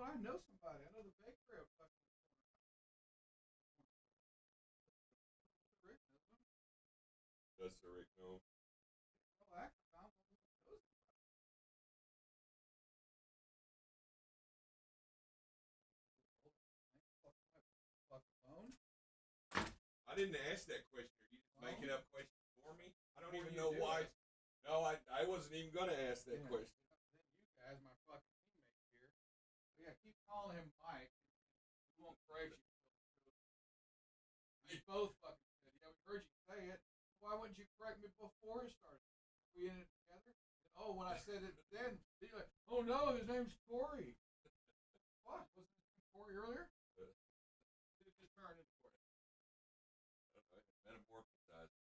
what? I know somebody. I know the bakery up fucking Rick knows him. Does Sir Rick know? Well, I found one who knows him. Fuck alone. I didn't ask that question. Are you just making up questions for me? I don't even know do why. it. No, I wasn't even going to ask that question. Then you guys, my fucking teammates here. But yeah, keep calling him Mike. We won't correct you. You both fucking said, yeah, we heard you say it. Why wouldn't you correct me before it started? We in it together? And, oh, when I said it then, you're like, oh no, his name's Corey. What? Wasn't his name Corey earlier? It just turned into Corey. Metamorphosized.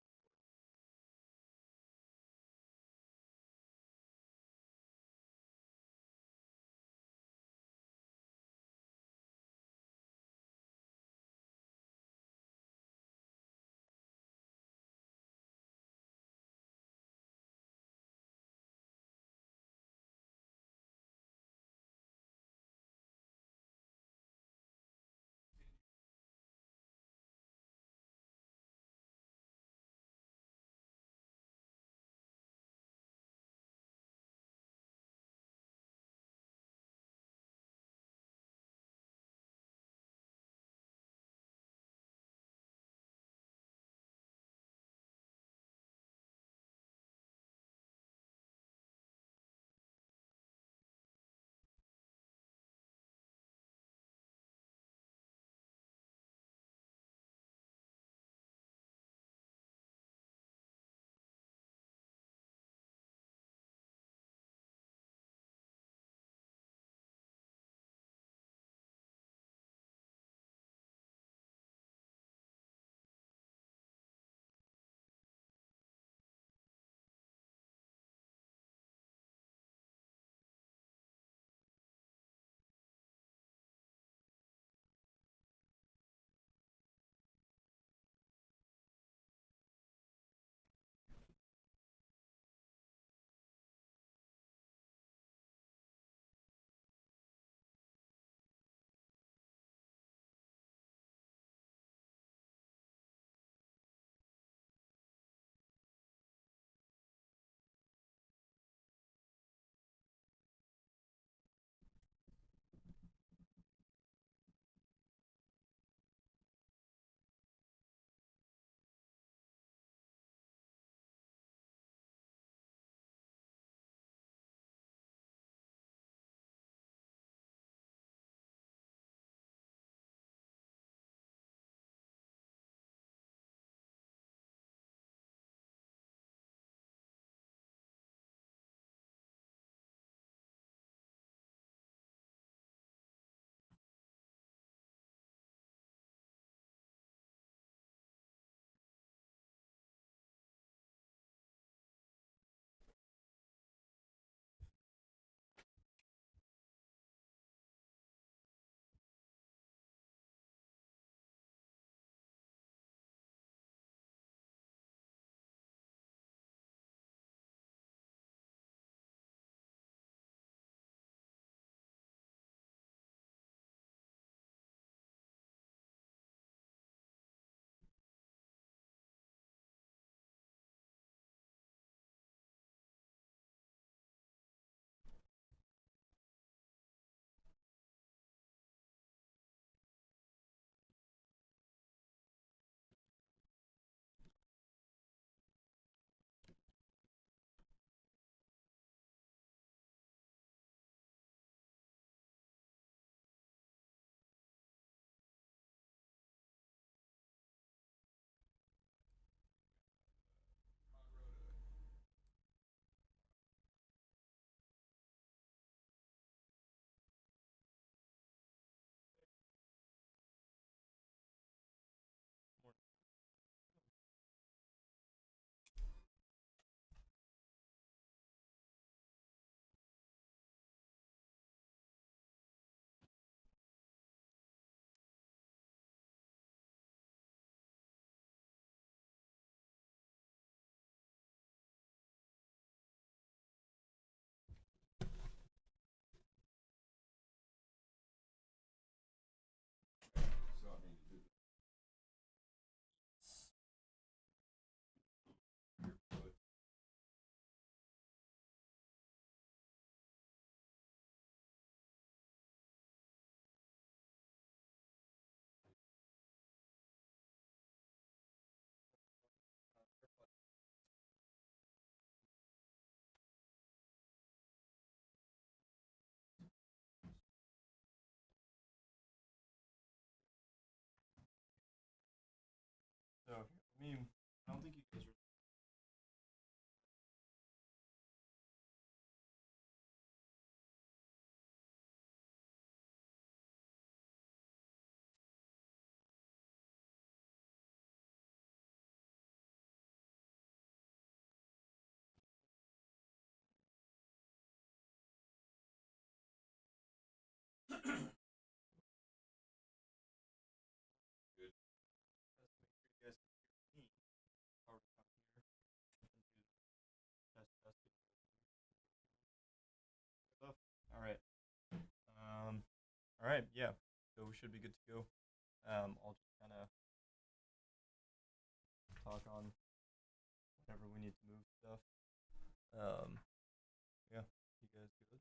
mean, I don't think you guys are. Good. Let's make sure you guys can hear me. Or come here and do test. Stuff. All right. All right. Yeah. So we should be good to go. I'll just kind of talk on whenever we need to move stuff. Yeah. You guys good?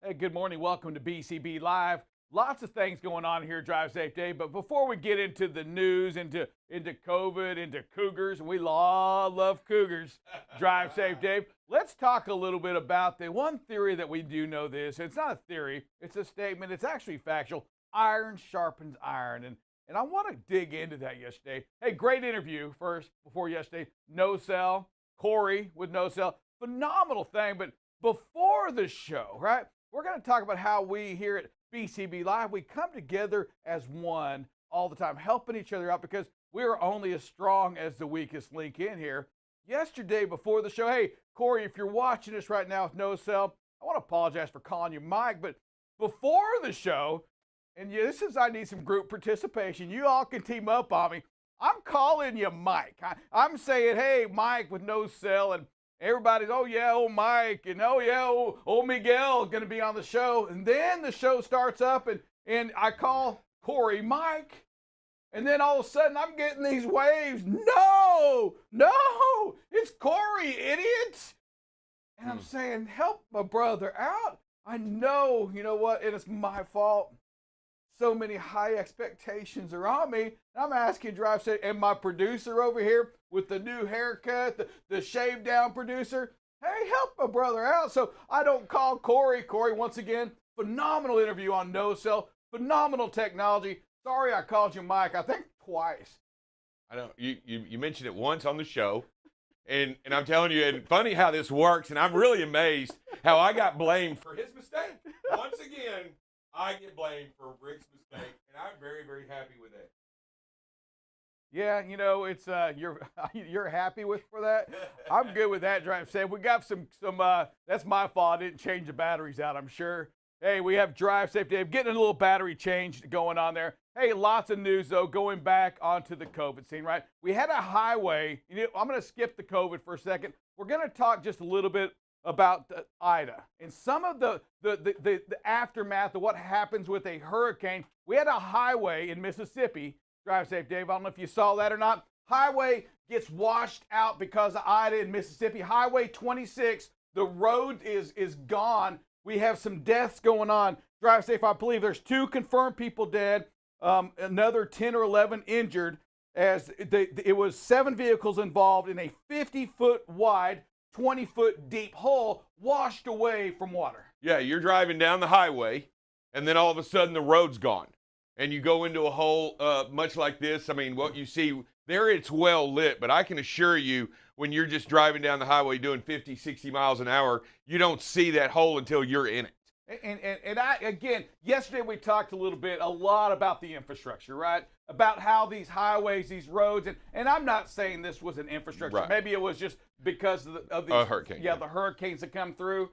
Hey, good morning. Welcome to BCB Live. Lots of things going on here, Drive Safe Day. But before we get into the news, into COVID, into Cougars, and we love Cougars, Drive Safe Dave, let's talk a little bit about the one theory that we do know this. It's not a theory, it's a statement. It's actually factual. Iron sharpens iron. And I want to dig into that yesterday. Hey, great interview first before yesterday. No Cell, Corey with No Cell. Phenomenal thing. But before the show, right? We're going to talk about how we here at BCB Live, we come together as one all the time, helping each other out because we are only as strong as the weakest link in here. Yesterday before the show, hey, Corey, if you're watching us right now with No Cell, I want to apologize for calling you Mike, but before the show, and yeah, I need some group participation. You all can team up on me. I'm calling you Mike. I'm saying, hey, Mike with No Cell, and everybody's, oh yeah, oh Mike, and oh yeah, oh Miguel going to be on the show. And then the show starts up, and I call Corey Mike. And then all of a sudden I'm getting these waves. No, it's Corey, idiot. And I'm saying, help my brother out. I know, you know what, and it's my fault. So many high expectations are on me. I'm asking Drive Safe, and my producer over here with the new haircut, the shaved down producer, hey, help my brother out so I don't call Corey. Corey, once again, phenomenal interview on No Cell, phenomenal technology. Sorry I called you Mike, I think twice. I don't. You mentioned it once on the show, and I'm telling you, and funny how this works, and I'm really amazed how I got blamed for his mistake. Once again, I get blamed for Rick's mistake, and I'm very, very happy with that. Yeah, you know, it's you're happy for that. I'm good with that. Drive Safe. We got some. That's my fault. I didn't change the batteries out, I'm sure. Hey, we have Drive Safe Dave getting a little battery change going on there. Hey, lots of news though going back onto the COVID scene, right? We had a highway. You know, I'm going to skip the COVID for a second. We're going to talk just a little bit about Ida and some of the aftermath of what happens with a hurricane. We had a highway in Mississippi. Drive Safe Dave. I don't know if you saw that or not. Highway gets washed out because of Ida in Mississippi. Highway 26, the road is gone. We have some deaths going on. Drive safe. I believe there's 2 confirmed people dead, another 10 or 11 injured, as it was 7 vehicles involved in a 50-foot wide, 20-foot deep hole washed away from water. Yeah, you're driving down the highway, and then all of a sudden the road's gone. And you go into a hole much like this. I mean, what you see there, it's well lit, but I can assure you, when you're just driving down the highway doing 50, 60 miles an hour, you don't see that hole until you're in it. And I, again, yesterday we talked a lot about the infrastructure, right? About how these highways, these roads, and I'm not saying this was an infrastructure. Right. Maybe it was just because of these hurricane. Yeah, the hurricanes that come through.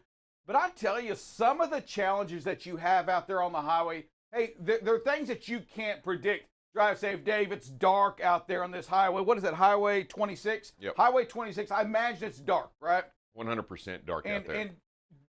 But I tell you, some of the challenges that you have out there on the highway, hey, there are things that you can't predict. Drive safe, Dave. It's dark out there on this highway. What is that, Highway 26? Yep. Highway 26, I imagine it's dark, right? 100% dark out there. And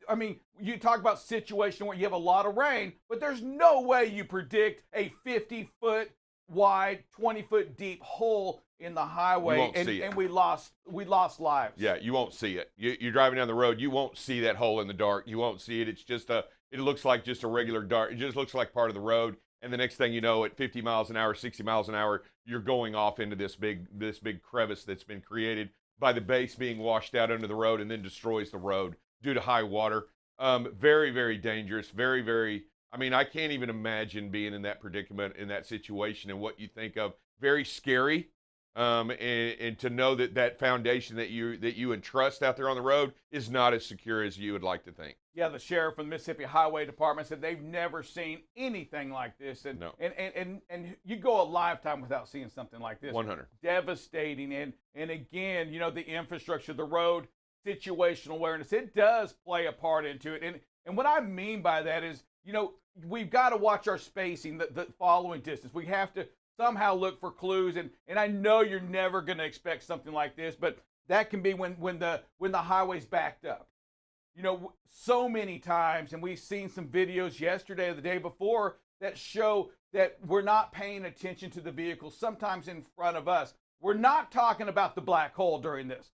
I mean, you talk about situation where you have a lot of rain, but there's no way you predict a 50-foot wide, 20-foot deep hole in the highway. You won't see it. And we lost lives. Yeah, you won't see it. You're driving down the road, you won't see that hole in the dark. You won't see it. It's just it looks like just a regular dark. It just looks like part of the road. And the next thing you know, at 50 miles an hour, 60 miles an hour, you're going off into this big crevice that's been created by the base being washed out under the road and then destroys the road due to high water. Very, very dangerous. Very, very, I mean, I can't even imagine being in that predicament, in that situation, and what you think of. Very scary. And to know that foundation that you entrust out there on the road is not as secure as you would like to think. Yeah, the sheriff from the Mississippi Highway Department said they've never seen anything like this. And No. and you go a lifetime without seeing something like this. 100. Devastating. And again, the infrastructure, the road, situational awareness, it does play a part into it. And what I mean by that is, we've got to watch our spacing, the following distance. We have to somehow look for clues. And I know you're never going to expect something like this, but that can be when the highway's backed up. So many times, and we've seen some videos yesterday or the day before that show that we're not paying attention to the vehicle sometimes in front of us. We're not talking about the black hole during this.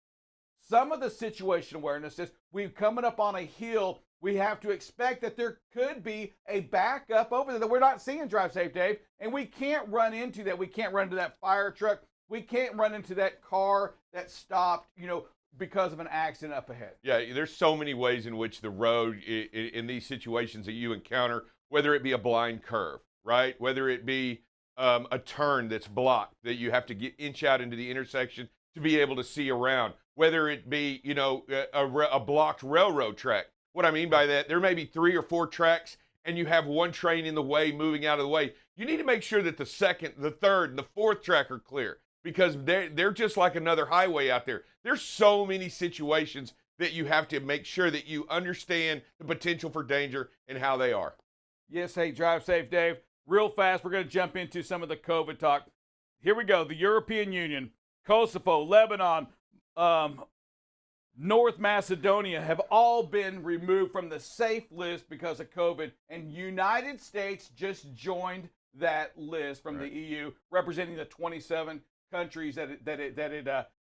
Some of the situation awareness is we're coming up on a hill. We have to expect that there could be a backup over there that we're not seeing. Drive safe, Dave. And we can't run into that. We can't run into that fire truck. We can't run into that car that stopped, because of an accident up ahead. Yeah, there's so many ways in which the road in these situations that you encounter, whether it be a blind curve, right? Whether it be a turn that's blocked that you have to inch out into the intersection to be able to see around, whether it be, a blocked railroad track. What I mean by that, there may be 3 or 4 tracks and you have one train in the way, moving out of the way. You need to make sure that the second, the third, and the fourth track are clear, because they're just like another highway out there. There's so many situations that you have to make sure that you understand the potential for danger and how they are. Yes, hey, drive safe, Dave. Real fast, we're going to jump into some of the COVID talk. Here we go. The European Union, Kosovo, Lebanon, North Macedonia have all been removed from the safe list because of COVID, and United States just joined that list from the EU, representing the 27 countries that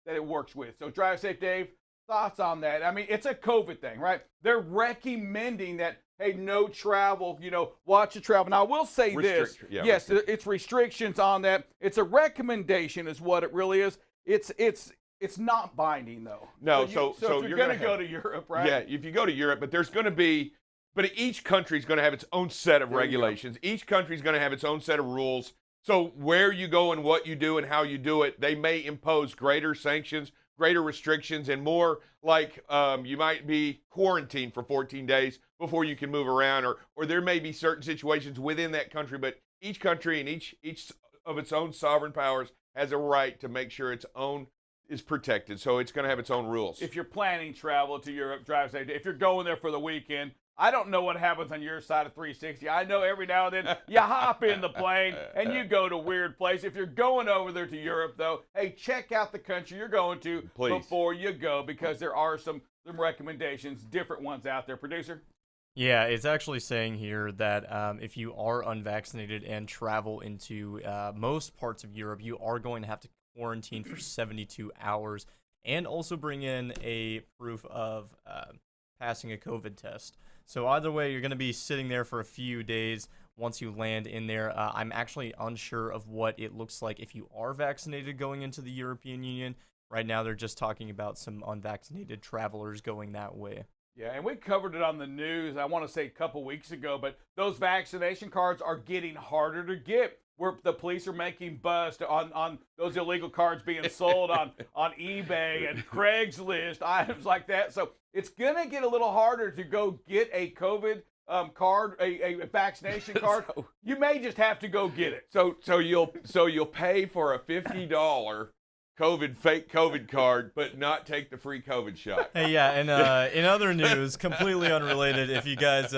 it works with. So drive safe, Dave. Thoughts on that? I mean, it's a COVID thing, right? They're recommending that, hey, no travel, watch the travel. Now, I will say this. Yes, it's restrictions on that. It's a recommendation is what it really is. It's not binding, though. No, so if you're going to go to Europe, right? Yeah, if you go to Europe, but each country is going to have its own set of regulations. Each country is going to have its own set of rules. So where you go and what you do and how you do it, they may impose greater sanctions, greater restrictions, and more like you might be quarantined for 14 days before you can move around, or there may be certain situations within that country, but each country and each of its own sovereign powers has a right to make sure its own is protected. So it's going to have its own rules. If you're planning travel to Europe, drive safe. If you're going there for the weekend, I don't know what happens on your side of 360. I know every now and then you hop in the plane and you go to weird places. If you're going over there to Europe, though, hey, check out the country you're going to before you go, because there are some recommendations, different ones out there. Producer? Yeah, it's actually saying here that if you are unvaccinated and travel into most parts of Europe, you are going to have to quarantine for 72 hours and also bring in a proof of passing a COVID test. So either way, you're going to be sitting there for a few days once you land in there. I'm actually unsure of what it looks like if you are vaccinated going into the European Union. Right now, they're just talking about some unvaccinated travelers going that way. Yeah, and we covered it on the news, I want to say a couple weeks ago, but those vaccination cards are getting harder to get. Where the police are making bust on those illegal cards being sold on eBay and Craigslist, items like that. So it's going to get a little harder to go get a COVID card, a vaccination card. You may just have to go get it. So you'll pay for a $50 fake COVID card, but not take the free COVID shot. Hey, yeah, and in other news, completely unrelated, if you guys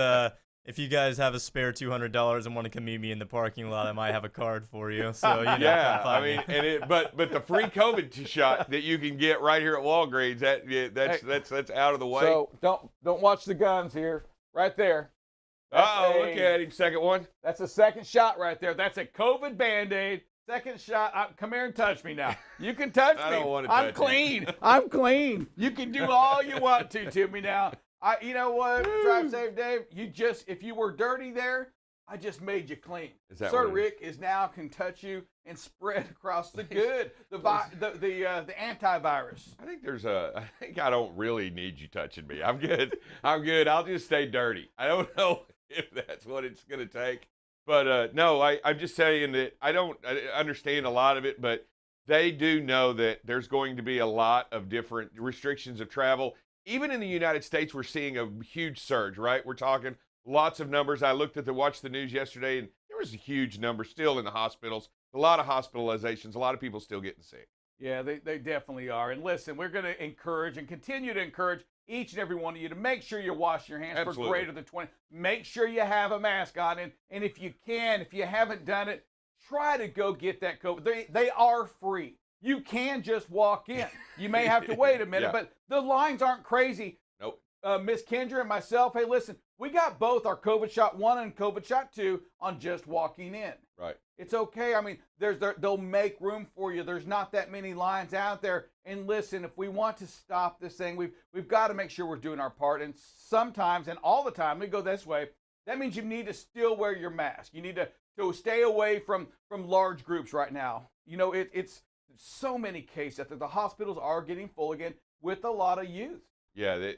have a spare $200 and want to come meet me in the parking lot, I might have a card for you. So you know, yeah, come find I mean, me. but the free COVID shot that you can get right here at Walgreens, that's out of the way. So don't watch the guns here. Right there. Look at him, second one. That's a second shot right there. That's a COVID Band-Aid. Second shot. Come here and touch me now. You can touch me. I don't want to I'm touch clean. I'm clean. You can do all you want to me now. You know what? Drive safe, Dave. If you were dirty there, I just made you clean. Is that Sir what it Rick is now can touch you and spread across the good, the antivirus. I think I don't really need you touching me. I'm good. I'll just stay dirty. I don't know if that's what it's going to take. But no, I'm just saying that I understand a lot of it, but they do know that there's going to be a lot of different restrictions of travel. Even in the United States, we're seeing a huge surge, right? We're talking lots of numbers. I watched the news yesterday, and there was a huge number still in the hospitals. A lot of hospitalizations. A lot of people still getting sick. Yeah, they definitely are. And listen, we're going to encourage and continue to encourage each and every one of you to make sure you're washing your hands Absolutely. for greater than 20. Make sure you have a mask on. And if you haven't done it, try to go get that COVID. They are free. You can just walk in. You may have to wait a minute, Yeah. but the lines aren't crazy. Nope. Miss Kendra and myself, hey, listen, we got both our COVID shot 1 and COVID shot 2 on just walking in. Right. It's okay. I mean, they'll make room for you. There's not that many lines out there. And listen, if we want to stop this thing, we've got to make sure we're doing our part. And sometimes, and all the time, we go this way. That means you need to still wear your mask. You need to stay away from large groups right now. You know, it's so many cases that the hospitals are getting full again with a lot of youth. Yeah,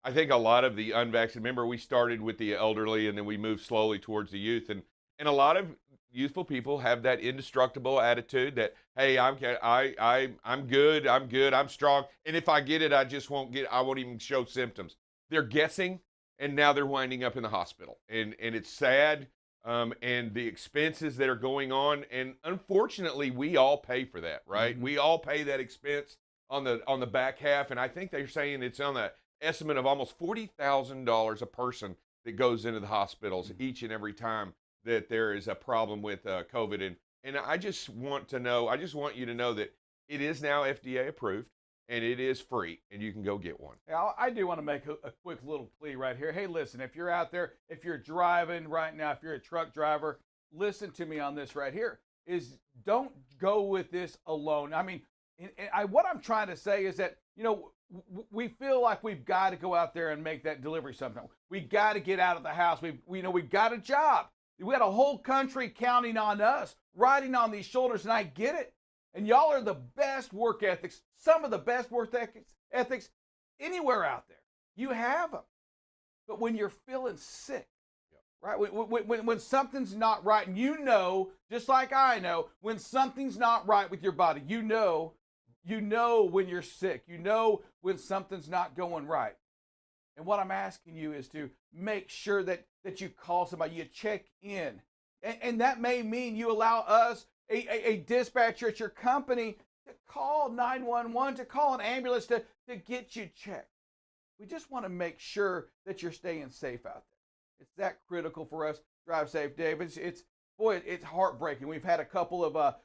I think a lot of the unvaccinated. Remember, we started with the elderly, and then we moved slowly towards the youth, and a lot of youthful people have that indestructible attitude that, hey, I'm good, I'm strong, and if I get it, I won't even show symptoms. They're guessing, and now they're winding up in the hospital, and it's sad, and the expenses that are going on, and unfortunately, we all pay for that, right? Mm-hmm. We all pay that expense on the back half, and I think they're saying it's on the estimate of almost $40,000 a person that goes into the hospitals each and every time that there is a problem with COVID. And I just want you to know that it is now FDA approved and it is free and you can go get one. Now, I do want to make a quick little plea right here. Hey, listen, if you're out there, if you're driving right now, if you're a truck driver, listen to me on this right here, is don't go with this alone. I mean, what I'm trying to say is that, you know, we feel like we've got to go out there and make that delivery sometime. We got to get out of the house. We've got a job. We got a whole country counting on us, riding on these shoulders, and I get it. And y'all are the best work ethics, some of the best work ethics anywhere out there. You have them. But when you're feeling sick, right? When something's not right, and you know, just like I know, when something's not right with your body, you know when you're sick. You know when something's not going right. And what I'm asking you is to make sure that you call somebody, you check in. And that may mean you allow us, a dispatcher at your company, to call 911, to call an ambulance to get you checked. We just want to make sure that you're staying safe out there. It's that critical for us. Drive safe, Dave. It's heartbreaking. We've had a couple of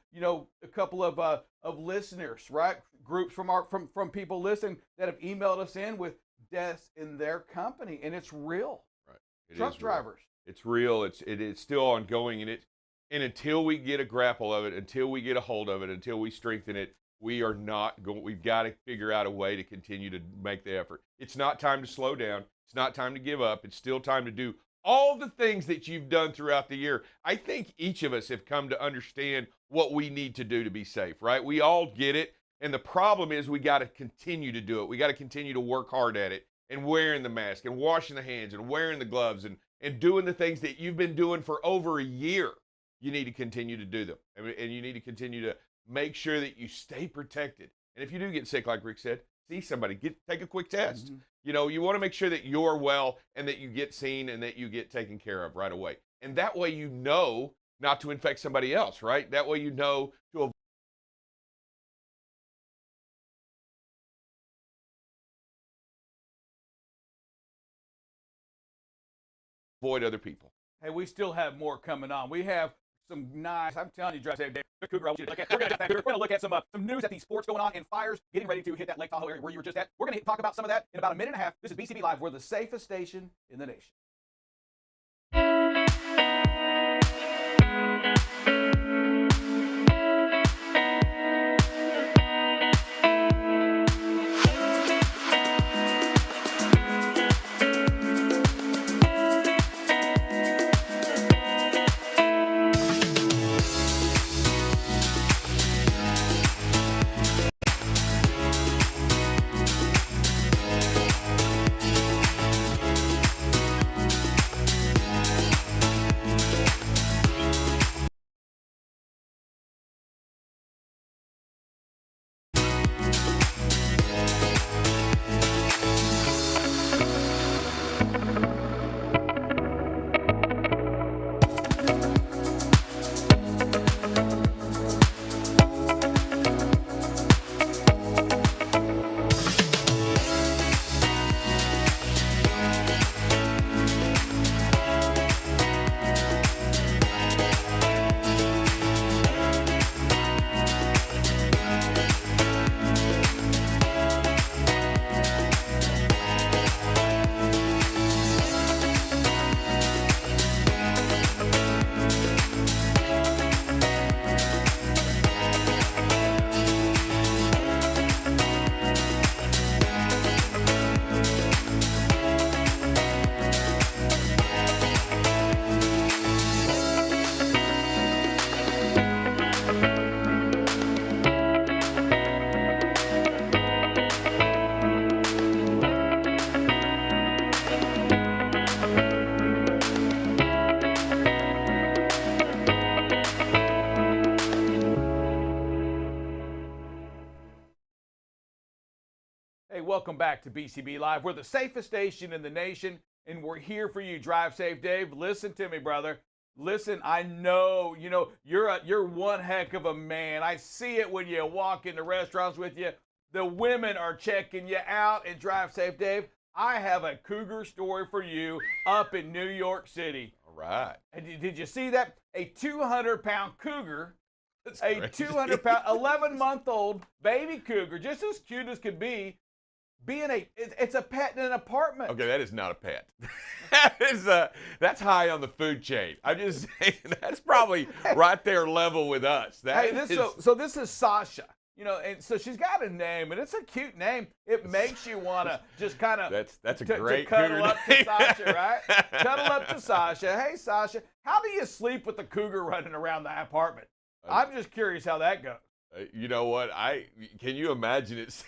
listeners, right? Groups from people listening that have emailed us in with deaths in their company, and it's real. Right. Truck drivers. It's real. It's still ongoing, and until we get a grapple of it, until we get a hold of it, until we strengthen it, we are not going. We've got to figure out a way to continue to make the effort. It's not time to slow down. It's not time to give up. It's still time to do all the things that you've done throughout the year. I think each of us have come to understand what we need to do to be safe, right? We all get it. And the problem is we got to continue to do it. We got to continue to work hard at it and wearing the mask and washing the hands and wearing the gloves and doing the things that you've been doing for over a year. You need to continue to do them. And you need to continue to make sure that you stay protected. And if you do get sick, like Rick said, see somebody, take a quick test. You know, you want to make sure that you're well and that you get seen and that you get taken care of right away. And that way you know not to infect somebody else, right? That way you know to avoid other people. Hey, we still have more coming on. We have some nice, I'm telling you, Drive Safe Dave, Cougar, I want you to look at. We're going to look at some news at these sports going on and fires getting ready to hit that Lake Tahoe area where you were just at. We're going to talk about some of that in about a minute and a half. This is BCB Live. We're the safest station in the nation. Hey, welcome back to BCB Live. We're the safest station in the nation, and we're here for you. Drive Safe Dave. Listen to me, brother. Listen, I know, you're one heck of a man. I see it when you walk into restaurants with you. The women are checking you out. And Drive Safe Dave, I have a cougar story for you up in New York City. All right. And did you see that? A 200-pound cougar, That's a crazy. 200-pound, 11-month-old baby cougar, just as cute as could be, it's a pet in an apartment. Okay, that is not a pet. That's high on the food chain. I'm just saying that's probably right there level with us. So this is Sasha. And so she's got a name, and it's a cute name. It makes you want to just kind of that's a great to cuddle cougar up to Sasha, right? Cuddle up to Sasha. Hey, Sasha, how do you sleep with the cougar running around the apartment? I'm just curious how that goes. You know what? Can you imagine it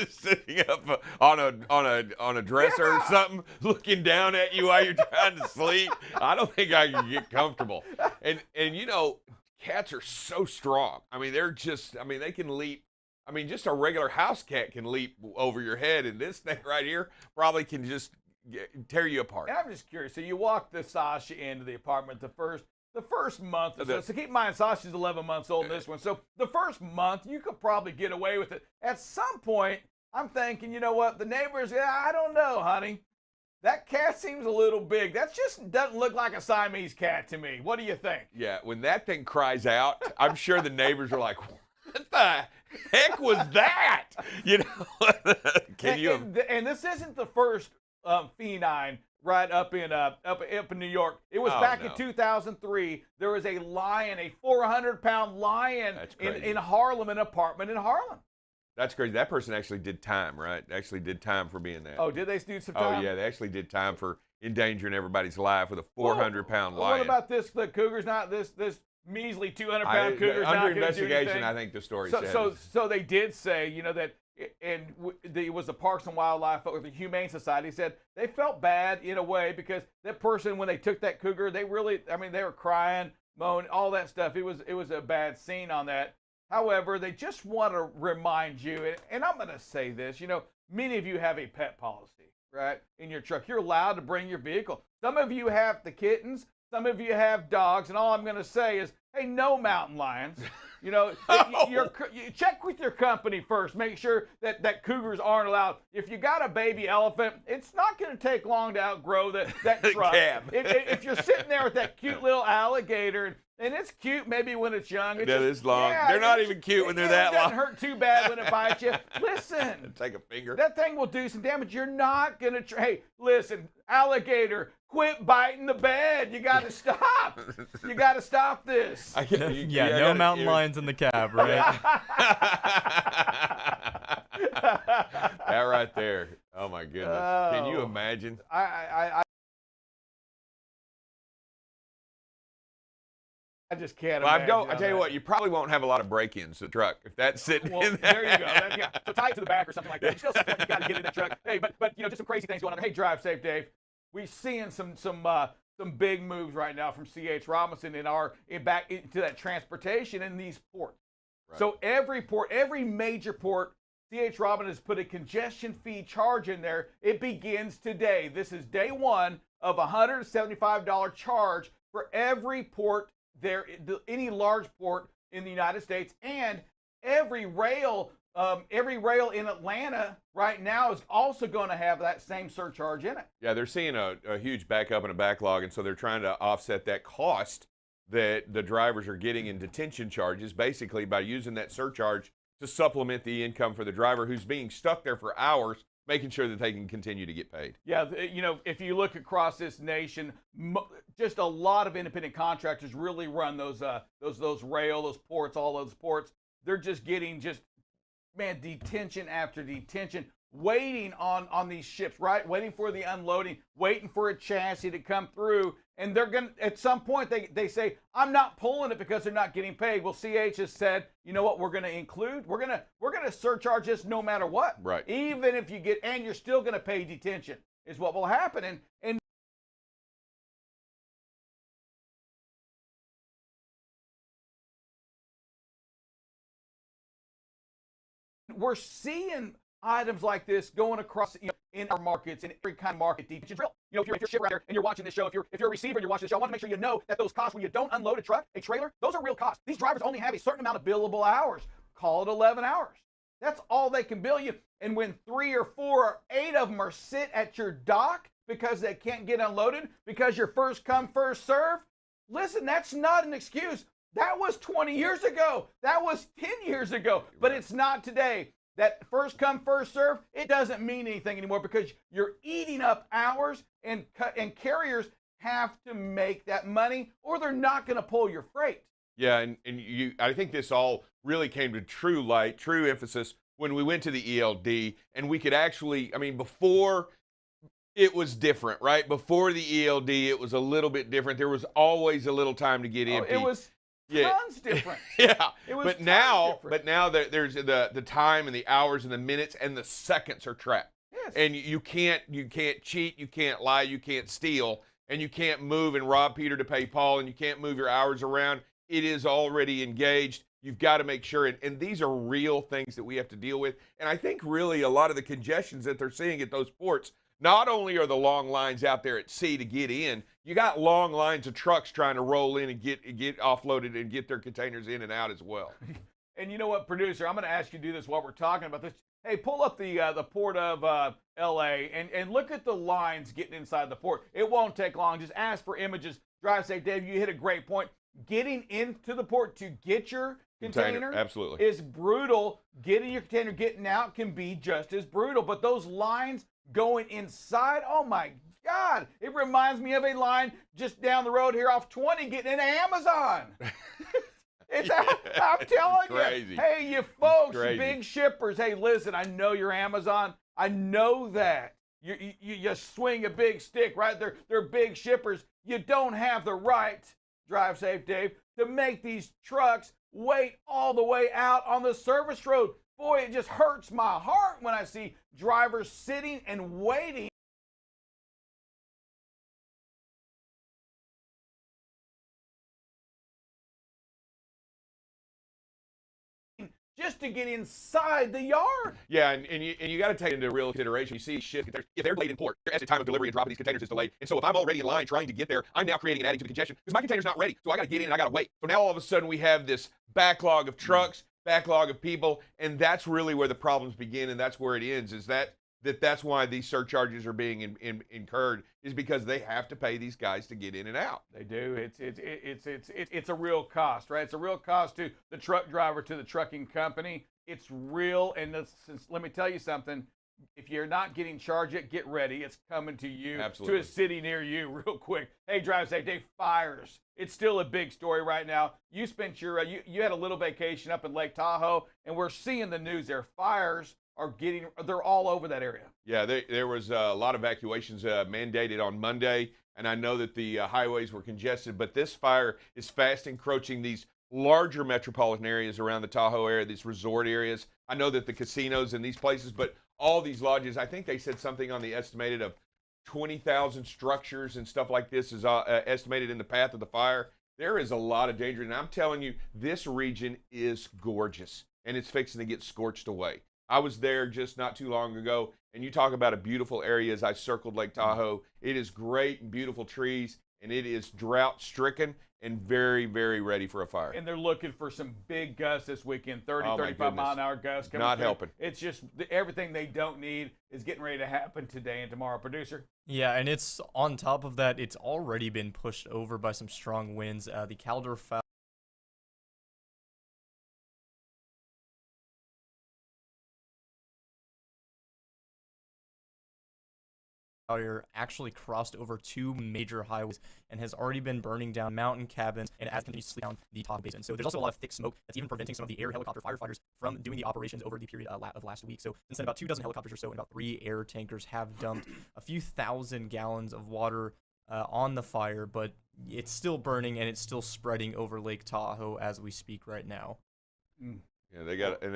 sitting up on a dresser or something, looking down at you while you're trying to sleep? I don't think I can get comfortable. And cats are so strong. I mean, they can leap. I mean, just a regular house cat can leap over your head, and this thing right here probably can just tear you apart. And I'm just curious. So you walk the Sasha into the apartment the first month or so. So keep in mind, Sasha's 11 months old in this one. So the first month, you could probably get away with it. At some point, I'm thinking, you know what? The neighbors, I don't know, honey. That cat seems a little big. That just doesn't look like a Siamese cat to me. What do you think? Yeah, when that thing cries out, I'm sure the neighbors are like, what the heck was that? Can you? And this isn't the first feline right up in New York. It was back in 2003. There was a lion, a 400-pound lion in Harlem, an apartment in Harlem. That's crazy. That person actually did time, right? Actually did time for being that. Oh, did they do some time? Oh, yeah, they actually did time for endangering everybody's life with a 400-pound lion. What about this? The cougar's not this measly 200-pound cougar's not under going to do anything? investigation, I think the story says. So they did say, you know, that, and it was the Parks and Wildlife, or the Humane Society said they felt bad in a way because that person, when they took that cougar, they really, I mean, they were crying, moaning, all that stuff. It was a bad scene on that. However, they just want to remind you, and I'm going to say this, you know, many of you have a pet policy, right, in your truck. You're allowed to bring your vehicle. Some of you have the kittens. Some of you have dogs. And all I'm going to say is, hey, no mountain lions. You know, you check with your company first. Make sure that cougars aren't allowed. If you got a baby elephant, it's not going to take long to outgrow that truck. If you're sitting there with that cute little alligator, and it's cute maybe when it's young. It's this long. Yeah, they're not even cute when they're that long. It doesn't hurt too bad when it bites you. Listen. Take a finger. That thing will do some damage. You're not going to hey, listen, alligator, quit biting the bed. You got to stop. You got to stop this. No mountain lions in the cab, right? That right there. Oh, my goodness. Can you imagine? I just can't imagine. I tell you what, you probably won't have a lot of break-ins to the truck if that's sitting in there. There you go. So tie it to the back or something like that. Still, you got to get in that truck. Hey, but you know, just some crazy things going on. Hey, drive safe, Dave. We're seeing some big moves right now from C.H. Robinson back into that transportation in these ports. Right. So every port, every major port, C.H. Robinson has put a congestion fee charge in there. It begins today. This is day one of a $175 charge for every port there, any large port in the United States, and every rail in Atlanta right now is also going to have that same surcharge in it. Yeah, they're seeing a huge backup and a backlog, and so they're trying to offset that cost that the drivers are getting in detention charges, basically by using that surcharge to supplement the income for the driver who's being stuck there for hours, making sure that they can continue to get paid. Yeah, you know, if you look across this nation, just a lot of independent contractors really run those rail, those ports, all those ports. They're just getting detention after detention, waiting on these ships, right? Waiting for the unloading, waiting for a chassis to come through. And they're going to, at some point, they say, I'm not pulling it because they're not getting paid. Well, CH has said, you know what, we're going to include, we're going to surcharge this no matter what. Right. Even if you get, and you're still going to pay detention is what will happen. And we're seeing items like this going across, you know, in our markets, in every kind of market. Detention drill. You know, if you're a shipper out there and you're watching this show, if you're a receiver and you're watching this show, I want to make sure you know that those costs when you don't unload a truck, a trailer, those are real costs. These drivers only have a certain amount of billable hours. Call it 11 hours. That's all they can bill you. And when 3 or 4 or 8 of them are sit at your dock because they can't get unloaded because you're first come, first serve, listen, that's not an excuse. That was 20 years ago. That was 10 years ago. But it's not today. That first come, first serve, it doesn't mean anything anymore because you're eating up hours, and carriers have to make that money or they're not going to pull your freight. Yeah, and I think this all really came to true light, true emphasis when we went to the ELD, and we could actually, I mean, before it was different, right? Before the ELD, it was a little bit different. There was always a little time to get empty. It was tons different. Yeah, it was but now there's the time and the hours and the minutes and the seconds are tracked. Yes. And you can't cheat, you can't lie, you can't steal, and you can't move and rob Peter to pay Paul, and you can't move your hours around. It is already engaged. You've got to make sure, and these are real things that we have to deal with. And I think really a lot of the congestions that they're seeing at those ports, not only are the long lines out there at sea to get in, you got long lines of trucks trying to roll in and get offloaded and get their containers in and out as well. And you know what, producer, I'm going to ask you to do this while we're talking about this. Hey, pull up the port of L.A. and look at the lines getting inside the port. It won't take long. Just ask for images. Drive safe, Dave. You hit a great point. Getting into the port to get your container absolutely is brutal. Getting your container, getting out can be just as brutal. But those lines going inside, oh my God, it reminds me of a line just down the road here off 20 getting into Amazon. I'm telling Crazy. you. Hey, you folks, you Crazy. big shippers. Hey, listen, I know you're Amazon. I know that. You swing a big stick, right? They're big shippers. You don't have the right, drive safe, Dave, to make these trucks wait all the way out on the service road. Boy, it just hurts my heart when I see drivers sitting and waiting just to get inside the yard. Yeah, and you got to take into real consideration. You see shit, if they're delayed in port, their estimate time of delivery and dropping these containers is delayed. And so if I'm already in line trying to get there, I'm now creating and adding to the congestion because my container's not ready. So I got to get in and I got to wait. So now all of a sudden we have this backlog of trucks, backlog of people, and that's really where the problems begin, and that's where it ends, is that's why these surcharges are being incurred, is because they have to pay these guys to get in and out. They do. It's a real cost, right? It's a real cost to the truck driver, to the trucking company. It's real, and let me tell you something. If you're not getting charged yet, get ready. It's coming to you, Absolutely. to a city near you, real quick. Hey, Drive Safe Day, fires. It's still a big story right now. You spent you had a little vacation up in Lake Tahoe, and we're seeing the news there. Fires they're all over that area. Yeah, there was a lot of evacuations mandated on Monday, and I know that the highways were congested, but this fire is fast encroaching these larger metropolitan areas around the Tahoe area, these resort areas. I know that the casinos and these places, but all these lodges, I think they said something on the estimated of 20,000 structures and stuff like this is estimated in the path of the fire. There is a lot of danger, and I'm telling you, this region is gorgeous, and it's fixing to get scorched away. I was there just not too long ago, and you talk about a beautiful area as I circled Lake Tahoe. It is great and beautiful trees, and it is drought-stricken and very, very ready for a fire. And they're looking for some big gusts this weekend, 30, Oh, my 35 goodness. mile-an-hour gusts coming Not through. helping. It's just everything they don't need is getting ready to happen today and tomorrow. Producer? Yeah, and it's on top of that, it's already been pushed over by some strong winds. The Calder fire actually crossed over two major highways and has already been burning down mountain cabins and as continues down the Tahoe Basin. So there's also a lot of thick smoke that's even preventing some of the air helicopter firefighters from doing the operations over the period of last week. So since then, about 24 helicopters or so and about 3 air tankers have dumped a few thousand gallons of water on the fire, but it's still burning and it's still spreading over Lake Tahoe as we speak right now. Yeah, they got, and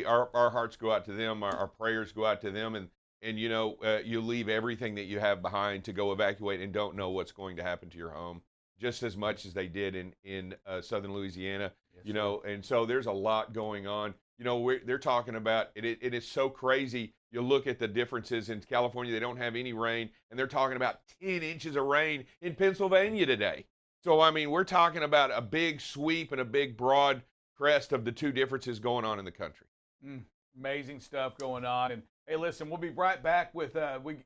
our hearts go out to them, our prayers go out to them, and you know, you leave everything that you have behind to go evacuate and don't know what's going to happen to your home, just as much as they did in southern Louisiana. Yes, you know, and so there's a lot going on. You know, they're talking about it. It is so crazy. You look at the differences in California; they don't have any rain, and they're talking about 10 inches of rain in Pennsylvania today. So I mean, we're talking about a big sweep and a big broad crest of the two differences going on in the country. Amazing stuff going on. And hey, listen, we'll be right back with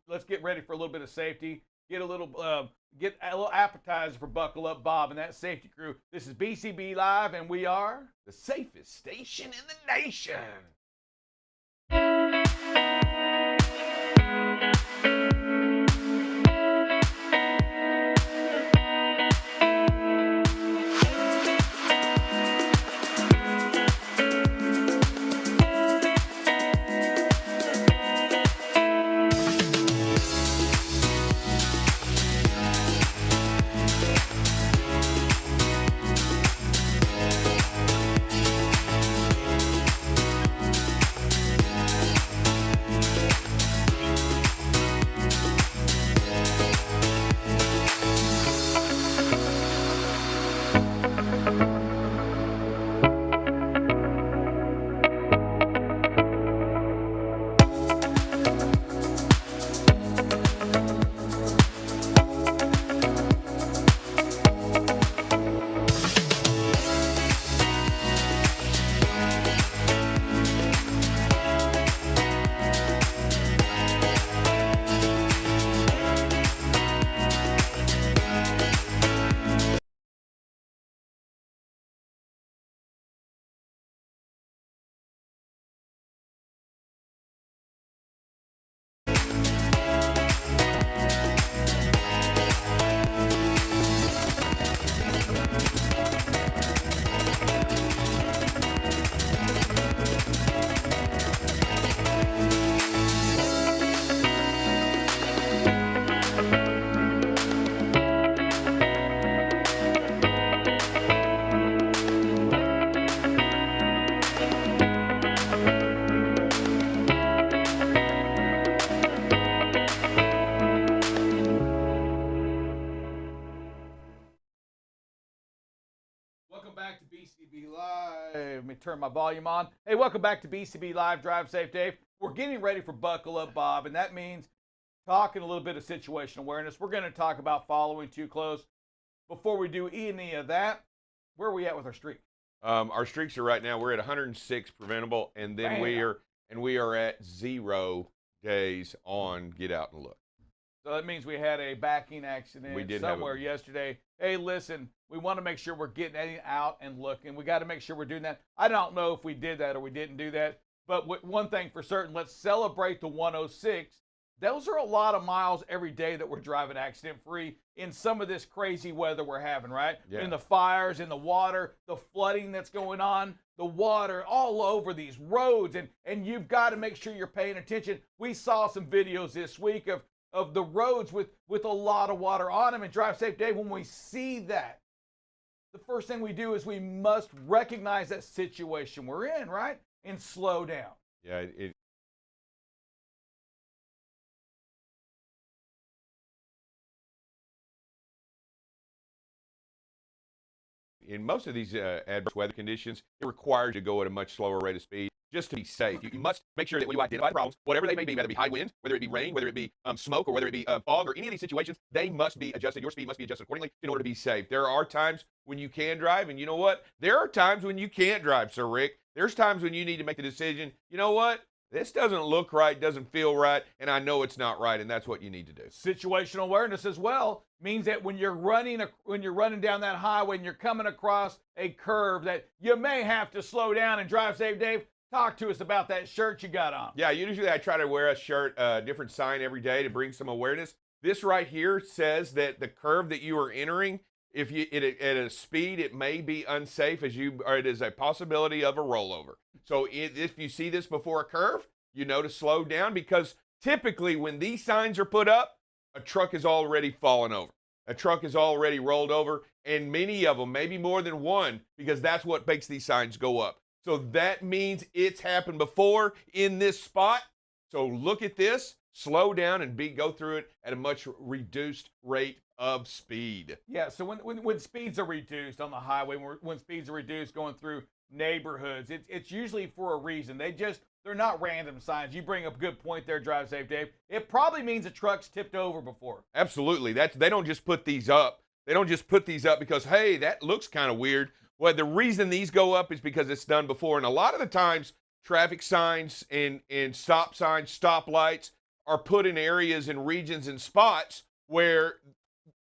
let's get ready for a little bit of safety. Get a little appetizer for Buckle Up Bob and that safety crew. This is BCB Live, and we are The safest station in the nation. back to BCB Live. Let me turn my volume on. Hey, welcome back to BCB Live. Drive Safe Dave. We're getting ready for Buckle Up Bob, and that means talking a little bit of situational awareness. We're going to talk about following too close. Before we do any of that, where are we at with our streak? Our streaks are right now. We're at 106 preventable, and then we are at 0 days on Get Out and Look. So that means we had a backing accident somewhere yesterday. Hey, listen, we want to make sure we're getting out and looking. We got to make sure we're doing that. I don't know if we did that or we didn't do that, but one thing for certain, let's celebrate the 106. Those are a lot of miles every day that we're driving accident-free in some of this crazy weather we're having, right? Yeah. In the fires, in the water, the flooding that's going on, the water all over these roads, and you've got to make sure you're paying attention. We saw some videos this week of the roads with a lot of water on them, and Drive Safe Dave, when we see that, the first thing we do is we must recognize that situation we're in, right? And slow down. Yeah, in most of these adverse weather conditions, it requires you to go at a much slower rate of speed just to be safe. You must make sure that when you identify the problems, whatever they may be, whether it be high winds, whether it be rain, whether it be smoke, or whether it be fog, or any of these situations, they must be adjusted. Your speed must be adjusted accordingly in order to be safe. There are times when you can drive, and you know what? There are times when you can't drive, Sir Rick. There's times when you need to make the decision, you know what? This doesn't look right, doesn't feel right, and I know it's not right, and that's what you need to do. Situational awareness as well means that when you're running down that highway and you're coming across a curve that you may have to slow down and Drive Safe Dave, talk to us about that shirt you got on. Yeah, usually I try to wear a shirt, different sign every day to bring some awareness. This right here says that the curve that you are entering, if you at a speed, it may be unsafe or it is a possibility of a rollover. So if you see this before a curve, you know to slow down, because typically when these signs are put up, a truck is already fallen over. A truck is already rolled over, and many of them, maybe more than one, because that's what makes these signs go up. So that means it's happened before in this spot. So look at this, slow down, and go through it at a much reduced rate of speed. Yeah, so when speeds are reduced on the highway, when speeds are reduced going through neighborhoods, it's usually for a reason. They're not random signs. You bring up a good point there, Drive Safe Dave. It probably means a truck's tipped over before. Absolutely. They don't just put these up. They don't just put these up because, hey, that looks kind of weird. Well, the reason these go up is because it's done before. And a lot of the times, traffic signs and stop signs, stoplights are put in areas and regions and spots where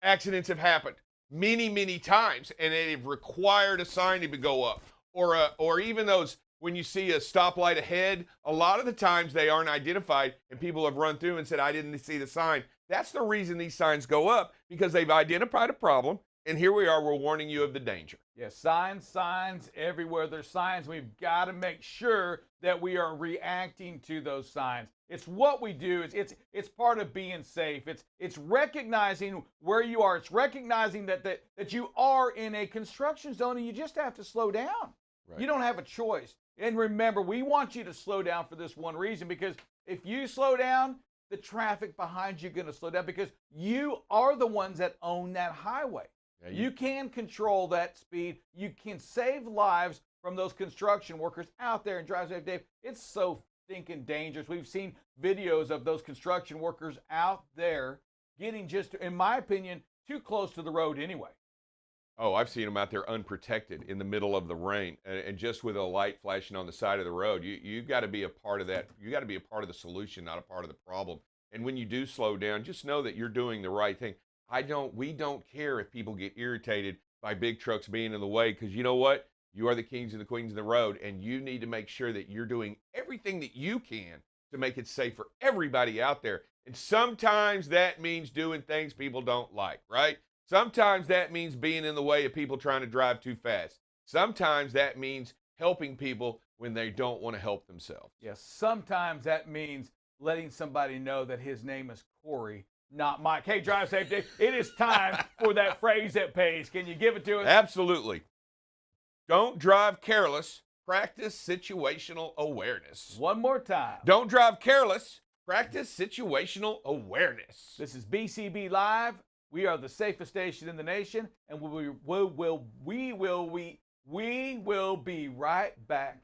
accidents have happened many, many times, and they've required a sign to go up. Or even those, when you see a stoplight ahead, a lot of the times they aren't identified, and people have run through and said, I didn't see the sign. That's the reason these signs go up, because they've identified a problem, and here we are, we're warning you of the danger. Yes, signs everywhere. There's signs. We've got to make sure that we are reacting to those signs. It's what we do. It's part of being safe. It's recognizing where you are. It's recognizing that you are in a construction zone, and you just have to slow down. Right. You don't have a choice. And remember, we want you to slow down for this one reason, because if you slow down, the traffic behind you is going to slow down, because you are the ones that own that highway. Yeah, you can control that speed. You can save lives from those construction workers out there. And Drive Safe Dave, it's so stinking dangerous. We've seen videos of those construction workers out there getting just, in my opinion, too close to the road anyway. Oh, I've seen them out there unprotected in the middle of the rain, and just with a light flashing on the side of the road. You've got to be a part of that. You got to be a part of the solution, not a part of the problem. And when you do slow down, just know that you're doing the right thing. We don't care if people get irritated by big trucks being in the way, because you know what? You are the kings and the queens of the road, and you need to make sure that you're doing everything that you can to make it safe for everybody out there. And sometimes that means doing things people don't like, right? Sometimes that means being in the way of people trying to drive too fast. Sometimes that means helping people when they don't want to help themselves. Yes, sometimes that means letting somebody know that his name is Corey, not Mike. Hey, Drive Safe Dave, it is time for that phrase that pays. Can you give it to us? Absolutely. Don't drive careless. Practice situational awareness. One more time. Don't drive careless. Practice situational awareness. This is BCB Live. We are the safest station in the nation, and we will We will be right back.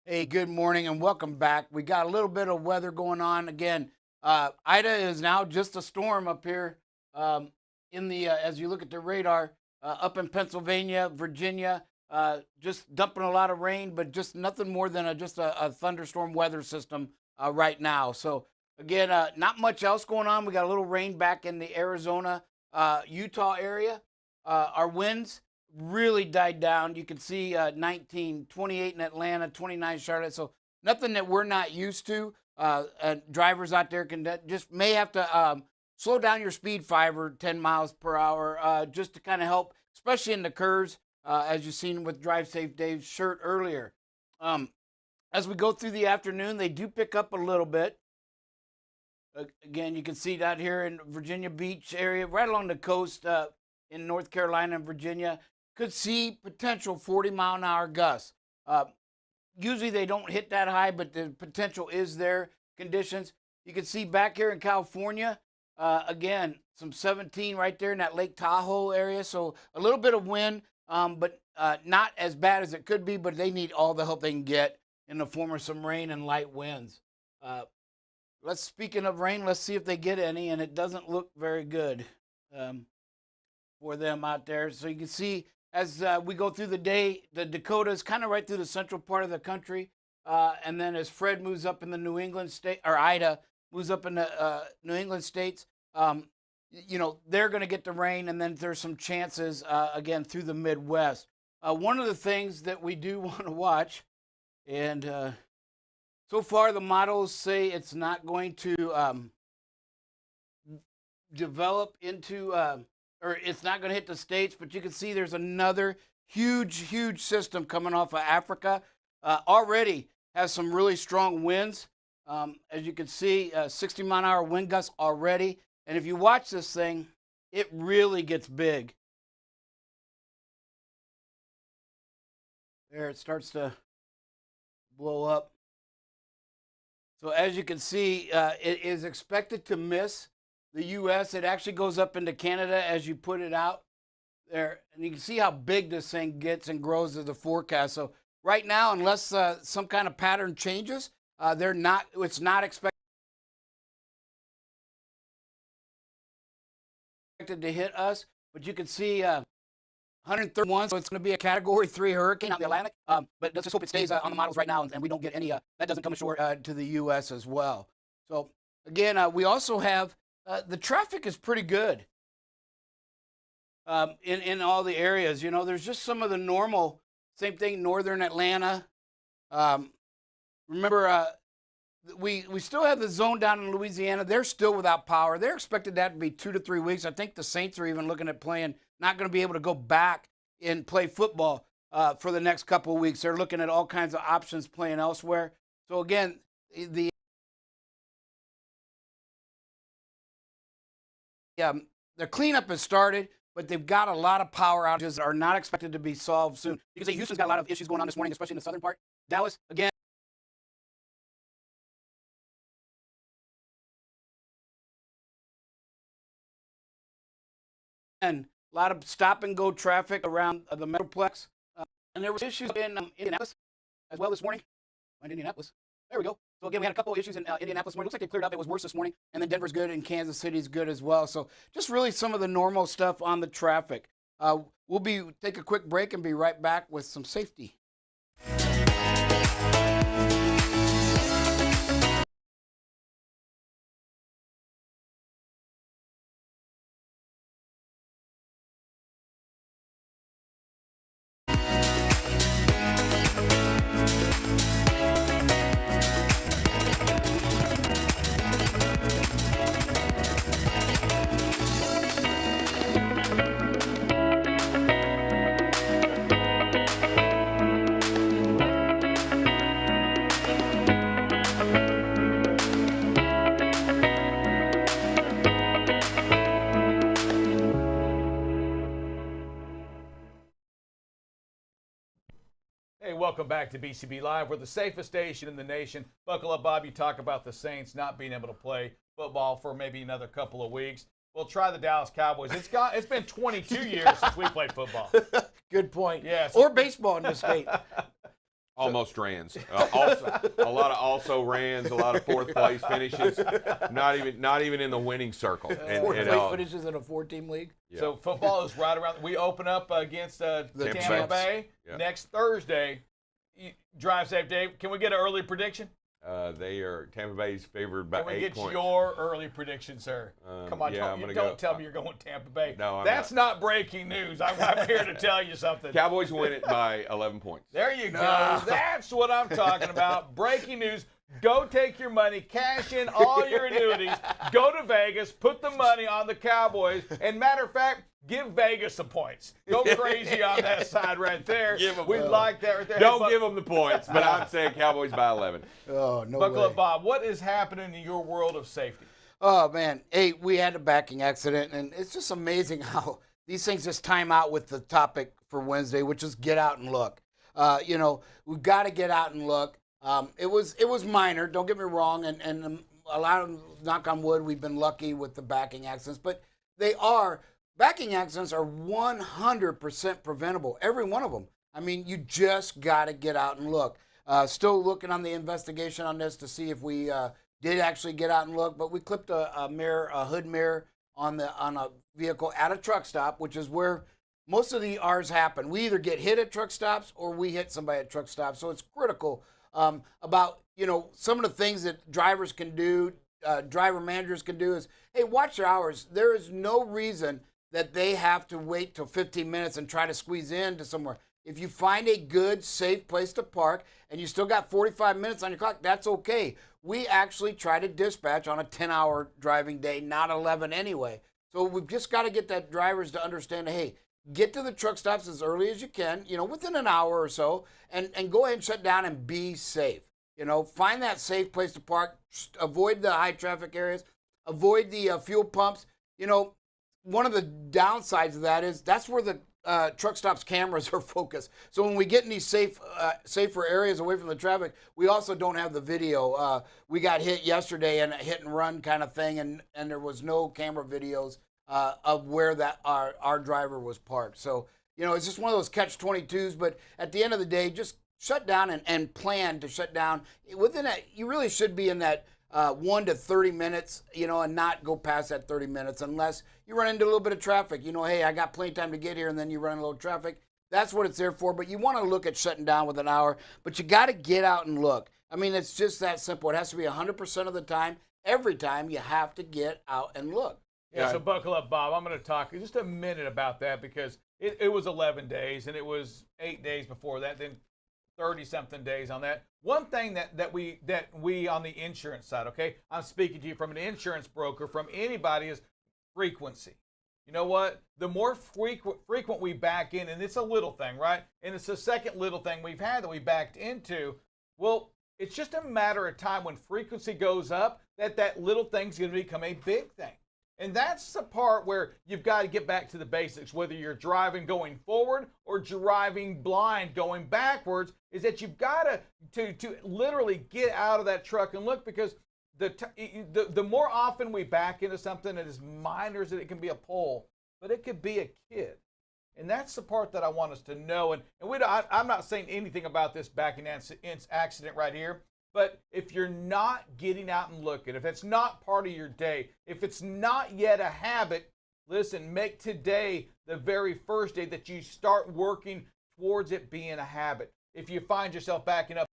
Hey, good morning and welcome back. We got a little bit of weather going on again. Ida is now just a storm up here in the as you look at the radar up in Pennsylvania, Virginia, just dumping a lot of rain, but just nothing more than just a thunderstorm weather system right now. So again, not much else going on. We got a little rain back in the Arizona, Utah area. Our winds really died down. You can see 19, 28 in Atlanta, 29 Charlotte. So nothing that we're not used to. Drivers out there can just may have to slow down your speed 5 or 10 miles per hour just to kind of help, especially in the curves, as you've seen with Drive Safe Dave's shirt earlier. As we go through the afternoon, they do pick up a little bit. Again, you can see that here in Virginia Beach area, right along the coast in North Carolina and Virginia. Could see potential 40-mile-an-hour gusts. Usually they don't hit that high, but the potential is there. Conditions. You can see back here in California, again, some 17 right there in that Lake Tahoe area. So a little bit of wind, but not as bad as it could be, but they need all the help they can get in the form of some rain and light winds. Speaking of rain, let's see if they get any, and it doesn't look very good for them out there. So you can see as we go through the day, the Dakotas kind of right through the central part of the country. And then as Fred moves up in the New England state, or Ida moves up in the New England states, you know, they're going to get the rain. And then there's some chances, again, through the Midwest. One of the things that we do want to watch, and so far the models say it's not going to develop into or it's not going to hit the States, but you can see there's another huge system coming off of Africa. Already has some really strong winds. As you can see, 60-mile-an-hour wind gusts already. And if you watch this thing, it really gets big. There, it starts to blow up. So as you can see, it is expected to miss the U.S. It actually goes up into Canada as you put it out there. And you can see how big this thing gets and grows as the forecast. So right now, unless some kind of pattern changes, it's not expected to hit us. But you can see 131, so it's going to be a Category 3 hurricane out in the Atlantic. But let's just hope it stays on the models right now, and we don't get any, that doesn't come ashore to the U.S. as well. So again, we also have the traffic is pretty good in all the areas. You know, there's just some of the normal, same thing, northern Atlanta. Remember, we still have the zone down in Louisiana. They're still without power. They're expected that to be 2 to 3 weeks. I think the Saints are even looking at playing, not going to be able to go back and play football for the next couple of weeks. They're looking at all kinds of options playing elsewhere. So again, the cleanup has started. but they've got a lot of power outages that are not expected to be solved soon. You can say Houston's got a lot of issues going on this morning, especially in the southern part. Dallas, again. And a lot of stop-and-go traffic around the Metroplex. And there was issues in Indianapolis as well this morning. Indianapolis. There we go. So again, we had a couple of issues in Indianapolis this morning. Looks like they cleared up. It was worse this morning. And then Denver's good and Kansas City's good as well. So just really some of the normal stuff on the traffic. We'll take a quick break and be right back with some safety. Hey, welcome back to BCB Live. We're the safest station in the nation. Buckle up, Bob. You talk about the Saints not being able to play football for maybe another couple of weeks. We'll try the Dallas Cowboys. It's been 22 years since we played football. Good point. Yes. Or baseball in this state. Almost rans. Also, a lot of also rans, a lot of fourth place finishes. Not even in the winning circle. Fourth place finishes in a 4-team league. Yeah. So football is right around. We open up against Tampa Bay Yeah. next Thursday. Drive safe, Dave. Can we get an early prediction? Tampa Bay's favored by Can we 8 get points. your early prediction, sir? Come on, yeah, don't tell me you're going Tampa Bay. No, I'm That's not breaking news. I'm here to tell you something. Cowboys win it by 11 points. There you go. That's what I'm talking about. Breaking news. Go take your money, cash in all your annuities, go to Vegas, put the money on the Cowboys, and matter of fact, give Vegas some points. Go crazy on that side right there. We like that right there. Don't give them the points, but I'm saying Cowboys by 11. Oh, no Buckle way. up, Bob. What is happening in your world of safety? Oh, man. Hey, we had a backing accident, and it's just amazing how these things just time out with the topic for Wednesday, which is get out and look. We've got to get out and look. It was minor, don't get me wrong, and a lot of, knock on wood, we've been lucky with the backing accidents, but backing accidents are 100% preventable, every one of them. I mean, you just got to get out and look. Still looking on the investigation on this to see if we did actually get out and look, but we clipped a hood mirror on a vehicle at a truck stop, which is where most of the R's happen. We either get hit at truck stops or we hit somebody at truck stops, so it's critical. About some of the things that drivers can do, driver managers can do is, hey, watch your hours. There is no reason that they have to wait till 15 minutes and try to squeeze into somewhere. If you find a good, safe place to park and you still got 45 minutes on your clock, that's okay. We actually try to dispatch on a 10-hour driving day, not 11 anyway. So we've just got to get that drivers to understand, hey, get to the truck stops as early as you can, within an hour or so, and go ahead and shut down and be safe. Find that safe place to park, avoid the high traffic areas, avoid the fuel pumps. One of the downsides of that is that's where the truck stops cameras are focused. So when we get in these safer areas away from the traffic, we also don't have the video. We got hit yesterday in a hit and run kind of thing, and there was no camera videos of where that our driver was parked. So, it's just one of those catch-22s, but at the end of the day, just shut down and plan to shut down. Within that, you really should be in that 1 to 30 minutes, and not go past that 30 minutes unless you run into a little bit of traffic. Hey, I got plenty of time to get here, and then you run a little traffic. That's what it's there for, but you want to look at shutting down with an hour, but you got to get out and look. I mean, it's just that simple. It has to be 100% of the time. Every time you have to get out and look. Yeah, so buckle up, Bob. I'm going to talk just a minute about that because it was 11 days, and it was 8 days before that, then 30-something days on that. One thing that we on the insurance side, okay, I'm speaking to you from an insurance broker, from anybody, is frequency. You know what? The more frequent we back in, and it's a little thing, right? And it's the second little thing we've had that we backed into. Well, it's just a matter of time when frequency goes up that little thing's going to become a big thing. And that's the part where you've got to get back to the basics, whether you're driving going forward or driving blind going backwards, is that you've got to literally get out of that truck and look, because the more often we back into something that is minor as it can be a pole, but it could be a kid. And that's the part that I want us to know. And I'm not saying anything about this backing accident right here. But if you're not getting out and looking, if it's not part of your day, if it's not yet a habit, listen, make today the very first day that you start working towards it being a habit. If you find yourself backing up,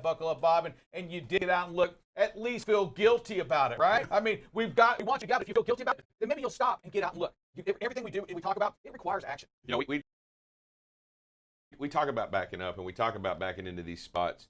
buckle up, Bob, and you did it out and look, at least feel guilty about it, right? I mean, we want you to get out. If you feel guilty about it, then maybe you'll stop and get out and look. Everything we do and we talk about, it requires action. You know, we talk about backing up, and we talk about backing into these spots.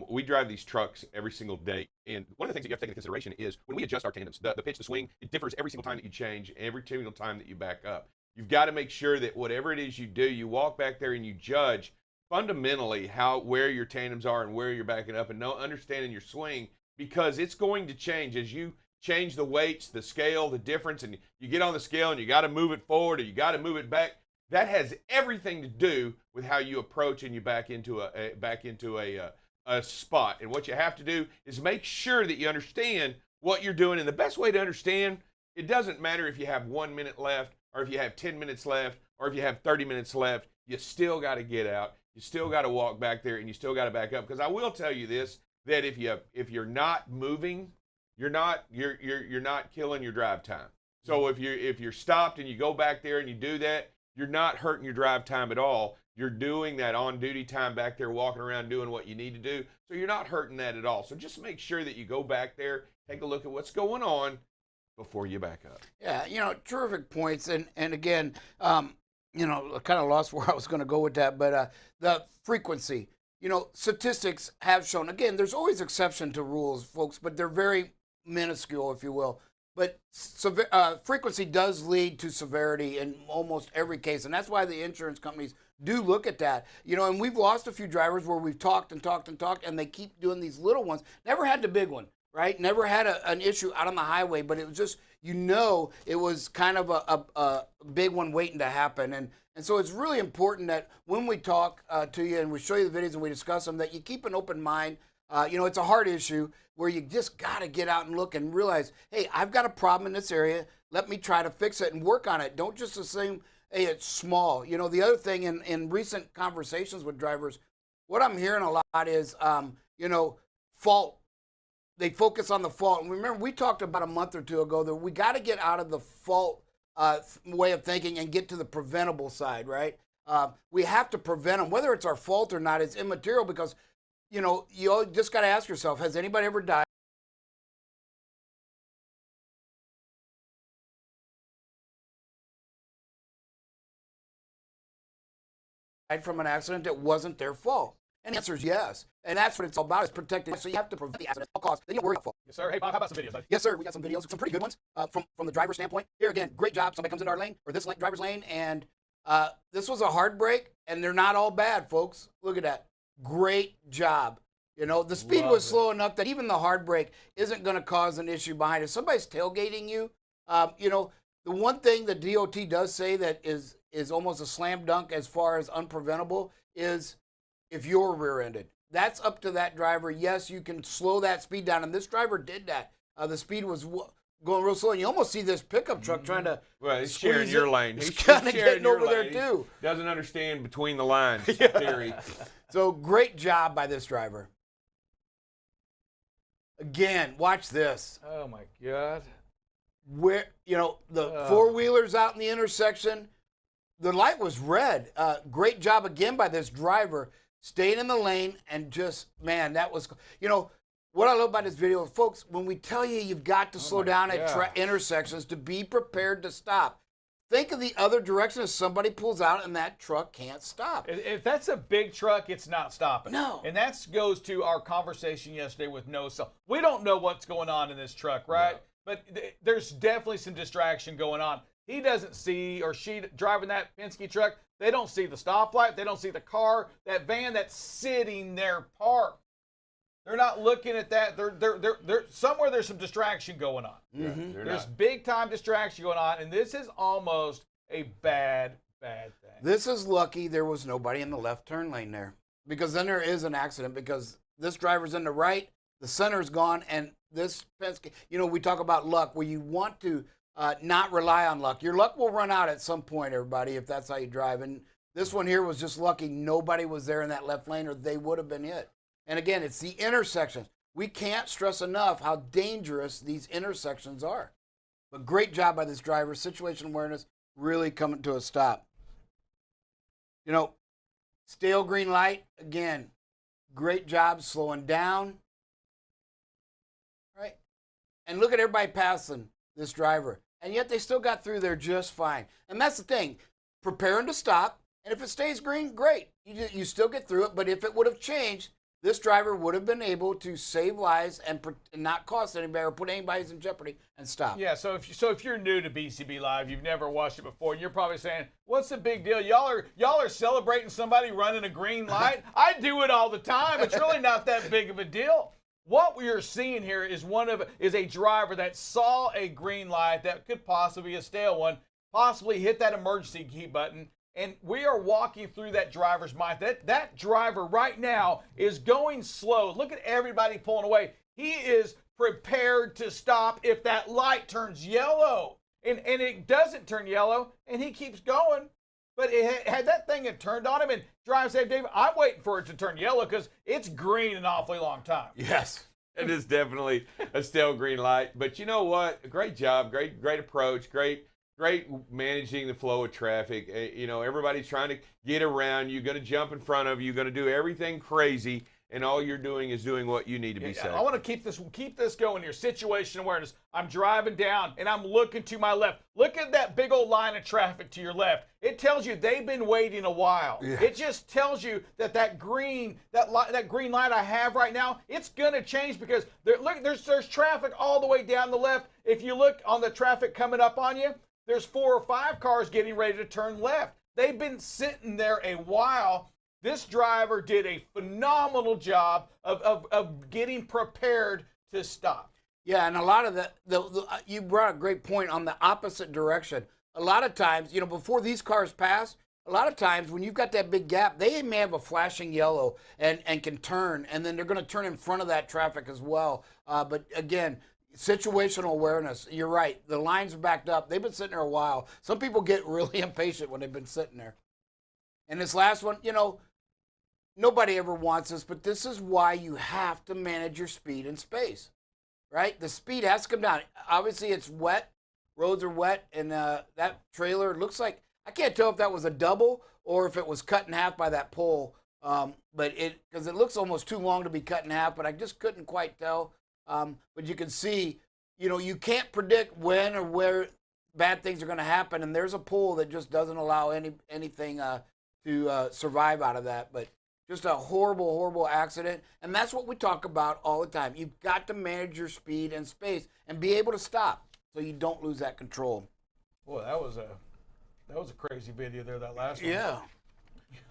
We drive these trucks every single day, and one of the things that you have to take into consideration is when we adjust our tandems, the pitch, the swing, it differs every single time that you change, every single time that you back up. You've got to make sure that whatever it is you do, you walk back there and you judge fundamentally where your tandems are and where you're backing up, and understanding your swing, because it's going to change as you change the weights, the scale, the difference, and you get on the scale and you got to move it forward or you got to move it back. That has everything to do with how you approach and you back into a spot. And what you have to do is make sure that you understand what you're doing. And the best way to understand, it doesn't matter if you have 1 minute left or if you have 10 minutes left or if you have 30 minutes left, you still got to get out. You still got to walk back there and you still got to back up. Because I will tell you this, that if you're not moving, you're not killing your drive time. So if you're stopped and you go back there and you do that, you're not hurting your drive time at all. You're doing that on-duty time back there, walking around doing what you need to do. So you're not hurting that at all. So just make sure that you go back there, take a look at what's going on before you back up. Yeah, terrific points. And again, I kind of lost where I was going to go with that, but the frequency. Statistics have shown, again, there's always exception to rules, folks, but they're very minuscule, if you will. But frequency does lead to severity in almost every case, and that's why the insurance companies do look at that. And we've lost a few drivers where we've talked, and they keep doing these little ones. Never had the big one, right? Never had an issue out on the highway, but it was just, it was kind of a big one waiting to happen. And so it's really important that when we talk to you and we show you the videos and we discuss them, that you keep an open mind. It's a hard issue where you just got to get out and look and realize, hey, I've got a problem in this area. Let me try to fix it and work on it. Don't just assume, hey, it's small. The other thing in recent conversations with drivers, what I'm hearing a lot is, fault. They focus on the fault. And remember, we talked about a month or two ago that we got to get out of the fault way of thinking and get to the preventable side, right? We have to prevent them. Whether it's our fault or not is immaterial, because you just got to ask yourself, has anybody ever died from an accident that wasn't their fault? And the answer is yes. And that's what it's all about, is protecting. So you have to prevent the accident at all costs. Then you worry about fault. Yes, sir. Hey, Bob, how about some videos, buddy? Yes, sir. We got some videos, some pretty good ones from the driver's standpoint. Here again, great job. Somebody comes into our lane, or this driver's lane, and this was a hard break, and they're not all bad, folks. Look at that. Great job. The speed was slow enough that even the hard brake isn't going to cause an issue behind it. If somebody's tailgating you, the one thing that DOT does say that is almost a slam dunk as far as unpreventable is if you're rear-ended. That's up to that driver. Yes, you can slow that speed down, and this driver did that. The speed was going real slow, and you almost see this pickup truck trying to he's sharing your lane. He's kind of getting over there, too. He doesn't understand between the lines theory. So great job by this driver. Again, watch this. Oh, my God. Where, the four-wheelers out in the intersection, the light was red. Great job again by this driver, staying in the lane, and just, man, that was, what I love about this video, folks, when we tell you you've got to slow down at intersections, to be prepared to stop. Think of the other direction if somebody pulls out and that truck can't stop. If that's a big truck, it's not stopping. No. And that goes to our conversation yesterday with No Cell. We don't know what's going on in this truck, right? No. But there's definitely some distraction going on. He doesn't see, or she driving that Penske truck They don't see the stoplight. They don't see the car, that van that's sitting there parked. They're not looking at that. They're somewhere there's some distraction going on. Mhm. There's big time distraction going on, and this is almost a bad thing. This is lucky there was nobody in the left turn lane there, because then there is an accident, because this driver's in the right, the center's gone, and this Penske, we talk about luck, where you want to not rely on luck. Your luck will run out at some point, everybody, if that's how you drive. And this one here was just lucky nobody was there in that left lane, or they would have been hit. And again, it's the intersections. We can't stress enough how dangerous these intersections are. But great job by this driver. Situation awareness really coming to a stop. Stale green light, again, great job slowing down. Right? And look at everybody passing this driver. And yet they still got through there just fine. And that's the thing. Preparing to stop. And if it stays green, great. You still get through it. But if it would have changed, this driver would have been able to save lives and not cost anybody or put anybody's in jeopardy and stop. Yeah, so if you're new to BCB Live, you've never watched it before, and you're probably saying, "What's the big deal? Y'all are celebrating somebody running a green light? I do it all the time. It's really not that big of a deal." What we are seeing here is a driver that saw a green light that could possibly be a stale one, possibly hit that emergency key button. And we are walking through that driver's mind. That driver right now is going slow. Look at everybody pulling away. He is prepared to stop if that light turns yellow. And it doesn't turn yellow, and he keeps going. But had that thing had turned on him and driver said, "David, I'm waiting for it to turn yellow because it's green an awfully long time." Yes. It is definitely a stale green light. But you know what? Great job. Great approach. Great managing the flow of traffic. Everybody's trying to get around you, going to jump in front of you, going to do everything crazy, and all you're doing is doing what you need to be safe. I want to keep this going here. Situation awareness. I'm driving down and I'm looking to my left. Look at that big old line of traffic to your left. It tells you they've been waiting a while. Yeah. It just tells you that green light I have right now, it's going to change, because there's traffic all the way down the left. If you look on the traffic coming up on you, there's 4 or 5 cars getting ready to turn left. They've been sitting there a while. This driver did a phenomenal job of getting prepared to stop. Yeah, and a lot of you brought a great point on the opposite direction. A lot of times, before these cars pass, a lot of times when you've got that big gap, they may have a flashing yellow and can turn, and then they're going to turn in front of that traffic as well. But again, situational awareness. You're right. The lines are backed up. They've been sitting there a while. Some people get really impatient when they've been sitting there. And this last one, nobody ever wants this, but this is why you have to manage your speed and space, right? The speed has to come down. Obviously, it's wet. Roads are wet, and that trailer looks like, I can't tell if that was a double or if it was cut in half by that pole, because it looks almost too long to be cut in half, but I just couldn't quite tell. But you can see, you can't predict when or where bad things are going to happen, and there's a pool that just doesn't allow anything to survive out of that. But just a horrible, horrible accident, and that's what we talk about all the time. You've got to manage your speed and space and be able to stop so you don't lose that control. Boy, that was a crazy video there, that last one. Yeah.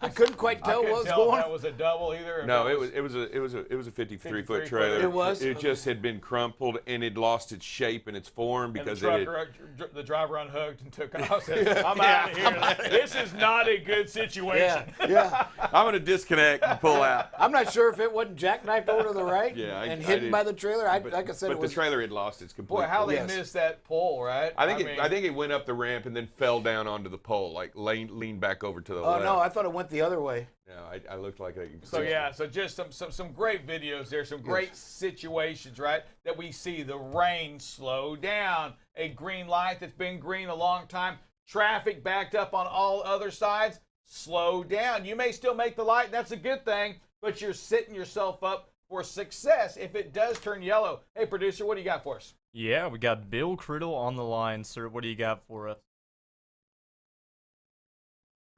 I couldn't quite tell what was going on. If that was a double either. No, it was a 53-foot trailer. It was. It just had been crumpled, and it lost its shape and its form because the driver unhooked and took off. Said, "I'm out of here. This is not a good situation." Yeah. I'm going to disconnect and pull out. I'm not sure if it wasn't jackknifed over to the right and hidden by the trailer. Like I said, but the trailer had lost its complete. Boy, how they missed that pole, right? I think it went up the ramp and then fell down onto the pole, like leaned back over to the left. Oh no, I thought it went the other way. No, I looked like a. So just some great videos there, some great situations, right? That we see the rain slow down, a green light that's been green a long time, traffic backed up on all other sides, slow down. You may still make the light, that's a good thing, but you're setting yourself up for success if it does turn yellow. Hey, producer, what do you got for us? Yeah, we got Bill Criddle on the line, sir. What do you got for us?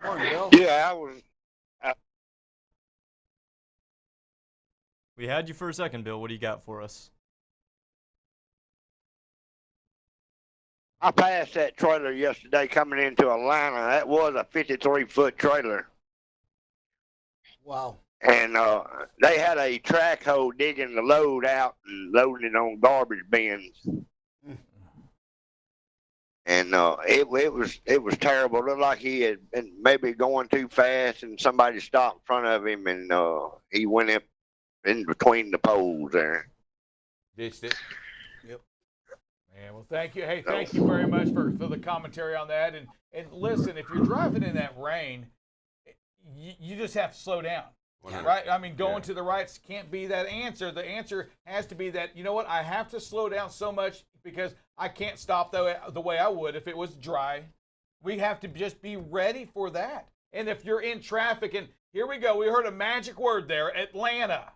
Morning, Bill. Yeah, We had you for a second, Bill. What do you got for us? I passed that trailer yesterday coming into Atlanta. That was a 53-foot trailer. Wow. And they had a track hoe digging the load out and loading it on garbage bins. And it was terrible. It looked like he had been maybe going too fast, and somebody stopped in front of him, and he went up in between the poles there. Ditched it. Man, well, thank you. Hey, thank you very much for the commentary on that. And listen, if you're driving in that rain, you just have to slow down. Right? I mean, going to the rights can't be that answer. The answer has to be that, you know what, I have to slow down so much because I can't stop the way I would if it was dry. We have to just be ready for that. And if you're in traffic, and here we go, we heard a magic word there, Atlanta.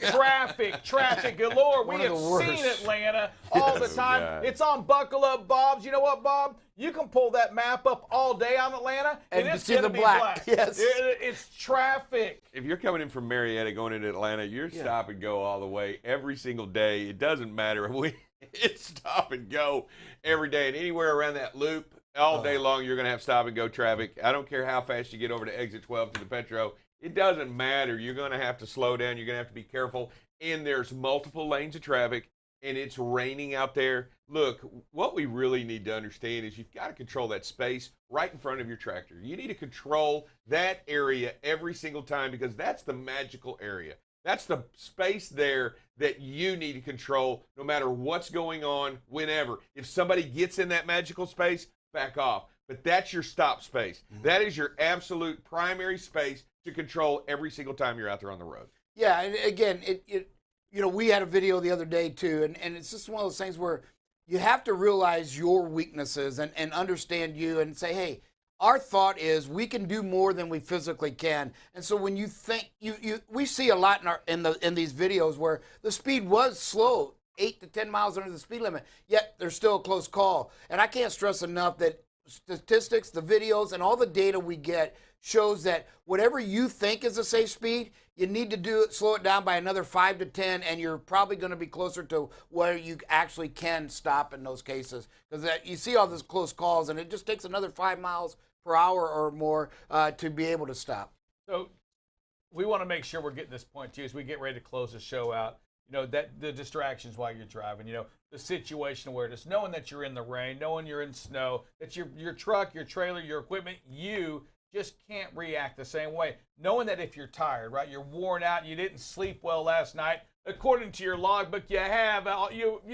Traffic galore. We have seen Atlanta all the time. God. It's on Buckle Up Bob's. You know what, Bob? You can pull that map up all day on Atlanta, and it's going to be black. Yes. It's traffic. If you're coming in from Marietta going into Atlanta, you're stop and go all the way every single day. It doesn't matter. It's stop and go every day. And anywhere around that loop, all day long, you're going to have stop and go traffic. I don't care how fast you get over to exit 12 to the Petro. It doesn't matter. You're going to have to slow down. You're going to have to be careful. And there's multiple lanes of traffic, and it's raining out there. Look, what we really need to understand is you've got to control that space right in front of your tractor. You need to control that area every single time because that's the magical area. That's the space there that you need to control no matter what's going on, whenever. If somebody gets in that magical space, back off. But that's your stop space. That is your absolute primary space to control every single time you're out there on the road. Yeah, and again, we had a video the other day too, and it's just one of those things where you have to realize your weaknesses and understand you and say, hey, our thought is we can do more than we physically can. And so when you think we see a lot in these videos where the speed was slow, 8 to 10 miles under the speed limit, yet there's still a close call. And I can't stress enough that statistics, the videos, and all the data we get shows that whatever you think is a safe speed, you need to slow it down by another 5 to 10, and you're probably going to be closer to where you actually can stop in those cases. Because you see all those close calls, and it just takes another 5 miles per hour or more to be able to stop. So we want to make sure we're getting this point too as we get ready to close the show out. That the distractions while you're driving, the situational awareness, knowing that you're in the rain, knowing you're in snow, that your truck, your trailer, your equipment, you just can't react the same way. Knowing that if you're tired, right, you're worn out, you didn't sleep well last night, according to your logbook, you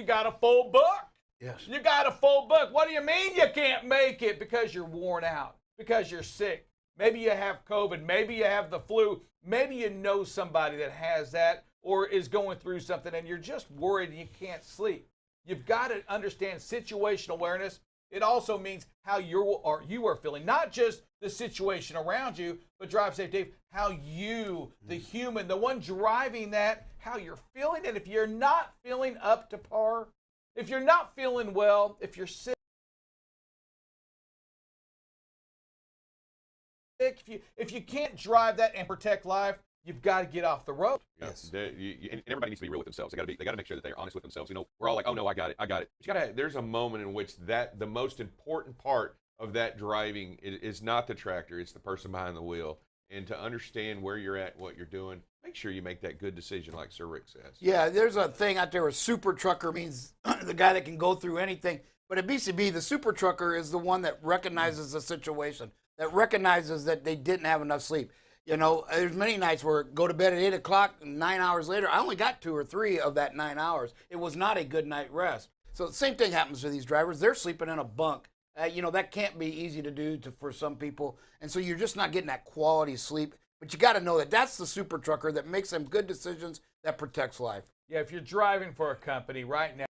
got a full book. Yes. You got a full book. What do you mean you can't make it? Because you're worn out, because you're sick. Maybe you have COVID. Maybe you have the flu. Maybe you know somebody that has that or is going through something and you're just worried and you can't sleep. You've got to understand situational awareness. It also means how you are feeling, not just the situation around you, but Drive Safe Dave, how you, the human, the one driving that, how you're feeling. And if you're not feeling up to par, if you're not feeling well, if you're sick, if you can't drive that and protect life, you've got to get off the road. Yes. And everybody needs to be real with themselves. They got to make sure that they're honest with themselves. We're all like, oh no, I got it. But there's a moment in which the most important part of that driving is not the tractor, it's the person behind the wheel. And to understand where you're at, what you're doing, make sure you make that good decision, like Sir Rick says. Yeah, there's a thing out there where super trucker means the guy that can go through anything. But at BCB, the super trucker is the one that recognizes the situation, that recognizes that they didn't have enough sleep. There's many nights where go to bed at 8 o'clock, 9 hours later, I only got 2 or 3 of that 9 hours. It was not a good night rest. So the same thing happens to these drivers. They're sleeping in a bunk. That can't be easy to do for some people. And so you're just not getting that quality sleep. But you got to know that that's the super trucker that makes some good decisions that protects life. Yeah, if you're driving for a company right now,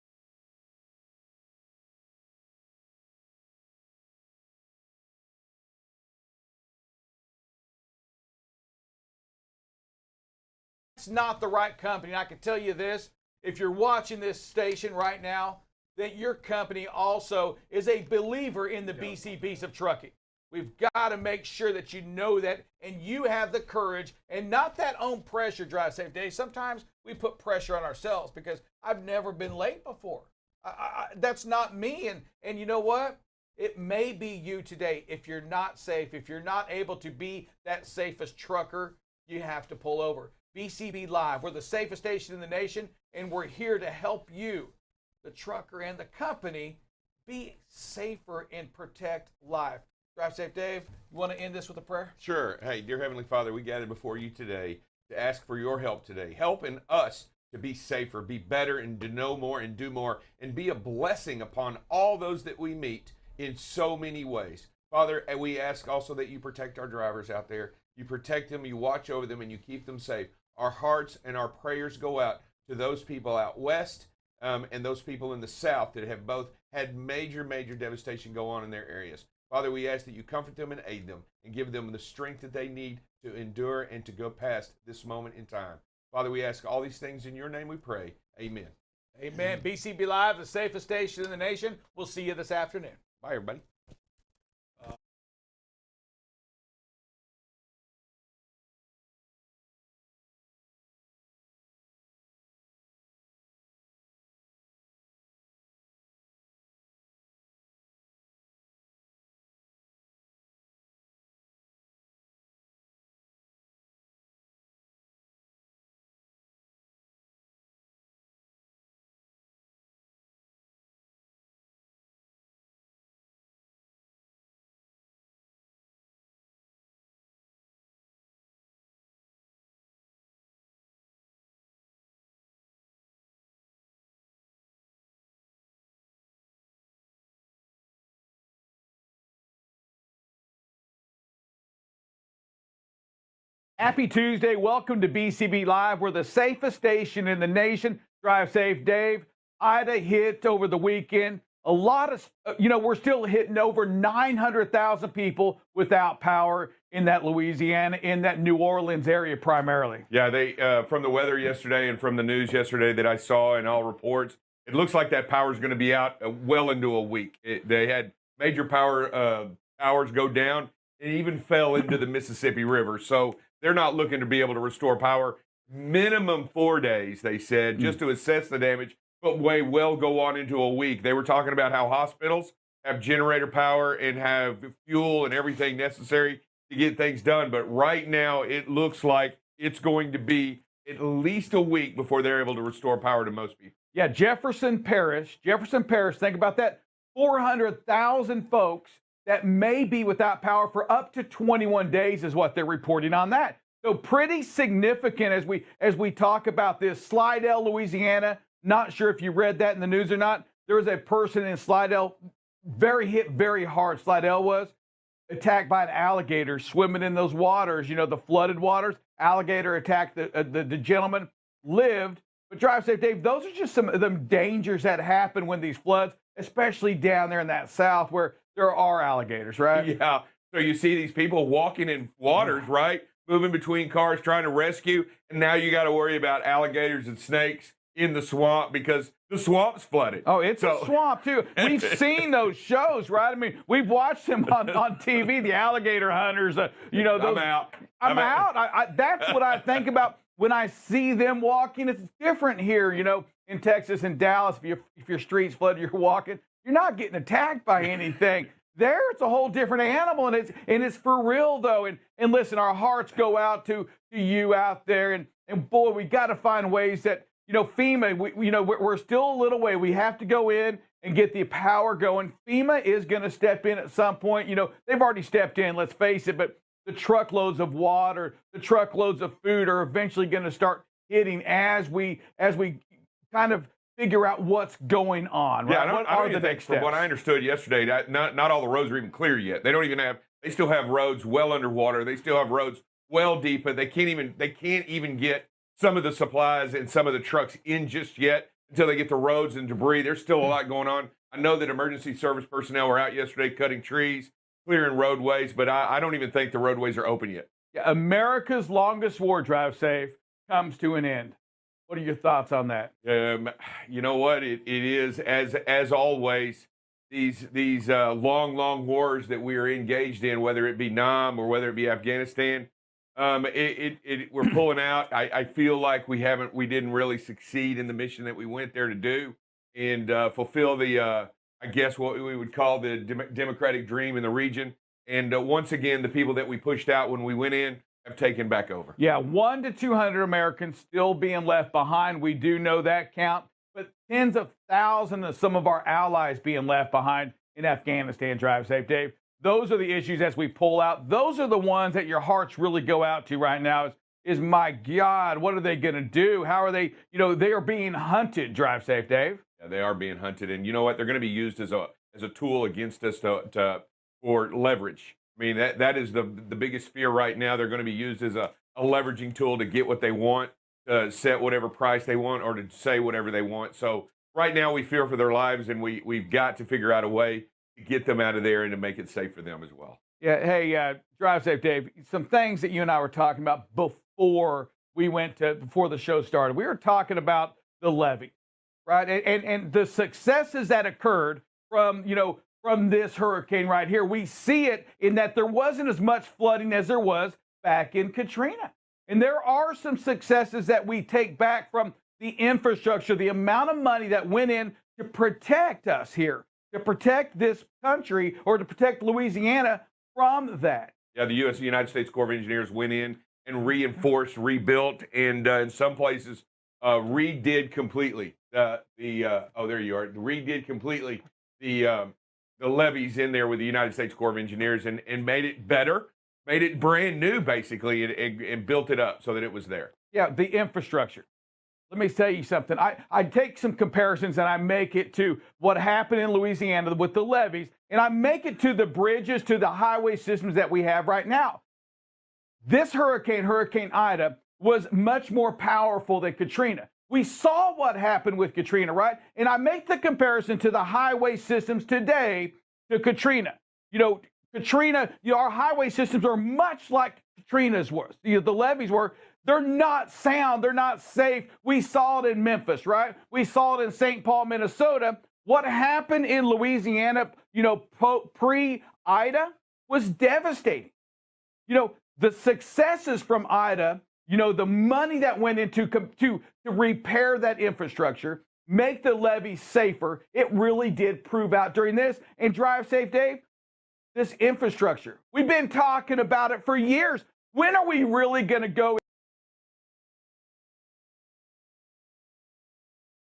it's not the right company. And I can tell you this, if you're watching this station right now, that your company also is a believer in the BCBs of trucking. We've got to make sure that you know that and you have the courage and not that own pressure. Drive Safe Day. Sometimes we put pressure on ourselves because I've never been late before. That's not me. And you know what? It may be you today. If you're not safe, if you're not able to be that safest trucker, you have to pull over. BCB Live, we're the safest station in the nation, and we're here to help you, the trucker and the company, be safer and protect life. Drive safe, Dave. You want to end this with a prayer? Sure. Hey, dear Heavenly Father, we gathered before you today to ask for your help today. Help in us to be safer, be better, and to know more and do more, and be a blessing upon all those that we meet in so many ways. Father, and we ask also that you protect our drivers out there. You protect them, you watch over them, and you keep them safe. Our hearts and our prayers go out to those people out west and those people in the south that have both had major devastation go on in their areas. Father, we ask that you comfort them and aid them and give them the strength that they need to endure and to go past this moment in time. Father, we ask all these things in your name we pray. Amen. Amen. BCB Live, the safest station in the nation. We'll see you this afternoon. Bye, everybody. Happy Tuesday. Welcome to BCB Live. We're the safest station in the nation. Drive safe, Dave. Ida hit over the weekend. A lot of, we're still hitting over 900,000 people without power in that Louisiana, in that New Orleans area primarily. Yeah, they from the weather yesterday and from the news yesterday that I saw in all reports, it looks like that power is going to be out well into a week. They had major powers go down and even fell into the Mississippi River. So they're not looking to be able to restore power. Minimum 4 days, they said, just to assess the damage, but may well go on into a week. They were talking about how hospitals have generator power and have fuel and everything necessary to get things done. But right now, it looks like it's going to be at least a week before they're able to restore power to most people. Yeah, Jefferson Parish, think about that. 400,000 folks that may be without power for up to 21 days is what they're reporting on that. So pretty significant as we talk about this. Slidell, Louisiana, not sure if you read that in the news or not. There was a person in Slidell, hit very hard. Slidell was attacked by an alligator swimming in those waters, the flooded waters. Alligator attacked the gentleman, lived. But drive safe, Dave, those are just some of the dangers that happen when these floods, especially down there in that south where there are alligators, right? Yeah. So you see these people walking in waters, right? Moving between cars, trying to rescue. And now you got to worry about alligators and snakes in the swamp because the swamp's flooded. Oh, it's a swamp, too. We've seen those shows, right? I mean, we've watched them on TV, the alligator hunters. Those, I'm out. I'm out. That's what I think about when I see them walking. It's different here, in Texas and Dallas. If your streets flood, you're walking. You're not getting attacked by anything. There, it's a whole different animal, and it's for real though. And listen, our hearts go out to you out there, and boy, we got to find ways that FEMA. We're still a little way. We have to go in and get the power going. FEMA is going to step in at some point. They've already stepped in. Let's face it, but the truckloads of water, the truckloads of food are eventually going to start hitting as we kind of figure out what's going on. Right? Yeah, What are the next steps? From what I understood yesterday, not all the roads are even clear yet. They still have roads well underwater. They still have roads well deep, but they can't even get some of the supplies and some of the trucks in just yet until they get the roads and debris. There's still a lot going on. I know that emergency service personnel were out yesterday cutting trees, clearing roadways, but I don't even think the roadways are open yet. Yeah, America's longest war, drive safe, comes to an end. What are your thoughts on that? You know what? It is as always these long wars that we are engaged in, whether it be Nam or whether it be Afghanistan. We're pulling out. I feel like we didn't really succeed in the mission that we went there to do. and fulfill the, I guess, what we would call the democratic dream in the region. And once again, the people that we pushed out when we went in have taken back over. Yeah, 100 to 200 Americans still being left behind. We do know that count, but tens of thousands of some of our allies being left behind in Afghanistan. Drive safe, Dave. Those are the issues as we pull out. Those are the ones that your hearts really go out to right now. Is my God, what are they going to do? How are they? They are being hunted. Drive safe, Dave. Yeah, they are being hunted, and you know what? They're going to be used as a tool against us for leverage. I mean, that is the biggest fear right now. They're going to be used as a leveraging tool to get what they want, to set whatever price they want, or to say whatever they want. So right now we fear for their lives, and we've got to figure out a way to get them out of there and to make it safe for them as well. Yeah, hey, drive safe, Dave. Some things that you and I were talking about before the show started. We were talking about the levee, right? And the successes that occurred from this hurricane right here. We see it in that there wasn't as much flooding as there was back in Katrina. And there are some successes that we take back from the infrastructure, the amount of money that went in to protect us here, to protect this country, or to protect Louisiana from that. Yeah, the United States Corps of Engineers went in and reinforced, rebuilt, and in some places redid completely there you are. Redid completely the levees in there with the United States Corps of Engineers and made it better, made it brand new basically, and built it up so that it was there. Yeah, the infrastructure. Let me tell you something. I take some comparisons and I make it to what happened in Louisiana with the levees, and I make it to the bridges, to the highway systems that we have right now. This Hurricane Ida, was much more powerful than Katrina. We saw what happened with Katrina, right? And I make the comparison to the highway systems today to Katrina. Katrina, our highway systems are much like Katrina's was. The levees were. They're not sound. They're not safe. We saw it in Memphis, right? We saw it in St. Paul, Minnesota. What happened in Louisiana, pre-Ida was devastating. The successes from Ida, the money that went into to repair that infrastructure, make the levee safer, it really did prove out during this. And drive safe, Dave, this infrastructure, we've been talking about it for years. When are we really going to go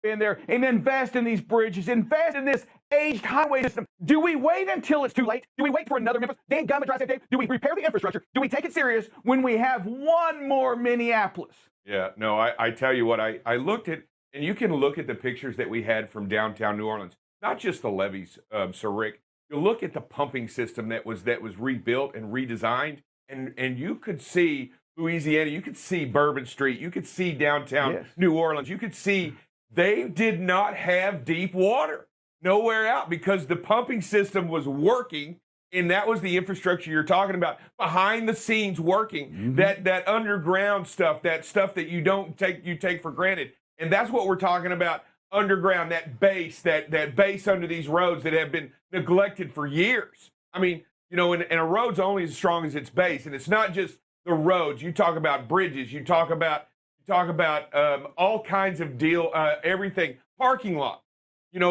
in there and invest in these bridges, invest in this aged highway system? Do we wait until it's too late? Do we wait for another Memphis? Dan Gumman, drive safe, Dave. Do we repair the infrastructure? Do we take it serious when we have one more Minneapolis? Yeah, no, I tell you what, I looked at, and you can look at the pictures that we had from downtown New Orleans, not just the levees, Sir Rick. You look at the pumping system that was rebuilt and redesigned, and you could see Louisiana, you could see Bourbon Street, you could see downtown New Orleans, you could see they did not have deep water nowhere out because the pumping system was working, and that was the infrastructure you're talking about, behind the scenes working, that underground stuff, that stuff that you take for granted. And that's what we're talking about, underground, that base under these roads that have been neglected for years. I mean, and a road's only as strong as its base, and it's not just the roads. You talk about bridges, you talk about all kinds of everything, parking lot,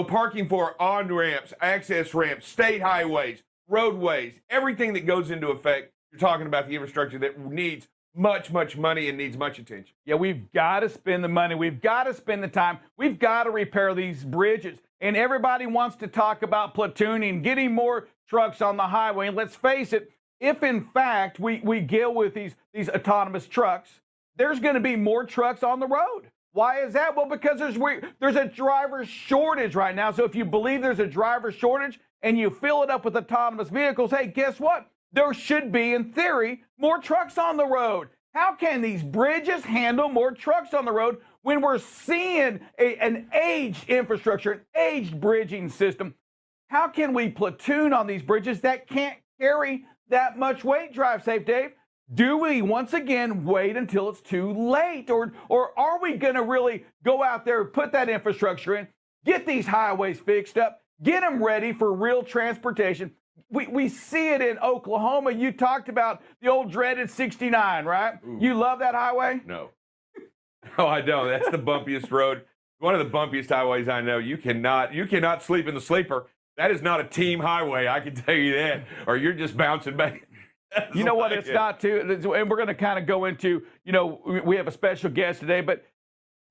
parking for on-ramps, access ramps, state highways, roadways, everything that goes into effect. You're talking about the infrastructure that needs much, much money and needs much attention. Yeah, we've got to spend the money. We've got to spend the time. We've got to repair these bridges. And everybody wants to talk about platooning, getting more trucks on the highway. And let's face it, if in fact we deal with these autonomous trucks, there's going to be more trucks on the road. Why is that? Well, because there's a driver shortage right now. So if you believe there's a driver shortage and you fill it up with autonomous vehicles, hey, guess what? There should be, in theory, more trucks on the road. How can these bridges handle more trucks on the road when we're seeing an aged infrastructure, an aged bridging system? How can we platoon on these bridges that can't carry that much weight? Drive safe, Dave. Do we once again wait until it's too late? Or are we going to really go out there, put that infrastructure in, get these highways fixed up, get them ready for real transportation? We see it in Oklahoma. You talked about the old dreaded 69, right? Ooh. You love that highway? No. No, I don't. That's the bumpiest road one of the bumpiest highways I know. You cannot sleep in the sleeper. That is not a team highway, I can tell you that. Or you're just bouncing back. You know what? It's not too, and we're going to kind of go into, we have a special guest today, but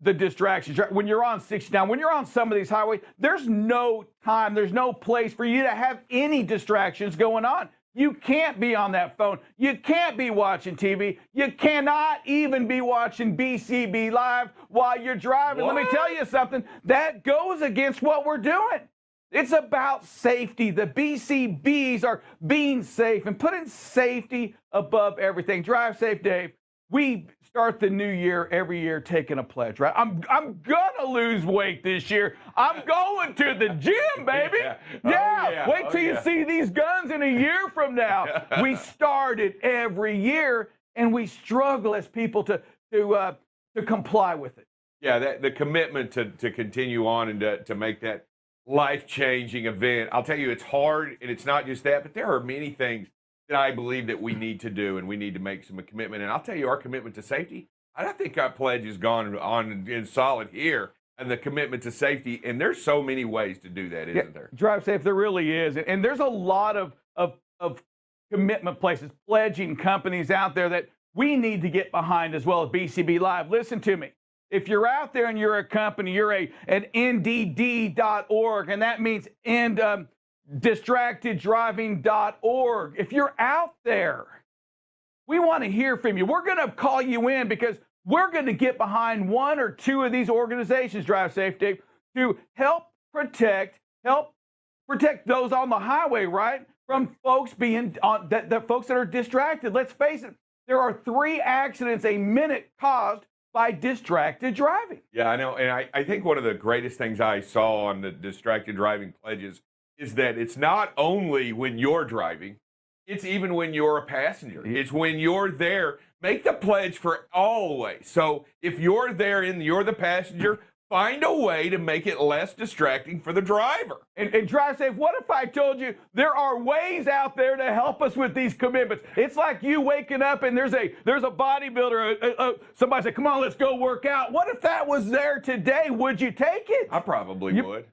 the distractions. When you're on 69, when you're on some of these highways, there's no time, there's no place for you to have any distractions going on. You can't be on that phone. You can't be watching TV. You cannot even be watching BCB Live while you're driving. What? Let me tell you something. That goes against what we're doing. It's about safety. The BCBs are being safe and putting safety above everything. Drive safe, Dave. We start the new year every year taking a pledge, right? I'm gonna lose weight this year. I'm going to the gym, baby. Yeah. Yeah. Wait till you yeah. see these guns in a year from now. We start it every year, and we struggle as people to comply with it. Yeah, the commitment to continue on and to make that life-changing event. I'll tell you, it's hard, and it's not just that, but there are many things that I believe that we need to do, and we need to make some commitment. And I'll tell you, our commitment to safety, I think our pledge has gone on in solid here, and the commitment to safety. And there's so many ways to do that, isn't there? Drive safe, there really is. And there's a lot of commitment places, pledging companies out there that we need to get behind as well as BCB Live. Listen to me. If you're out there and you're a company, you're an NDD.org, and that means distracteddriving.org. If you're out there, we want to hear from you. We're going to call you in because we're going to get behind one or two of these organizations, Drive Safe, Dave, to help protect those on the highway, right? From folks being on the folks that are distracted. Let's face it, there are 3 accidents a minute caused by distracted driving. Yeah, I know. And I think one of the greatest things I saw on the distracted driving pledges is that it's not only when you're driving, it's even when you're a passenger. It's when you're there. Make the pledge for always. So if you're there and you're the passenger, find a way to make it less distracting for the driver. And Drive Safe, what if I told you there are ways out there to help us with these commitments? It's like you waking up and there's a bodybuilder, somebody said, come on, let's go work out. What if that was there today? Would you take it? I probably would.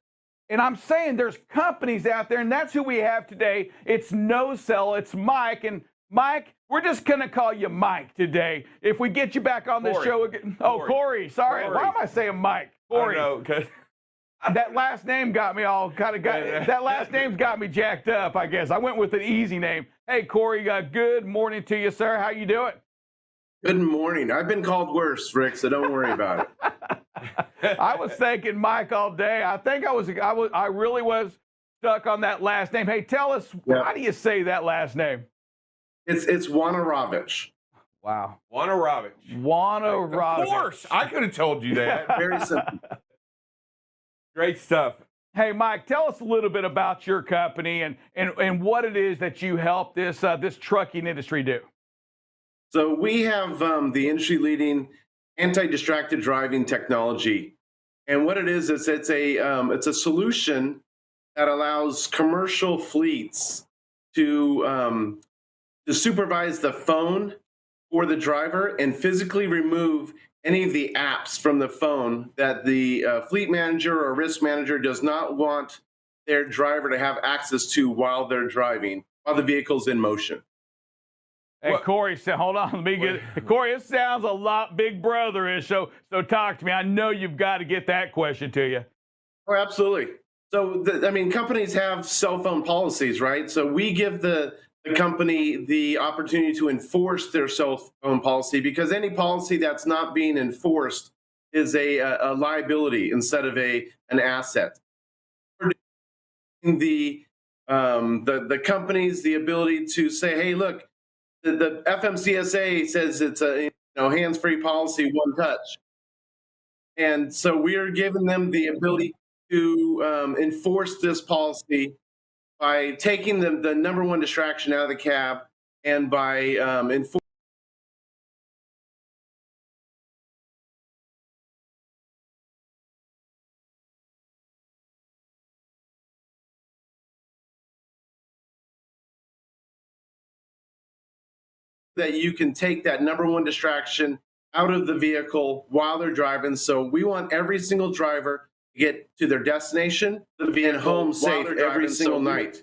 And I'm saying there's companies out there, and that's who we have today. It's No Cell. It's Mike. And Mike, we're just going to call you Mike today. If we get you back on the show again. Oh, Corey. Sorry. Corey. Why am I saying Mike? Corey. I don't know, because that last name got me all that last name's got me jacked up, I guess. I went with an easy name. Hey, Corey, good morning to you, sir. How you doing? Good morning. I've been called worse, Rick, so don't worry about it. I was thinking Mike all day. I think I really was stuck on that last name. Hey, tell us, how do you say that last name? It's Wanarovich. Wow. Wanarovich. Wanarovich. Of course. I could have told you that. Very simple. Great stuff. Hey, Mike, tell us a little bit about your company and what it is that you help this trucking industry do. So we have the industry-leading anti-distracted driving technology, and what it is it's a solution that allows commercial fleets to supervise the phone for the driver and physically remove any of the apps from the phone that the fleet manager or risk manager does not want their driver to have access to while they're driving, while the vehicle's in motion. Hey, Corey, hold on. Let me get Corey, it sounds a lot Big Brother-ish, so talk to me. I know you've got to get that question to you. Oh, absolutely. So, companies have cell phone policies, right? So we give the company the opportunity to enforce their cell phone policy, because any policy that's not being enforced is a liability instead of an asset. The companies the ability to say, hey, look, the FMCSA says it's a hands-free policy, one touch. And so we are giving them the ability to enforce this policy by taking the number one distraction out of the cab and by enforcing that you can take that number one distraction out of the vehicle while they're driving. So we want every single driver to get to their destination and home safe every single night,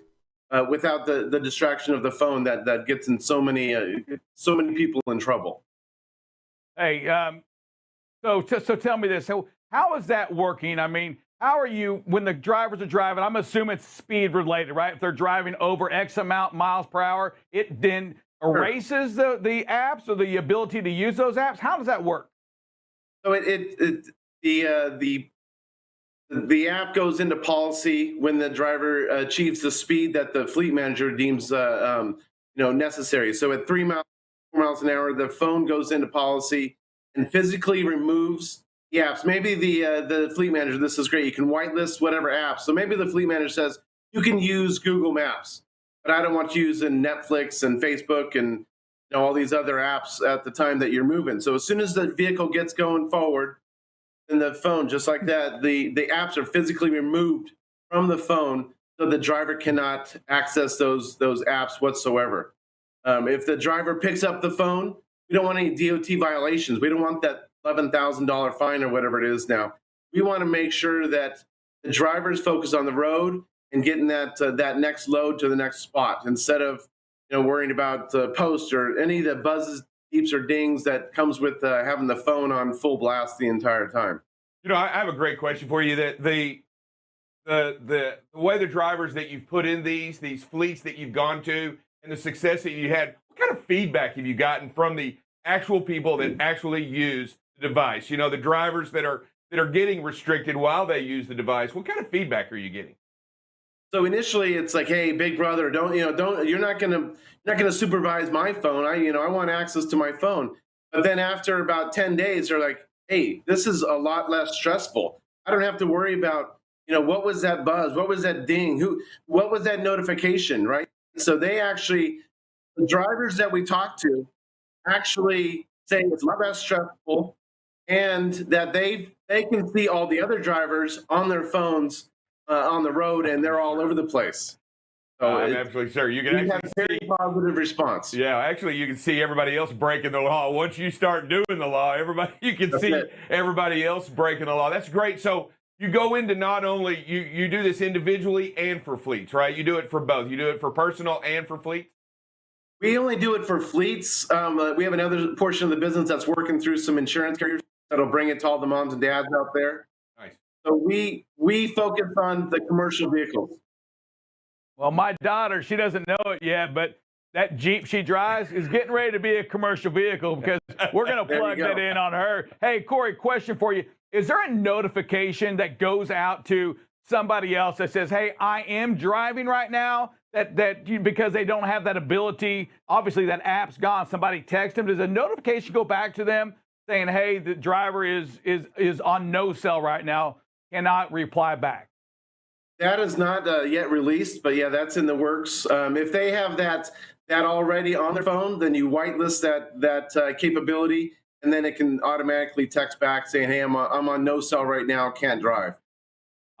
without the distraction of the phone that gets in so many people in trouble. Hey, so tell me this. So how is that working? I mean, how are you when the drivers are driving? I'm assuming it's speed related, right? If they're driving over X amount miles per hour, it then erases the apps or the ability to use those apps. How does that work? So the app goes into policy when the driver achieves the speed that the fleet manager deems necessary. So at 3 miles, 4 miles an hour, the phone goes into policy and physically removes the apps. Maybe the fleet manager, this is great, you can whitelist whatever apps. So maybe the fleet manager says, you can use Google Maps, but I don't want you using Netflix and Facebook and all these other apps at the time that you're moving. So as soon as the vehicle gets going forward, in the phone, just like that, the apps are physically removed from the phone so the driver cannot access those apps whatsoever. If the driver picks up the phone, we don't want any DOT violations. We don't want that $11,000 fine or whatever it is now. We want to make sure that the drivers focus on the road and getting that next load to the next spot instead of worrying about the post or any of the buzzes, beeps, or dings that comes with having the phone on full blast the entire time. I have a great question for you. That the way the drivers that you've put in these fleets that you've gone to and the success that you had, what kind of feedback have you gotten from the actual people that actually use the device? The drivers that are getting restricted while they use the device. What kind of feedback are you getting? So initially, it's like, hey, big brother, you're not gonna supervise my phone. I want access to my phone. But then after about 10 days, they're like, hey, this is a lot less stressful. I don't have to worry about, what was that buzz? What was that ding? What was that notification, right? So the drivers that we talk to actually say it's a lot less stressful and that they can see all the other drivers on their phones on the road, and they're all over the place. So I'm absolutely sure you can have actually very positive response. Yeah, actually, you can see everybody else breaking the law. Once you start doing the law, you can see everybody else breaking the law. That's great. So you go into not only you do this individually and for fleets, right? You do it for both. You do it for personal and for fleets. We only do it for fleets. We have another portion of the business that's working through some insurance carriers that'll bring it to all the moms and dads out there. Nice. So we focus on the commercial vehicles. Well, my daughter, she doesn't know it yet, but that Jeep she drives is getting ready to be a commercial vehicle because we're going to plug that in on her. Hey, Corey, question for you. Is there a notification that goes out to somebody else that says, hey, I am driving right now, because they don't have that ability? Obviously, that app's gone. Somebody text them. Does a notification go back to them saying, hey, the driver is on no cell right now, cannot reply back? That is not yet released, but yeah, that's in the works. If they have that already on their phone, then you whitelist that capability, and then it can automatically text back saying, hey, I'm on no cell right now, can't drive.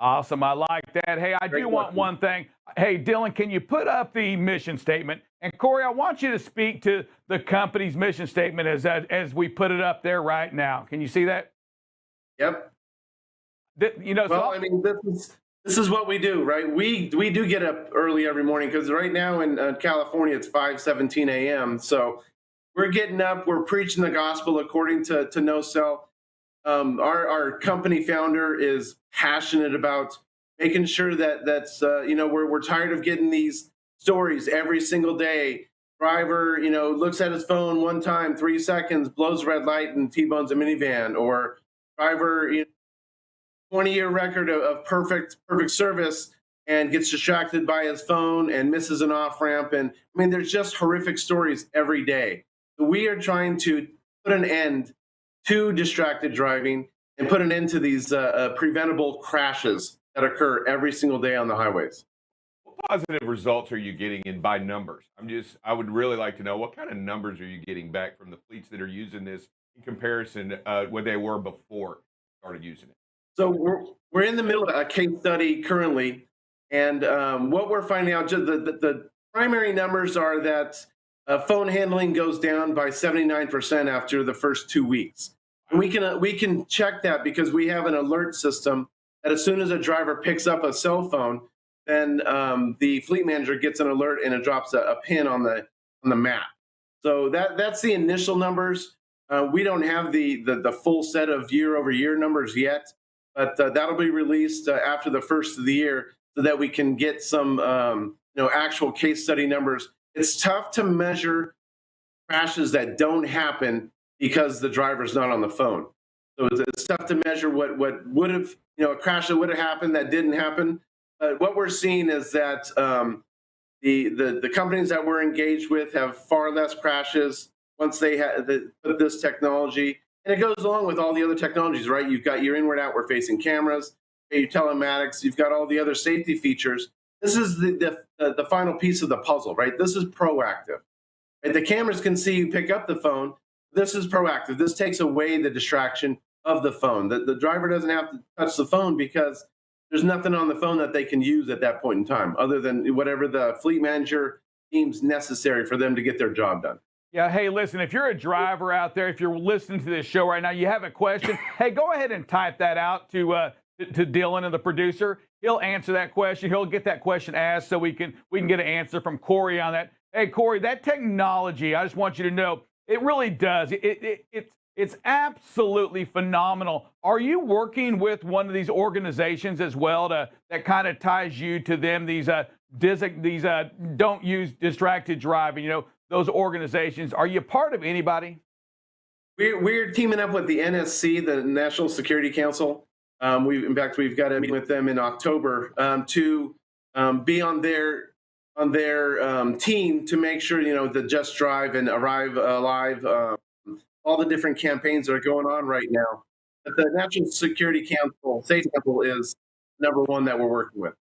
Awesome. I like that. Hey, I do want one thing. Hey, Dylan, can you put up the mission statement? And Corey, I want you to speak to the company's mission statement as we put it up there right now. Can you see that? Yep. Well, I mean, this is what we do, right? We do get up early every morning because right now in California it's 5:17 a.m. So we're getting up, we're preaching the gospel according to No Cell. Our company founder is passionate about making sure that's we're tired of getting these stories every single day. Driver, looks at his phone one time, 3 seconds, blows red light and T-bones a minivan, or driver, 20-year record of perfect service and gets distracted by his phone and misses an off-ramp. And I mean, there's just horrific stories every day. We are trying to put an end to distracted driving and put an end to these preventable crashes that occur every single day on the highways. What positive results are you getting in by numbers? I would really like to know what kind of numbers are you getting back from the fleets that are using this in comparison when they were before you started using it? So we're in the middle of a case study currently, and what we're finding out, just the primary numbers are that phone handling goes down by 79% after the first 2 weeks. And we can check that because we have an alert system that as soon as a driver picks up a cell phone, then the fleet manager gets an alert and it drops a pin on the map. So that's the initial numbers. We don't have the full set of year-over-year numbers yet, but that'll be released after the first of the year so that we can get some actual case study numbers. It's tough to measure crashes that don't happen because the driver's not on the phone. So it's tough to measure what would have, a crash that would have happened that didn't happen. But what we're seeing is that the companies that we're engaged with have far less crashes once they put this technology. And it goes along with all the other technologies, right? You've got your inward outward facing cameras, your telematics, you've got all the other safety features. This is the final piece of the puzzle, right? This is proactive. Right? The cameras can see you pick up the phone. This is proactive. This takes away the distraction of the phone. The driver doesn't have to touch the phone because there's nothing on the phone that they can use at that point in time other than whatever the fleet manager deems necessary for them to get their job done. Yeah, hey, listen, if you're a driver out there, if you're listening to this show right now, you have a question, hey, go ahead and type that out to Dylan and the producer. He'll answer that question. He'll get that question asked so we can get an answer from Corey on that. Hey, Corey, that technology, I just want you to know, it really does. It's absolutely phenomenal. Are you working with one of these organizations as well that kind of ties you to them, these don't use distracted driving, those organizations? Are you part of anybody? We're teaming up with the NSC, the National Security Council. In fact, we've got a meeting with them in October to be on their team to make sure the Just Drive and Arrive Alive, all the different campaigns that are going on right now. But the National Security Council, Safety Council, is number one that we're working with.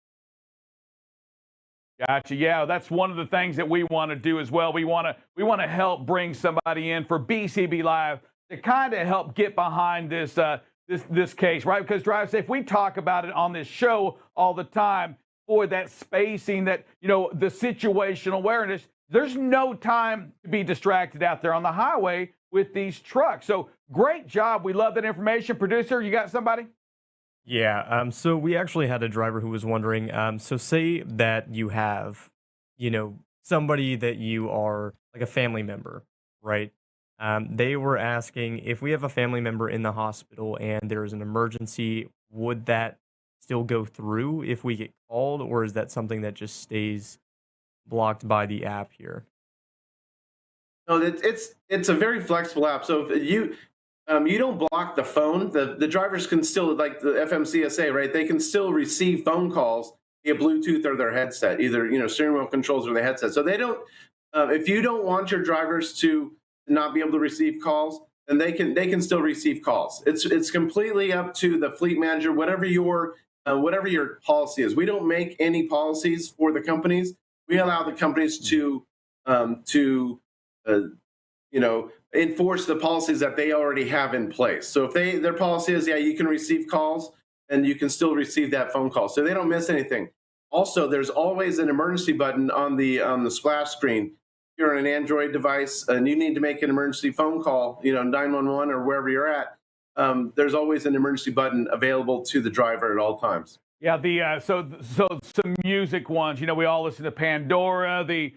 Gotcha. Yeah, that's one of the things that we want to do as well. We want to help bring somebody in for BCB Live to kind of help get behind this this case, right? Because Drive Safe, we talk about it on this show all the time. For that spacing, that the situational awareness. There's no time to be distracted out there on the highway with these trucks. So great job. We love that information. Producer, you got somebody? Yeah, so we actually had a driver who was wondering, so say that you have, somebody that you are like a family member, right? They were asking if we have a family member in the hospital and there is an emergency, would that still go through if we get called, or is that something that just stays blocked by the app here? No, it's a very flexible app. So if you don't block the phone, the drivers can still, like the FMCSA, right? They can still receive phone calls via Bluetooth or their headset, either steering wheel controls or the headset. So they don't. If you don't want your drivers to not be able to receive calls, then they can still receive calls. It's completely up to the fleet manager, whatever your policy is. We don't make any policies for the companies. We allow the companies to enforce the policies that they already have in place. So if their policy is, you can receive calls, then you can still receive that phone call. So they don't miss anything. Also, there's always an emergency button on the splash screen. If you're on an Android device and you need to make an emergency phone call, 911 or wherever you're at, there's always an emergency button available to the driver at all times. Yeah, so some music ones. We all listen to Pandora. The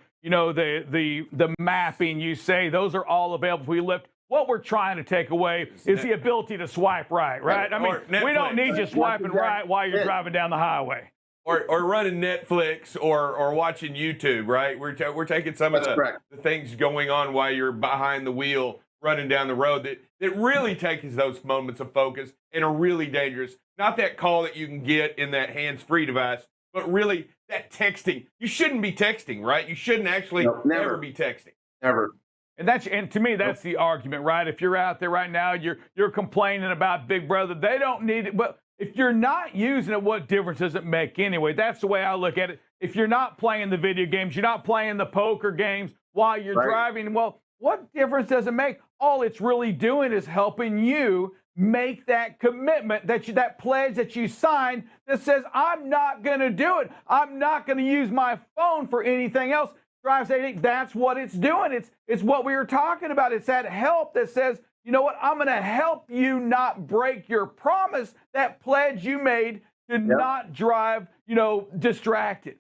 mapping. You say those are all available. If we lift. What we're trying to take away is the ability to swipe right? I mean, we don't need you swiping right while you're driving down the highway. Or running Netflix or watching YouTube, right? We're taking some of the things going on while you're behind the wheel running down the road that really takes those moments of focus and are really dangerous. Not that call that you can get in that hands-free device, but really that texting. You shouldn't be texting, right? You shouldn't actually never be texting. Never. And to me, that's the argument, right? If you're out there right now, you're complaining about Big Brother. They don't need it. But if you're not using it, what difference does it make anyway? That's the way I look at it. If you're not playing the video games, you're not playing the poker games while you're driving, well, what difference does it make? All it's really doing is helping you make that commitment, that pledge that you signed that says, I'm not going to do it. I'm not going to use my phone for anything else. drive safety, that's what it's doing. It's what we were talking about. It's that help that says, you know what, I'm going to help you not break your promise, that pledge you made to not drive, distracted.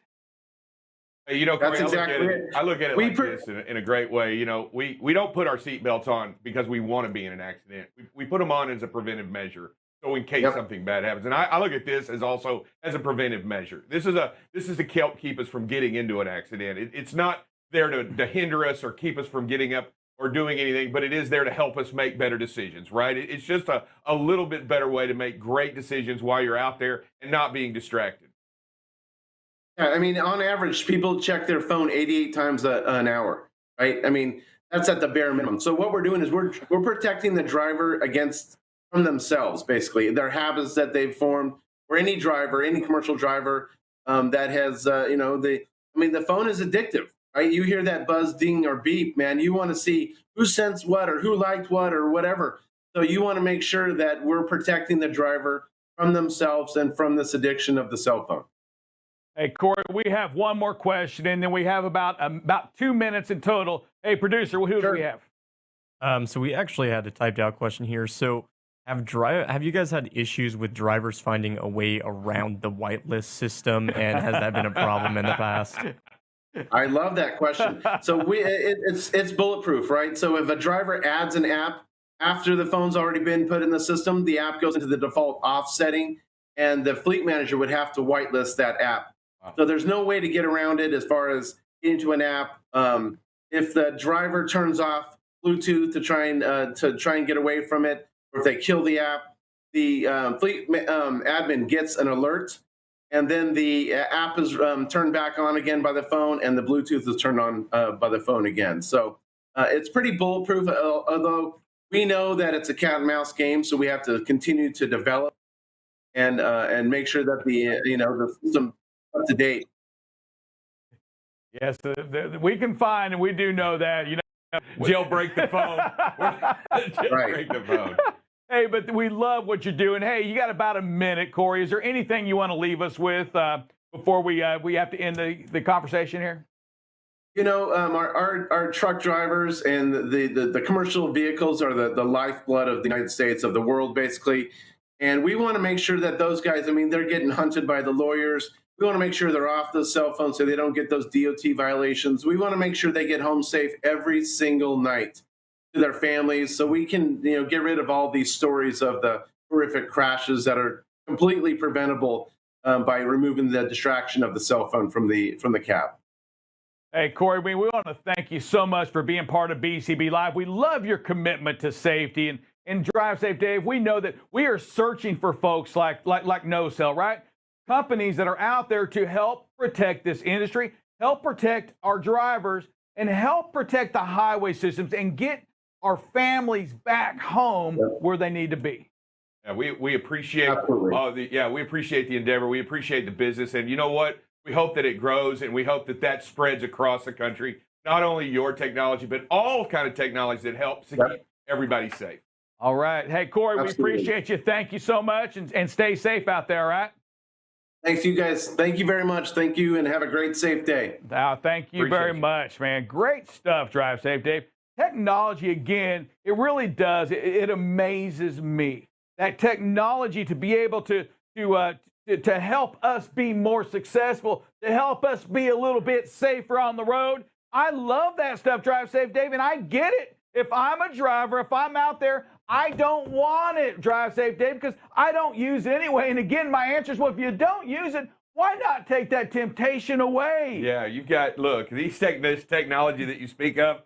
You know, Corey, That's exactly it. I look at it like this in a great way. You know, we don't put our seatbelts on because we want to be in an accident. We put them on as a preventive measure, so in case something bad happens. And I look at this as also as a preventive measure. This is to help keep us from getting into an accident. It's not there to hinder us or keep us from getting up or doing anything, but it is there to help us make better decisions, right? It's just a little bit better way to make great decisions while you're out there and not being distracted. Yeah, I mean, on average, people check their phone 88 times an hour, right? I mean, that's at the bare minimum. So what we're doing is we're protecting the driver from themselves, basically, their habits that they've formed, or any driver, any commercial driver that has, the phone is addictive, right? You hear that buzz, ding, or beep, man. You want to see who sent what or who liked what or whatever. So you want to make sure that we're protecting the driver from themselves and from this addiction of the cell phone. Hey, Corey, we have one more question, and then we have about 2 minutes in total. Hey, producer, who do we have? So we actually had a typed out question here. So have you guys had issues with drivers finding a way around the whitelist system, and has that been a problem in the past? I love that question. So it's bulletproof, right? So if a driver adds an app after the phone's already been put in the system, the app goes into the default off setting, and the fleet manager would have to whitelist that app. Wow. So there's no way to get around it as far as getting to an app. If the driver turns off Bluetooth to try and get away from it, or if they kill the app, the fleet admin gets an alert, and then the app is turned back on again by the phone, and the Bluetooth is turned on by the phone again. So it's pretty bulletproof, although we know that it's a cat and mouse game, so we have to continue to develop and make sure that the system up to date. Yes, we can find, and we do know that, jailbreak the phone. Jailbreak the phone. Hey, but we love what you're doing. Hey, you got about a minute, Corey. Is there anything you want to leave us with before we have to end the conversation here? Our truck drivers and the commercial vehicles are the lifeblood of the United States, of the world, basically. And we want to make sure that those guys, they're getting hunted by the lawyers. We want to make sure they're off the cell phone so they don't get those DOT violations. We want to make sure they get home safe every single night to their families, so we can, get rid of all these stories of the horrific crashes that are completely preventable by removing the distraction of the cell phone from the cab. Hey, Corey, we want to thank you so much for being part of BCB Live. We love your commitment to safety and Drive Safe Dave. We know that we are searching for folks like No-Cell, right? Companies that are out there to help protect this industry, help protect our drivers, and help protect the highway systems and get our families back home where they need to be. Yeah, we appreciate we appreciate the endeavor. We appreciate the business, and you know what? We hope that it grows, and we hope that spreads across the country. Not only your technology, but all kind of technology that helps to keep everybody safe. All right. Hey, Corey, we appreciate you. Thank you so much, and stay safe out there, all right? Thanks, you guys. Thank you very much. Thank you, and have a great, safe day. Thank you very much, man. Great stuff, Drive Safe Dave. Technology, again, it really does. It amazes me. That technology to be able to help us be more successful, to help us be a little bit safer on the road. I love that stuff, Drive Safe Dave, and I get it. If I'm a driver, if I'm out there, I don't want it, Drive Safe Dave, because I don't use it anyway. And again, my answer is, well, if you don't use it, why not take that temptation away? Yeah, look, this technology that you speak of,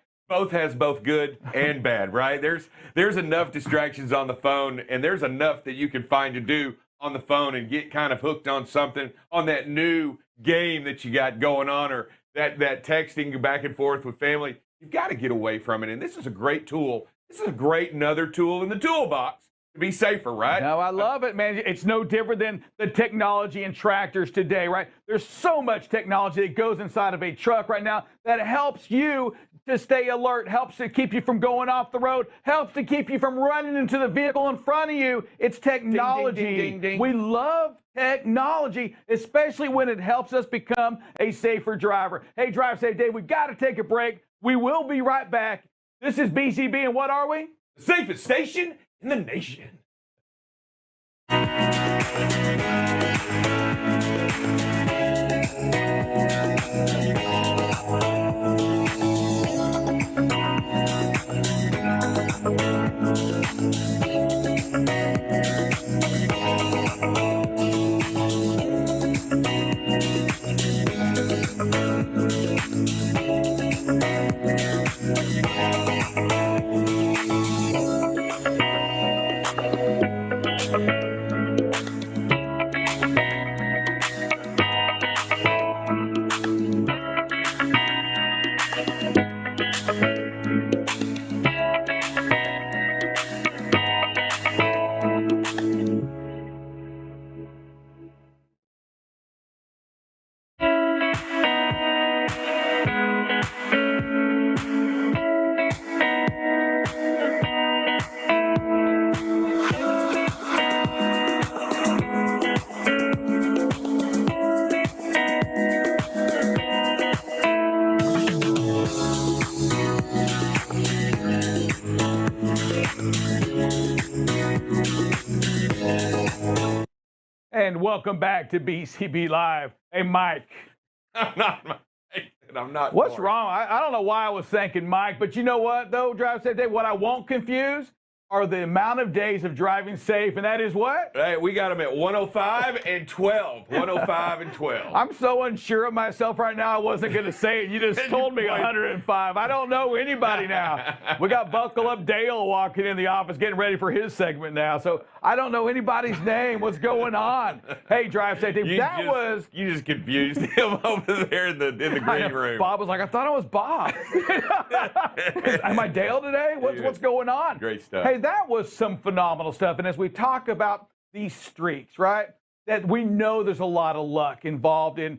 has both good and bad, right? There's enough distractions on the phone, and there's enough that you can find to do on the phone and get kind of hooked on something, on that new game that you got going on, or that texting back and forth with family. You've got to get away from it, and this is a great tool. This is a great another tool in the toolbox to be safer, right? No, I love it, man. It's no different than the technology in tractors today, right? There's so much technology that goes inside of a truck right now that helps you to stay alert, helps to keep you from going off the road, helps to keep you from running into the vehicle in front of you. It's technology. Ding, ding, ding, ding. We love technology, especially when it helps us become a safer driver. Hey, Drive Safe Dave, we've got to take a break. We will be right back. This is BCB, and what are we? The safest station in the nation. And welcome back to BCB Live. Hey, Mike. I'm not Mike, and I'm not. What's Corey. wrong? I don't know why I was thinking Mike, but you know what, though, Drive Safe Dave? What I won't confuse are the amount of days of driving safe, and that is what? Hey, we got them at 105 and 12. 105 and 12. I'm so unsure of myself right now, I wasn't going to say it. You just told me 105. I don't know anybody now. We got Buckle Up Dale walking in the office, getting ready for his segment now. So I don't know anybody's name. What's going on? Hey, Drive Safe Dave, You just confused him over there in the green room. Bob was like, I thought it was Bob. Am I Dale today? What's going on? Great stuff. Hey, that was some phenomenal stuff. And as we talk about these streaks, right, that we know there's a lot of luck involved in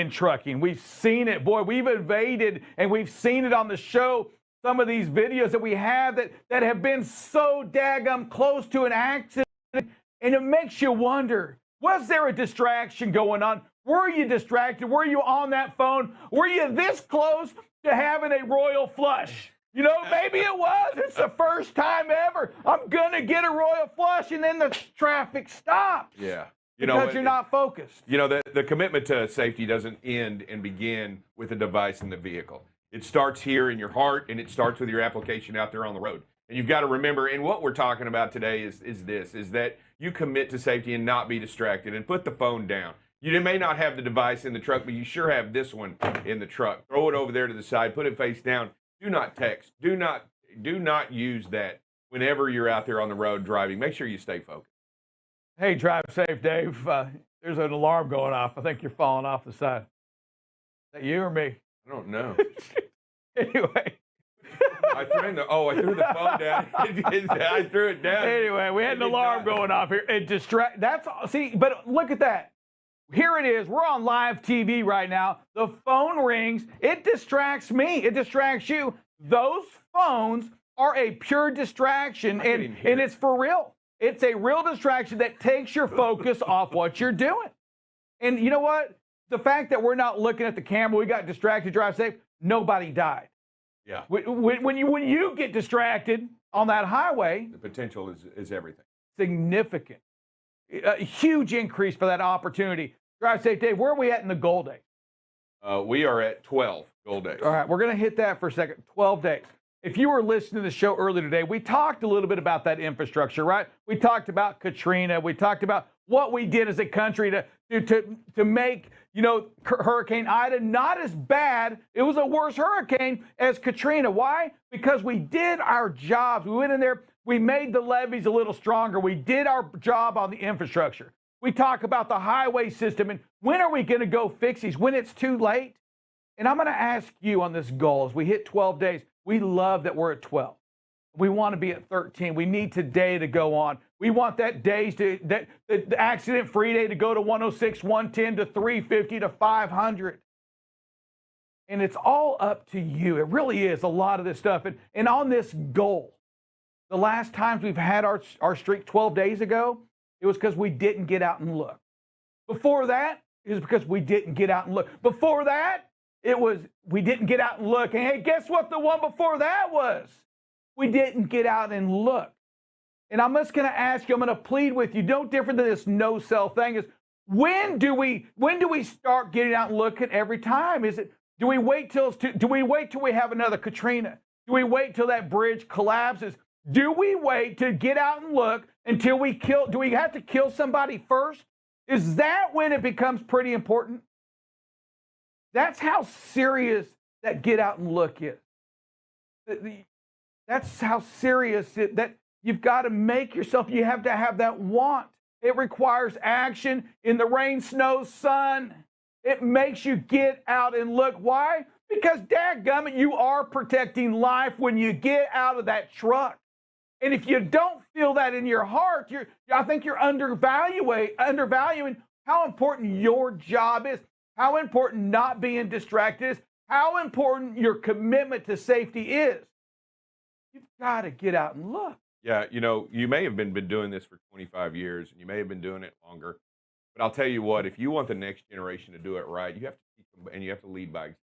trucking. We've seen it. Boy, we've evaded, and we've seen it on the show, some of these videos that we have that have been so daggum close to an accident. And it makes you wonder, was there a distraction going on? Were you distracted? Were you on that phone? Were you this close to having a royal flush? You know, maybe it was. It's the first time ever. I'm going to get a royal flush, and then the traffic stops. Yeah. Because you're not focused. You know, the commitment to safety doesn't end and begin with a device in the vehicle. It starts here in your heart, and it starts with your application out there on the road. And you've got to remember, and what we're talking about today is that you commit to safety and not be distracted, and put the phone down. You may not have the device in the truck, but you sure have this one in the truck. Throw it over there to the side, put it face down. Do not text. Do not use that whenever you're out there on the road driving. Make sure you stay focused. Hey, Drive Safe Dave. There's an alarm going off. I think you're falling off the side. Is that you or me? I don't know. Anyway. I threw the phone down. I threw it down. Anyway, we had an alarm going off here. But look at that. Here it is. We're on live TV right now. The phone rings. It distracts me. It distracts you. Those phones are a pure distraction, and it's for real. It's a real distraction that takes your focus off what you're doing. And you know what? The fact that we're not looking at the camera, we got distracted, Drive Safe, nobody died. Yeah. When you get distracted on that highway, the potential is everything. Significant. A huge increase for that opportunity. Drive Safe Dave, where are we at in the goal days? We are at 12 goal days. All right, we're going to hit that for a second. 12 days. If you were listening to the show earlier today, we talked a little bit about that infrastructure, right? We talked about Katrina. We talked about what we did as a country to make, Hurricane Ida not as bad. It was a worse hurricane as Katrina. Why? Because we did our jobs. We went in there. We made the levees a little stronger. We did our job on the infrastructure. We talk about the highway system, and when are we going to go fix these? When it's too late? And I'm going to ask you on this goal as we hit 12 days. We love that we're at 12. We want to be at 13. We need today to go on. We want that the accident-free day to go to 106, 110 to 350 to 500. And it's all up to you. It really is, a lot of this stuff. And on this goal, the last times we've had our streak 12 days ago, it was because we didn't get out and look. Before that, it was because we didn't get out and look. Before that, it was we didn't get out and look. And hey, guess what the one before that was? We didn't get out and look. And I'm just going to ask you, I'm going to plead with you, no different than this no-sell thing, is when do we start getting out and looking every time? Do we wait till we have another Katrina? Do we wait till that bridge collapses? Do we wait to get out and look until do we have to kill somebody first? Is that when it becomes pretty important? That's how serious that get out and look is. That's how serious that you've got to make yourself, you have to have that want. It requires action in the rain, snow, sun. It makes you get out and look. Why? Because dadgummit, you are protecting life when you get out of that truck. And if you don't feel that in your heart, I think you're undervaluing how important your job is, how important not being distracted is, how important your commitment to safety is. You've got to get out and look. Yeah, you may have been doing this for 25 years, and you may have been doing it longer. But I'll tell you what, if you want the next generation to do it right, you have to teach them, and you have to lead by example.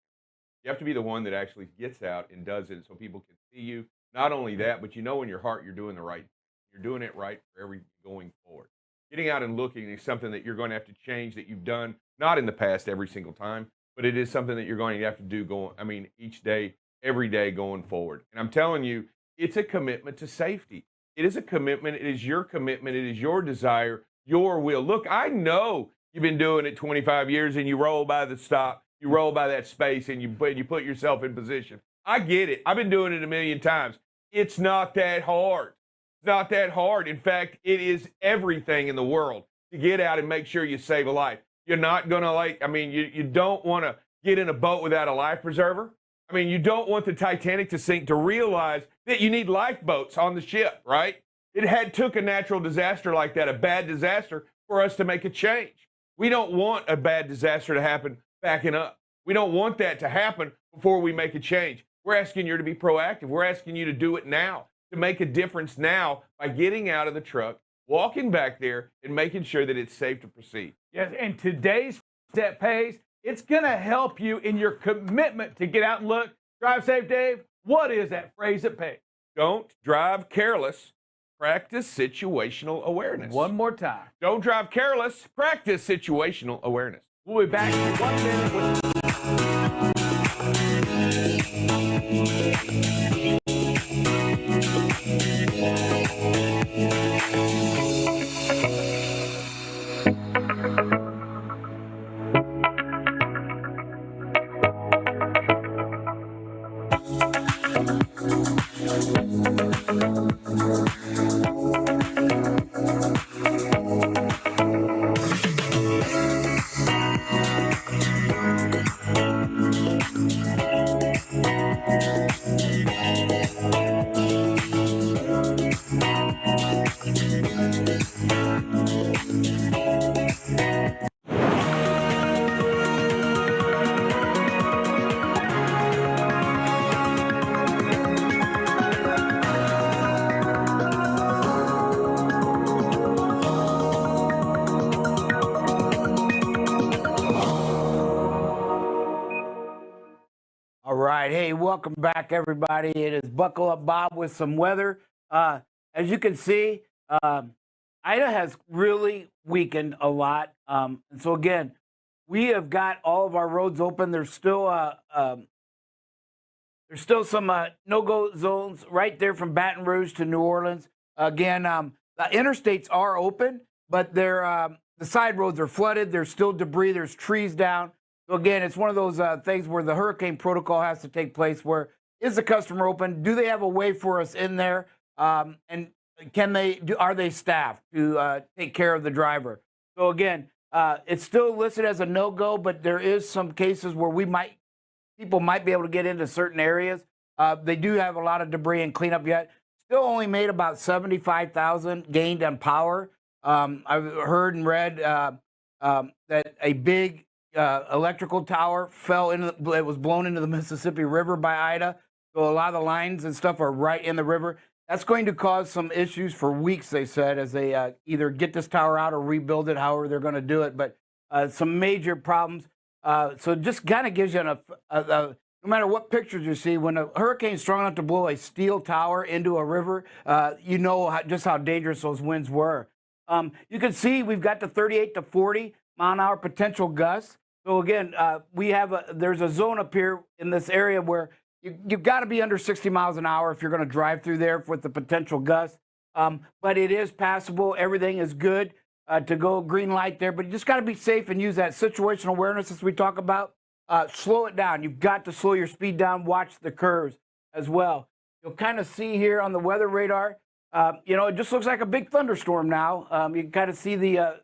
You have to be the one that actually gets out and does it so people can see you. Not only that, but in your heart you're doing the right thing. You're doing it right for every going forward. Getting out and looking is something that you're going to have to change that you've done, not in the past every single time, but it is something that you're going to have to do each day, every day going forward. And I'm telling you, it's a commitment to safety. It is a commitment. It is your commitment. It is your desire, your will. Look, I know you've been doing it 25 years and you roll by the stop, you roll by that space and you put yourself in position. I get it. I've been doing it a million times. It's not that hard. It's not that hard. In fact, it is everything in the world to get out and make sure you save a life. You're not going to you don't want to get in a boat without a life preserver. You don't want the Titanic to sink to realize that you need lifeboats on the ship, right? It took a natural disaster like that, a bad disaster, for us to make a change. We don't want a bad disaster to happen backing up. We don't want that to happen before we make a change. We're asking you to be proactive. We're asking you to do it now, to make a difference now by getting out of the truck, walking back there, and making sure that it's safe to proceed. Yes, and today's step pays. It's going to help you in your commitment to get out and look. Drive safe, Dave. What is that phrase that pays? Don't drive careless. Practice situational awareness. One more time. Don't drive careless. Practice situational awareness. We'll be back in 1 minute with Hey, welcome back, everybody. It is Buckle Up Bob with some weather. As you can see, Ida has really weakened a lot. And so, again, we have got all of our roads open. There's still some no-go zones right there from Baton Rouge to New Orleans. Again, the interstates are open, but the side roads are flooded. There's still debris. There's trees down. So again, it's one of those things where the hurricane protocol has to take place. Where is the customer open? Do they have a way for us in there? And are they staffed to take care of the driver? So again, it's still listed as a no-go, but there is some cases where people might be able to get into certain areas. They do have a lot of debris and cleanup yet. Still only made about 75,000 gained on power. I've heard and read that a big electrical tower fell into. It was blown into the Mississippi River by Ida. So a lot of the lines and stuff are right in the river. That's going to cause some issues for weeks, they said, as they either get this tower out or rebuild it, however they're going to do it. But some major problems. So it just kind of gives you no matter what pictures you see, when a hurricane's strong enough to blow a steel tower into a river, you know just how dangerous those winds were. You can see we've got the 38 to 40 mile an hour potential gusts. So again, there's a zone up here in this area where you've got to be under 60 miles an hour if you're going to drive through there with the potential gusts. But it is passable. Everything is good to go green light there. But you just got to be safe and use that situational awareness as we talk about. Slow it down. You've got to slow your speed down. Watch the curves as well. You'll kind of see here on the weather radar, it just looks like a big thunderstorm now. You can kind of see the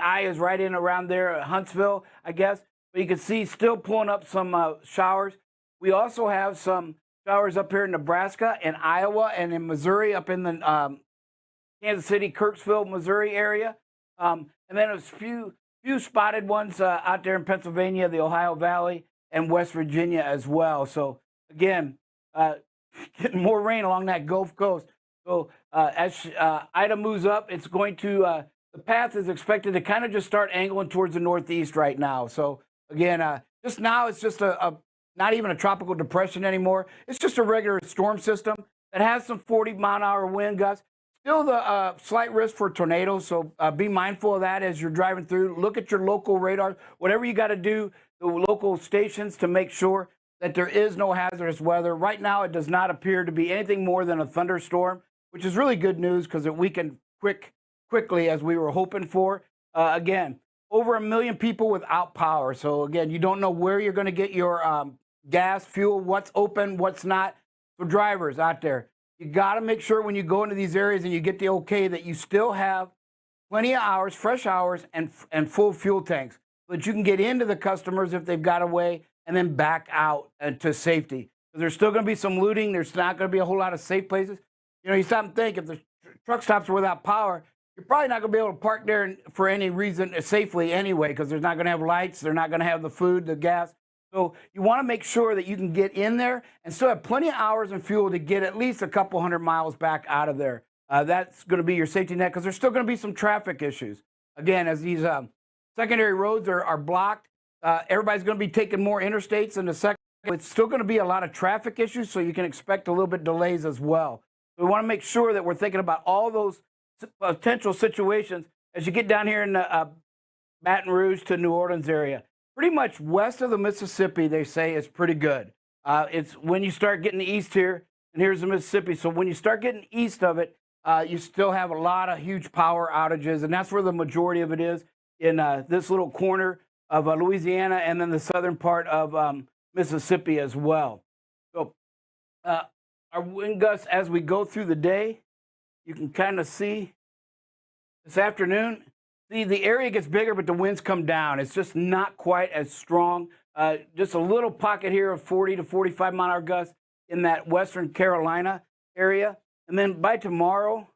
eye is right in around there at Huntsville, I guess. But you can see still pulling up some showers. We also have some showers up here in Nebraska and Iowa and in Missouri, up in the Kansas City, Kirksville, Missouri area. And then a few spotted ones out there in Pennsylvania, the Ohio Valley, and West Virginia as well. So again, getting more rain along that Gulf Coast. So as Ida moves up, it's going to, the path is expected to kind of just start angling towards the northeast right now. So again, just now it's just not even a tropical depression anymore. It's just a regular storm system that has some 40 mile an hour wind gusts. Still the slight risk for tornadoes, so be mindful of that as you're driving through. Look at your local radar, whatever you got to do, the local stations, to make sure that there is no hazardous weather. Right now, it does not appear to be anything more than a thunderstorm, which is really good news because it weakened quickly as we were hoping for. Again, over 1 million people without power. So again, you don't know where you're going to get your gas, fuel, what's open, what's not. For drivers out there, you got to make sure when you go into these areas and you get the okay that you still have plenty of hours, fresh hours, and full fuel tanks so that you can get into the customers if they've got away and then back out to safety. There's still going to be some looting. There's not going to be a whole lot of safe places. You stop and think, if the truck stops are without power, you're probably not going to be able to park there for any reason safely anyway, because there's not going to have lights. They're not going to have the food, the gas. So you want to make sure that you can get in there and still have plenty of hours and fuel to get at least a couple hundred miles back out of there. That's going to be your safety net, because there's still going to be some traffic issues. Again, as these secondary roads are blocked, everybody's going to be taking more interstates in the second. It's still going to be a lot of traffic issues, so you can expect a little bit delays as well. We want to make sure that we're thinking about all those potential situations as you get down here in the Baton Rouge to New Orleans area. Pretty much west of the Mississippi, they say, is pretty good. It's when you start getting east here, and here's the Mississippi. So when you start getting east of it, you still have a lot of huge power outages, and that's where the majority of it is, in this little corner of Louisiana and then the southern part of Mississippi as well. So our wind gusts as we go through the day, you can kind of see this afternoon. See, the area gets bigger, but the winds come down. It's just not quite as strong. Just a little pocket here of 40 to 45 mile an hour gusts in that western Carolina area. And then by tomorrow,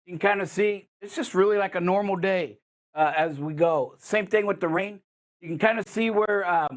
you can kind of see it's just really like a normal day as we go. Same thing with the rain. You can kind of see where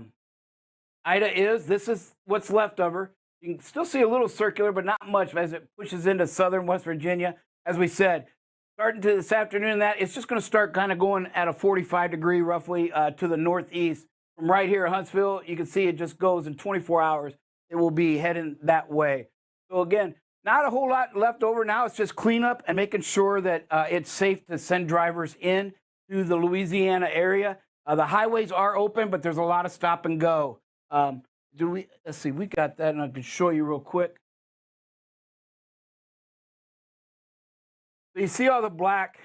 Ida is. This is what's left of her. You can still see a little circular, but not much as it pushes into southern West Virginia. As we said, starting to this afternoon, it's just going to start kind of going at a 45 degree roughly to the northeast. From right here at Huntsville, you can see it just goes in 24 hours. It will be heading that way. So again, not a whole lot left over now. It's just cleanup and making sure that it's safe to send drivers in to the Louisiana area. The highways are open, but there's a lot of stop and go. Let's see, we got that, and I can show you real quick. So you see all the black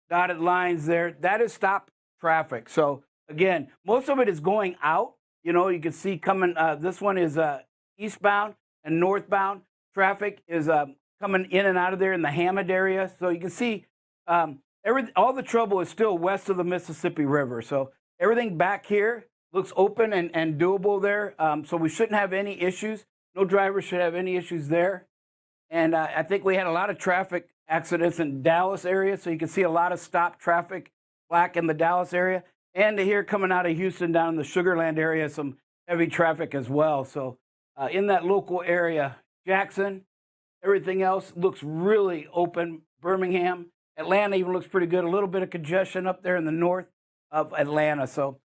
dotted lines there? That is stop traffic. So again, most of it is going out. You can see coming, this one is eastbound and northbound traffic is coming in and out of there in the Hammond area. So you can see all the trouble is still west of the Mississippi River. So everything back here looks open and doable there. So we shouldn't have any issues. No driver should have any issues there. And I think we had a lot of traffic accidents in Dallas area. So you can see a lot of stop traffic black in the Dallas area. And here coming out of Houston down in the Sugar Land area, some heavy traffic as well. So in that local area, Jackson, everything else looks really open. Birmingham, Atlanta even looks pretty good. A little bit of congestion up there in the north of Atlanta. So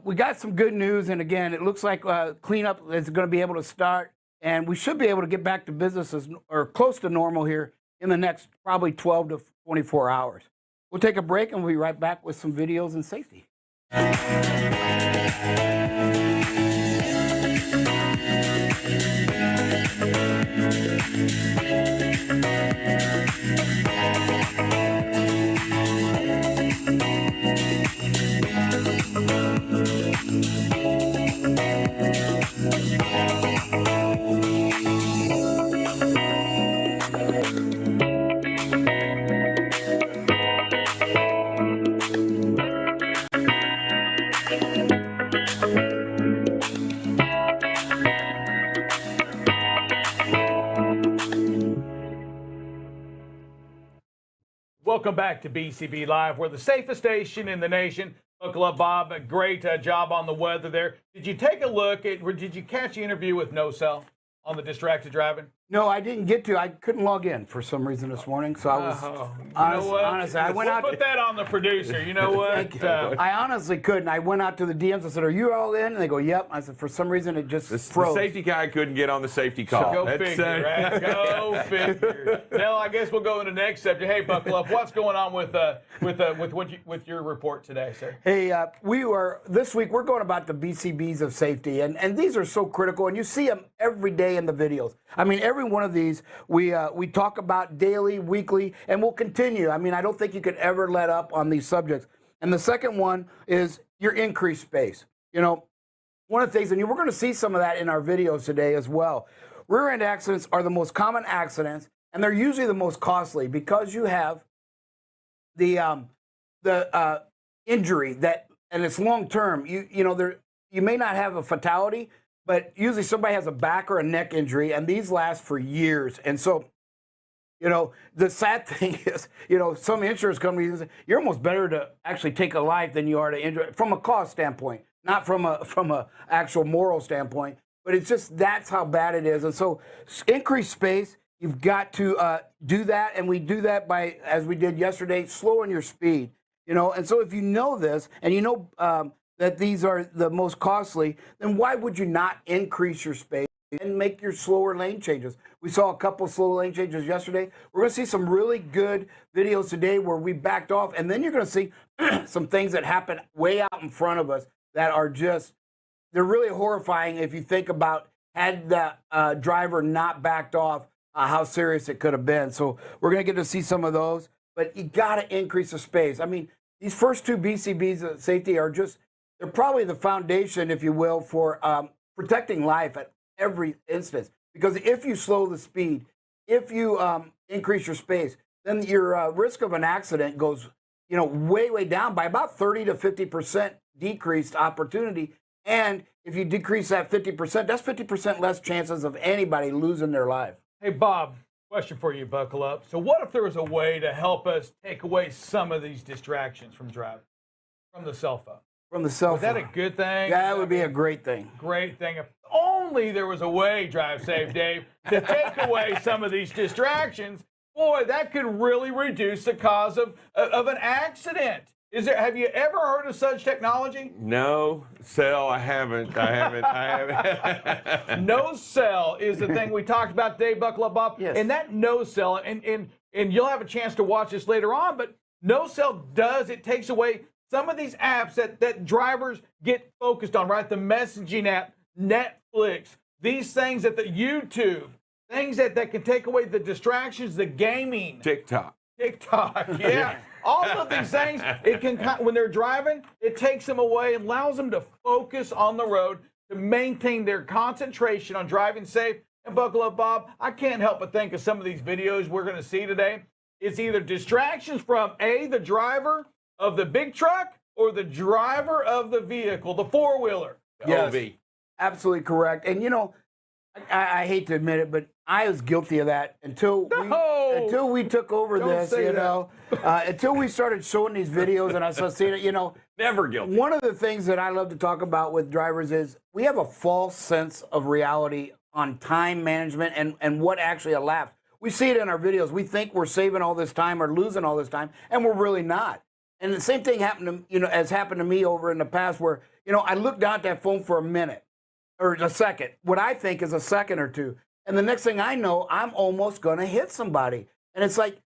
we got some good news. And again, it looks like cleanup is going to be able to start. And we should be able to get back to businesses or close to normal here in the next probably 12 to 24 hours. We'll take a break and we'll be right back with some videos and safety. Welcome back to BCB Live. We're the safest station in the nation. Buckle up, Bob. A great job on the weather there. Did you take a look at, or did you catch the interview with No Cell on the distracted driving? No, I didn't get to. I couldn't log in for some reason this morning, so I was honestly, I went out. Put that on the producer. You know what? I honestly couldn't. I went out to the DMs. I said, "Are you all in?" And they go, "Yep." I said, "For some reason, it just The froze." safety guy couldn't get on the safety call. Go That's, figure, right? Go figure. Now, I guess we'll go into the next subject. Hey, buckle up. What's going on with your report today, sir? Hey, this week we're going about the BCBs of safety, and these are so critical, and you see them every day in the videos. I mean, every one of these we talk about daily, weekly, and we'll continue. I mean, I don't think you could ever let up on these subjects. And the second one is your increased space. You know, one of the things, and we're going to see some of that in our videos today as well. Rear-end accidents are the most common accidents, and they're usually the most costly because you have the injury that, and it's long term. You may not have a fatality, but usually somebody has a back or a neck injury, and these last for years. And so, the sad thing is, some insurance companies, you're almost better to actually take a life than you are to injure from a cost standpoint, not from a actual moral standpoint. But it's just that's how bad it is. And so, increased space, you've got to do that, and we do that by, as we did yesterday, slowing your speed. And so if you know this, and that these are the most costly, then why would you not increase your space and make your slower lane changes? We saw a couple slow lane changes yesterday. We're going to see some really good videos today where we backed off, and then you're going to see some things that happen way out in front of us that are they're really horrifying if you think about had the driver not backed off, how serious it could have been. So we're going to get to see some of those, but you got to increase the space. I mean, these first two BCBs of safety are they're probably the foundation, if you will, for protecting life at every instance. Because if you slow the speed, if you increase your space, then your risk of an accident goes, way, way down by about 30 to 50% decreased opportunity. And if you decrease that 50%, that's 50% less chances of anybody losing their life. Hey, Bob, question for you, buckle up. So what if there was a way to help us take away some of these distractions from driving, from the cell phone? From the cell phone. Is that a good thing? Yeah, that would be a great thing. Great thing. If only there was a way, Drive Safe Dave, to take away some of these distractions. Boy, that could really reduce the cause of an accident. Have you ever heard of such technology? No, Cell, I haven't. No Cell is the thing we talked about today, buckle up, Bob. Yes. And that No Cell, and you'll have a chance to watch this later on, but No Cell it takes away some of these apps that drivers get focused on, right? The messaging app, Netflix, these things that the YouTube, things that can take away the distractions, the gaming. TikTok, yeah. All of these things, it can, when they're driving, it takes them away and allows them to focus on the road to maintain their concentration on driving safe. And buckle up, Bob, I can't help but think of some of these videos we're going to see today. It's either distractions from the driver of the big truck or the driver of the vehicle, the four-wheeler. Yes, absolutely correct. And I hate to admit it, but I was guilty of that until we took over Don't this, say you that. know, until we started showing these videos and I started seeing it, you know. Never guilty. One of the things that I love to talk about with drivers is we have a false sense of reality on time management and what actually elapsed. We see it in our videos. We think we're saving all this time or losing all this time, and we're really not. And the same thing happened to, has happened to me over in the past where, I look down at that phone for a minute or a second, what I think is a second or two. And the next thing I know, I'm almost going to hit somebody. And it's like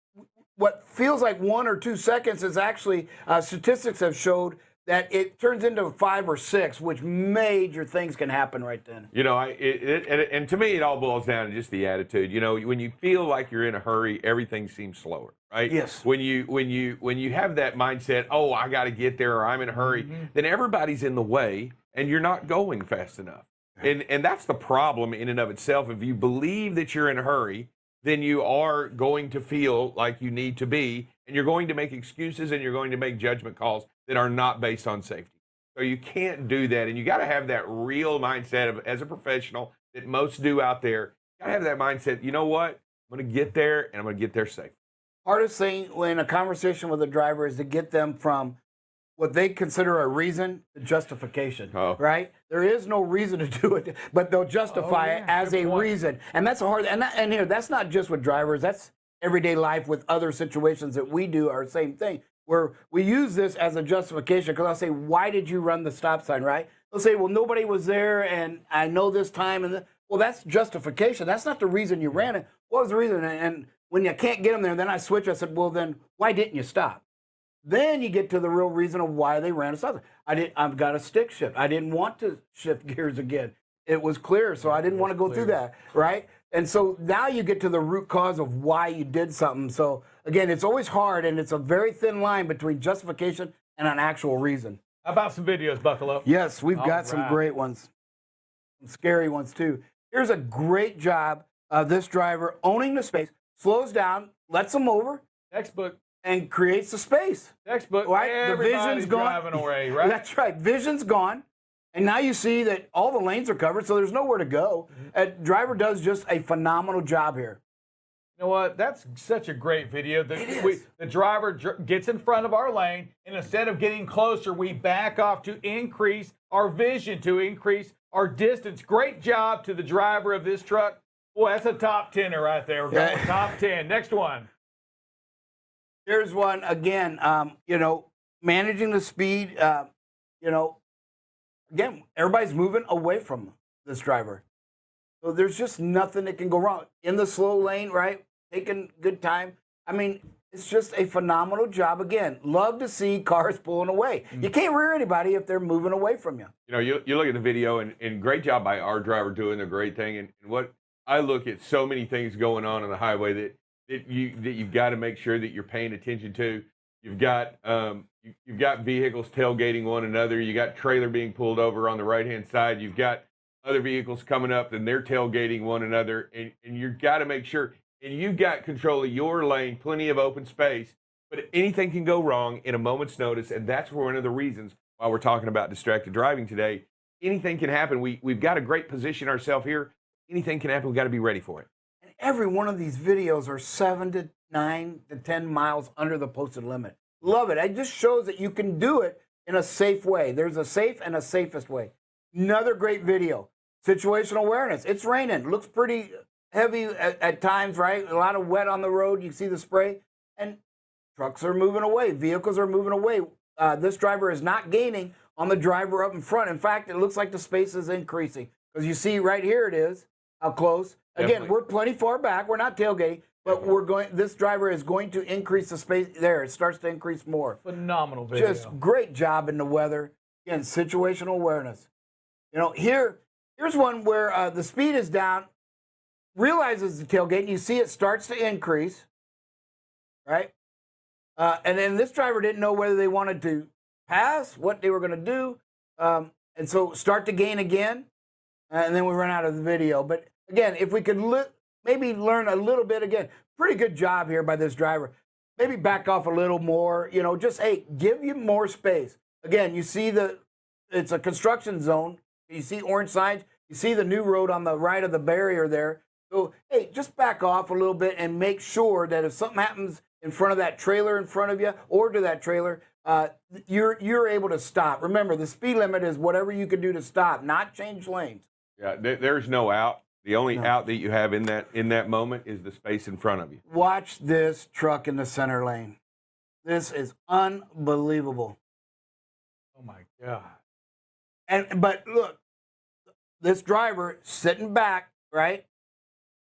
what feels like 1 or 2 seconds is actually, statistics have showed that it turns into 5 or 6, which major things can happen right then. And to me, it all boils down to just the attitude. When you feel like you're in a hurry, everything seems slower, right? Yes. When you have that mindset, oh, I got to get there, or I'm in a hurry, then everybody's in the way, and you're not going fast enough. And that's the problem in and of itself. If you believe that you're in a hurry, then you are going to feel like you need to be, and you're going to make excuses, and you're going to make judgment calls that are not based on safety. So you can't do that, and you got to have that real mindset of, as a professional that most do out there, you got to have that mindset, you know what, I'm going to get there, and I'm going to get there safe. Hardest thing when a conversation with a driver is to get them from what they consider a reason to justification, right? There is no reason to do it, but they'll justify it as a reason. And that's a hard, and here, that's not just with drivers, that's everyday life with other situations that we do are the same thing, where we use this as a justification, because I'll say, why did you run the stop sign, right? They'll say, well, nobody was there, and I know this time, well, that's justification. That's not the reason you ran it. What was the reason? And when you can't get them there, then I switch, I said, well, then why didn't you stop? Then you get to the real reason of why they ran a stop sign. I've got a stick shift. I didn't want to shift gears again. It was clear, so I didn't want to go through that, right? And so now you get to the root cause of why you did something. So again, it's always hard, and it's a very thin line between justification and an actual reason. How about some videos, Buckalo? Yes, we've got some great ones, some scary ones too. Here's a great job of this driver owning the space, slows down, lets them over. Textbook. And creates the space. Textbook. Right? The vision's gone. Driving away, right? That's right. Vision's gone. And now you see that all the lanes are covered, so there's nowhere to go. Driver does just a phenomenal job here. You know what? That's such a great video. The driver gets in front of our lane, and instead of getting closer, we back off to increase our vision, to increase our distance. Great job to the driver of this truck. Boy, that's a top 10er right there. We're going top 10. Next one. Here's one again. Managing the speed. Again, everybody's moving away from this driver, so there's just nothing that can go wrong in the slow lane. Right, taking good time. I mean, it's just a phenomenal job. Again, love to see cars pulling away. You can't rear anybody if they're moving away from you. You look at the video, and great job by our driver doing the great thing. And what I look at, so many things going on the highway that you've got to make sure that you're paying attention to. You've got vehicles tailgating one another. You got trailer being pulled over on the right-hand side. You've got other vehicles coming up, and they're tailgating one another. And you've got to make sure, and you've got control of your lane, plenty of open space. But anything can go wrong in a moment's notice, and that's one of the reasons why we're talking about distracted driving today. Anything can happen. We've got a great position ourselves here. Anything can happen. We've got to be ready for it. Every one of these videos are 7 to 9 to 10 miles under the posted limit. Love it. It just shows that you can do it in a safe way. There's a safe and a safest way. Another great video. Situational awareness. It's raining. Looks pretty heavy at times, right? A lot of wet on the road. You see the spray. And trucks are moving away. Vehicles are moving away. This driver is not gaining on the driver up in front. In fact, it looks like the space is increasing. Because you see right here it is, how close. Again, we're plenty far back. We're not tailgating, but this driver is going to increase the space there. It starts to increase more. Phenomenal video. Just great job in the weather. Again, situational awareness. Here's one where the speed is down, realizes the tailgate, and you see it starts to increase, right? And then this driver didn't know whether they wanted to pass, what they were going to do, and so start to gain again, and then we run out of the video. But again, if we could maybe learn a little bit, again, pretty good job here by this driver. Maybe back off a little more, just, hey, give you more space. Again, you see it's a construction zone. You see orange signs. You see the new road on the right of the barrier there. So, hey, just back off a little bit and make sure that if something happens in front of that trailer in front of you or to that trailer, you're able to stop. Remember, the speed limit is whatever you can do to stop, not change lanes. Yeah, there's no out. The only out that you have in that moment is the space in front of you. Watch this truck in the center lane. This is unbelievable. Oh my God. But look, this driver sitting back, right,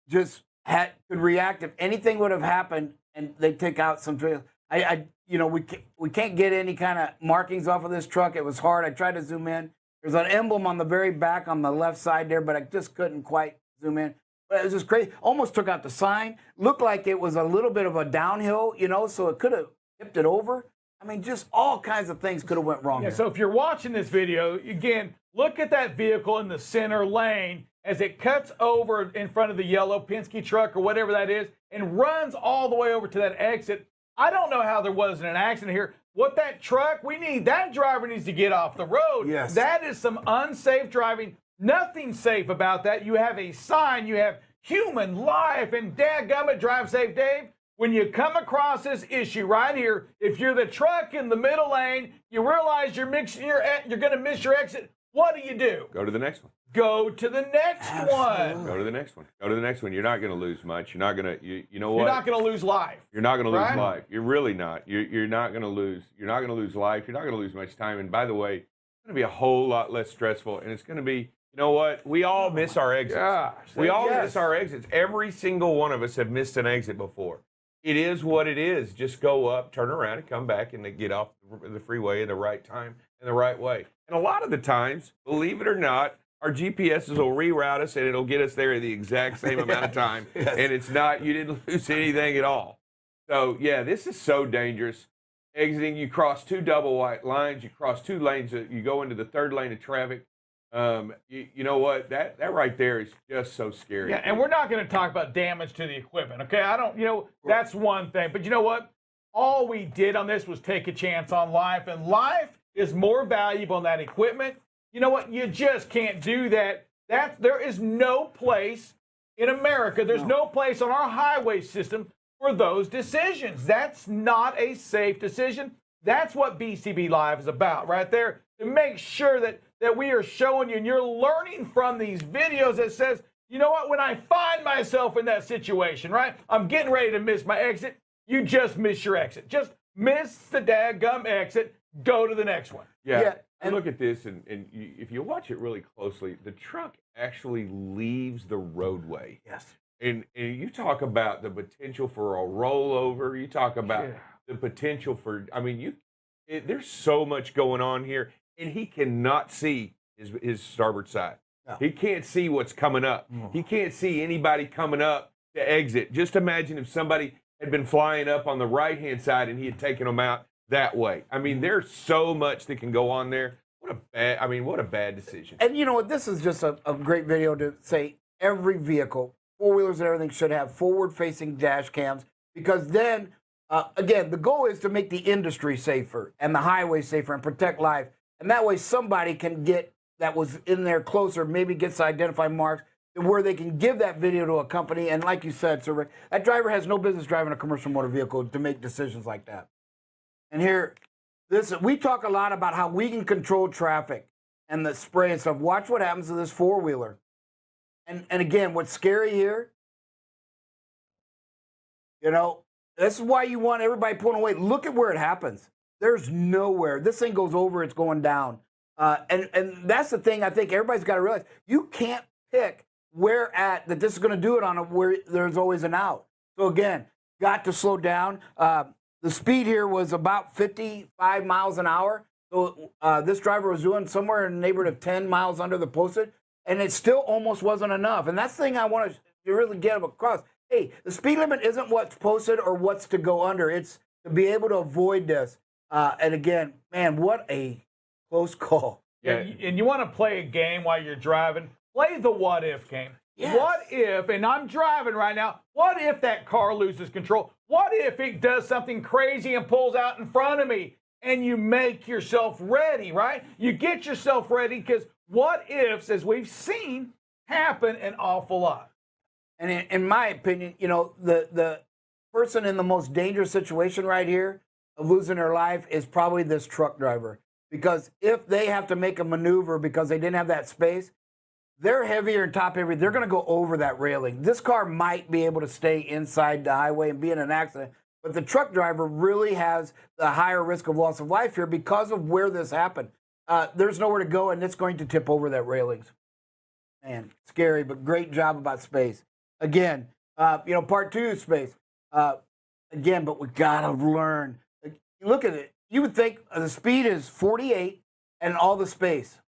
just could react if anything would have happened, and they take out some trails. We can't get any kind of markings off of this truck. It was hard. I tried to zoom in. There's an emblem on the very back on the left side there, but I just couldn't quite zoom in. But it was just crazy. Almost took out the sign. Looked like it was a little bit of a downhill, so it could have tipped it over. I mean, just all kinds of things could have went wrong. Yeah, there. so if you're watching this video, again, look at that vehicle in the center lane as it cuts over in front of the yellow Penske truck or whatever that is and runs all the way over to that exit. I don't know how there wasn't an accident here. What that truck, that driver needs to get off the road. Yes. That is some unsafe driving. Nothing safe about that. You have a sign, you have human life, and dadgummit, drive safe, Dave. When you come across this issue right here, if you're the truck in the middle lane, you realize you're going to miss your exit, what do? Go to the next one. Go to the next one. Go to the next one. Go to the next one. You're not going to lose much. You're not going to. You know what? You're not going to lose life. You're not going to lose Right? life. You're really not. You're not going to lose. You're not going to lose life. You're not going to lose much time. And by the way, it's going to be a whole lot less stressful. And it's going to be. You know what? We all miss our exits. Gosh, we all yes. miss our exits. Every single one of us have missed an exit before. It is what it is. Just go up, turn around, and come back, and get off the freeway at the right time and the right way. And a lot of the times, believe it or not, our GPSs will reroute us, and it'll get us there in the exact same amount of time. Yes. And it's not, you didn't lose anything at all. So, yeah, this is so dangerous. Exiting, you cross 2 double white lines, you cross 2 lanes, you go into the 3rd lane of traffic. You know what? That right there is just so scary. Yeah, and we're not going to talk about damage to the equipment, okay? That's one thing. But you know what? All we did on this was take a chance on life, and life is more valuable than that equipment. You know what? You just can't do that. There is no place in America, there's no place on our highway system for those decisions. That's not a safe decision. That's what BCB Live is about right there, to make sure that we are showing you and you're learning from these videos that says, you know what, when I find myself in that situation, right, I'm getting ready to miss my exit, you just miss your exit. Just miss the dadgum exit, go to the next one. Yeah. And look at this, and if you watch it really closely, the truck actually leaves the roadway. Yes. And you talk about the potential for a rollover. You talk about the potential for, there's so much going on here, and he cannot see his starboard side. No. He can't see what's coming up. He can't see anybody coming up to exit. Just imagine if somebody had been flying up on the right-hand side and he had taken them out that way. I mean, there's so much that can go on there. What a bad decision. And you know what? This is just a great video to say every vehicle, 4-wheelers and everything, should have forward-facing dash cams, because then, again, the goal is to make the industry safer and the highway safer and protect life. And that way somebody can get that was in there closer, maybe gets to identify marks, where they can give that video to a company. And like you said, Sir Rick, that driver has no business driving a commercial motor vehicle to make decisions like that. And here, we talk a lot about how we can control traffic and the spray and stuff. Watch what happens to this 4-wheeler. And again, what's scary here, this is why you want everybody pulling away. Look at where it happens. There's nowhere. This thing goes over, it's going down. And that's the thing I think everybody's got to realize. You can't pick where that this is going to do it on where there's always an out. So again, got to slow down. The speed here was about 55 miles an hour. So this driver was doing somewhere in the neighborhood of 10 miles under the posted, and it still almost wasn't enough. And that's the thing I want to really get across. Hey, the speed limit isn't what's posted or what's to go under. It's to be able to avoid this. And again, man, what a close call. Yeah, and you want to play a game while you're driving, play the what-if game. Yes. What if, and I'm driving right now, what if that car loses control? What if it does something crazy and pulls out in front of me? And you make yourself ready, right? You get yourself ready, because what ifs, as we've seen, happen an awful lot. And in my opinion, you know, the person in the most dangerous situation right here of losing their life is probably this truck driver. Because if they have to make a maneuver because they didn't have that space, they're heavier and top heavy. They're going to go over that railing. This car might be able to stay inside the highway and be in an accident, but the truck driver really has the higher risk of loss of life here because of where this happened. There's nowhere to go, and it's going to tip over that railings. Man, scary, but great job about space. Again, you know, part 2 is space. Again, but we got to learn. Look at it. You would think the speed is 48 and all the space.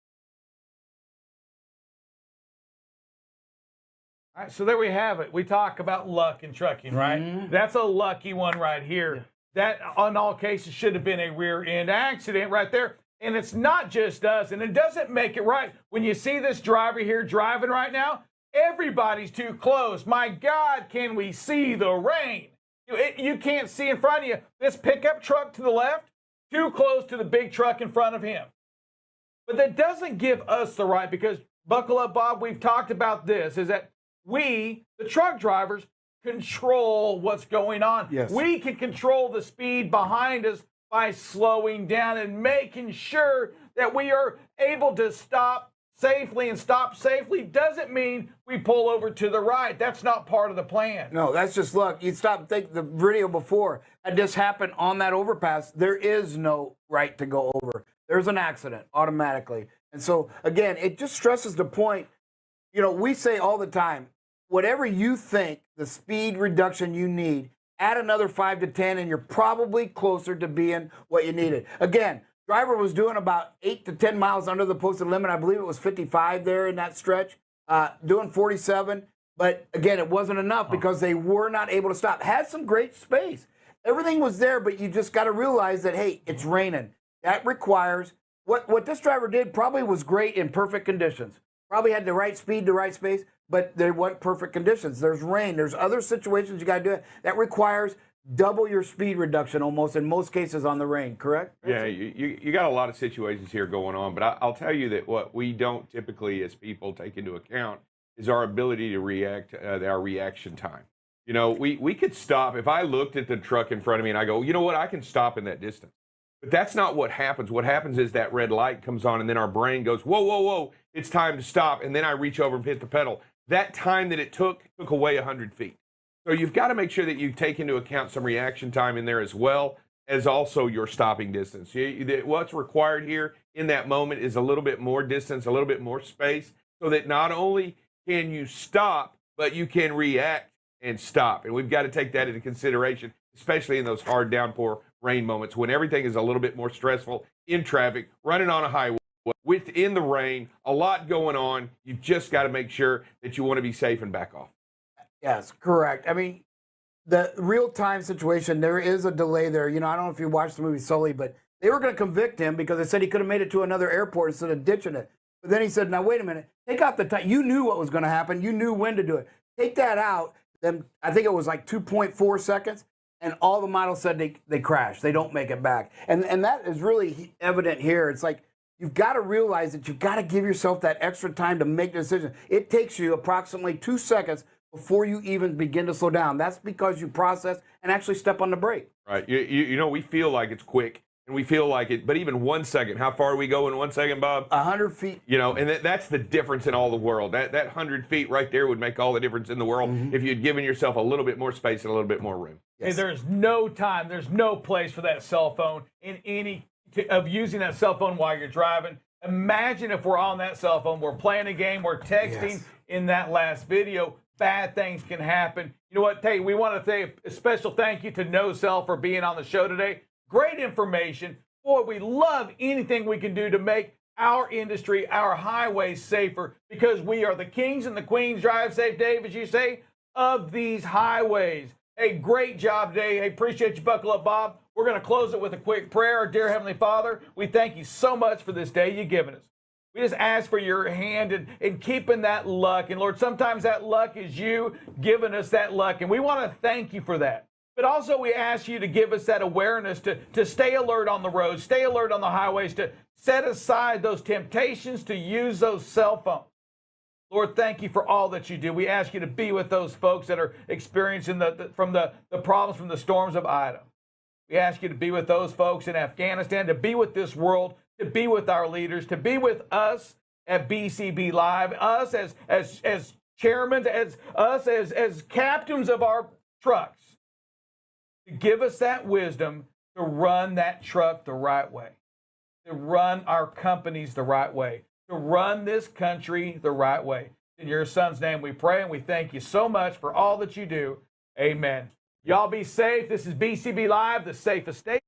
All right, so there we have it. We talk about luck in trucking, right? Mhm. That's a lucky one right here. Yeah. That, on all cases, should have been a rear end accident right there. And it's not just us, and it doesn't make it right. When you see this driver here driving right now, everybody's too close. My God, can we see the rain? You can't see in front of you. This pickup truck to the left, too close to the big truck in front of him. But that doesn't give us the right, because, buckle up, Bob, we've talked about this, is that we, the truck drivers, control what's going on. Yes. We can control the speed behind us by slowing down and making sure that we are able to stop safely. And stop safely doesn't mean we pull over to the right. That's not part of the plan. No, that's just luck. You stop and think the video before. Had this happened on that overpass, there is no right to go over. There's an accident automatically. And so, again, it just stresses the point. You know, we say all the time, whatever you think the speed reduction you need, add another 5 to 10, and you're probably closer to being what you needed. Again, driver was doing about 8 to 10 miles under the posted limit. I believe it was 55 there in that stretch, doing 47. But again, it wasn't enough because they were not able to stop. Had some great space. Everything was there, but you just got to realize that, hey, it's raining. That requires, what this driver did probably was great in perfect conditions. Probably had the right speed, the right space, but they weren't perfect conditions. There's rain. There's other situations you got to do it. That requires double your speed reduction almost in most cases on the rain, correct? Yeah, you got a lot of situations here going on, but I'll tell you that what we don't typically as people take into account is our ability to react, our reaction time. You know, we could stop. If I looked at the truck in front of me and I go, you know what, I can stop in that distance. But that's not what happens. What happens is that red light comes on and then our brain goes, whoa, whoa, whoa, it's time to stop. And then I reach over and hit the pedal. That time that it took away 100 feet. So you've got to make sure that you take into account some reaction time in there as well as also your stopping distance. What's required here in that moment is a little bit more distance, a little bit more space, so that not only can you stop, but you can react and stop. And we've got to take that into consideration, especially in those hard downpour rain moments when everything is a little bit more stressful in traffic, running on a highway within the rain, a lot going on. You've just got to make sure that you want to be safe and back off. Yes, correct. I mean, the real-time situation, there is a delay there. You know, I don't know if you watched the movie Sully, but they were going to convict him because they said he could have made it to another airport instead of ditching it. But then he said, now, wait a minute. Take out the time. You knew what was going to happen. You knew when to do it. Take that out. Then I think it was like 2.4 seconds, and all the models said they crashed. They don't make it back. And that is really evident here. It's like you've got to realize that you've got to give yourself that extra time to make the decision. It takes you approximately 2 seconds before you even begin to slow down. That's because you process and actually step on the brake. Right. You know, we feel like it's quick and we feel like it, but even 1 second, how far we go in 1 second, Bob? 100 feet. You know, and that's the difference in all the world. That 100 feet right there would make all the difference in the world if you'd given yourself a little bit more space and a little bit more room. Yes. Hey, there's no time, there's no place for that cell phone in any of using that cell phone while you're driving. Imagine if we're on that cell phone, we're playing a game, we're texting in that last video. Bad things can happen. You know what, Tate, we want to say a special thank you to No Cell for being on the show today. Great information. Boy, we love anything we can do to make our industry, our highways safer, because we are the kings and the queens, drive safe, Dave, as you say, of these highways. Hey, great job today. Hey, appreciate you. Buckle up, Bob. We're going to close it with a quick prayer. Dear Heavenly Father, we thank you so much for this day you've given us. We just ask for your hand in keeping that luck. And Lord, sometimes that luck is you giving us that luck. And we want to thank you for that. But also we ask you to give us that awareness to stay alert on the roads, stay alert on the highways, to set aside those temptations to use those cell phones. Lord, thank you for all that you do. We ask you to be with those folks that are experiencing the problems from the storms of Ida. We ask you to be with those folks in Afghanistan, to be with this world, to be with our leaders, to be with us at BCB Live, us as chairmen, as captains of our trucks, to give us that wisdom to run that truck the right way, to run our companies the right way, to run this country the right way. In your son's name we pray, and we thank you so much for all that you do. Amen. Y'all be safe. This is BCB Live, the safest state.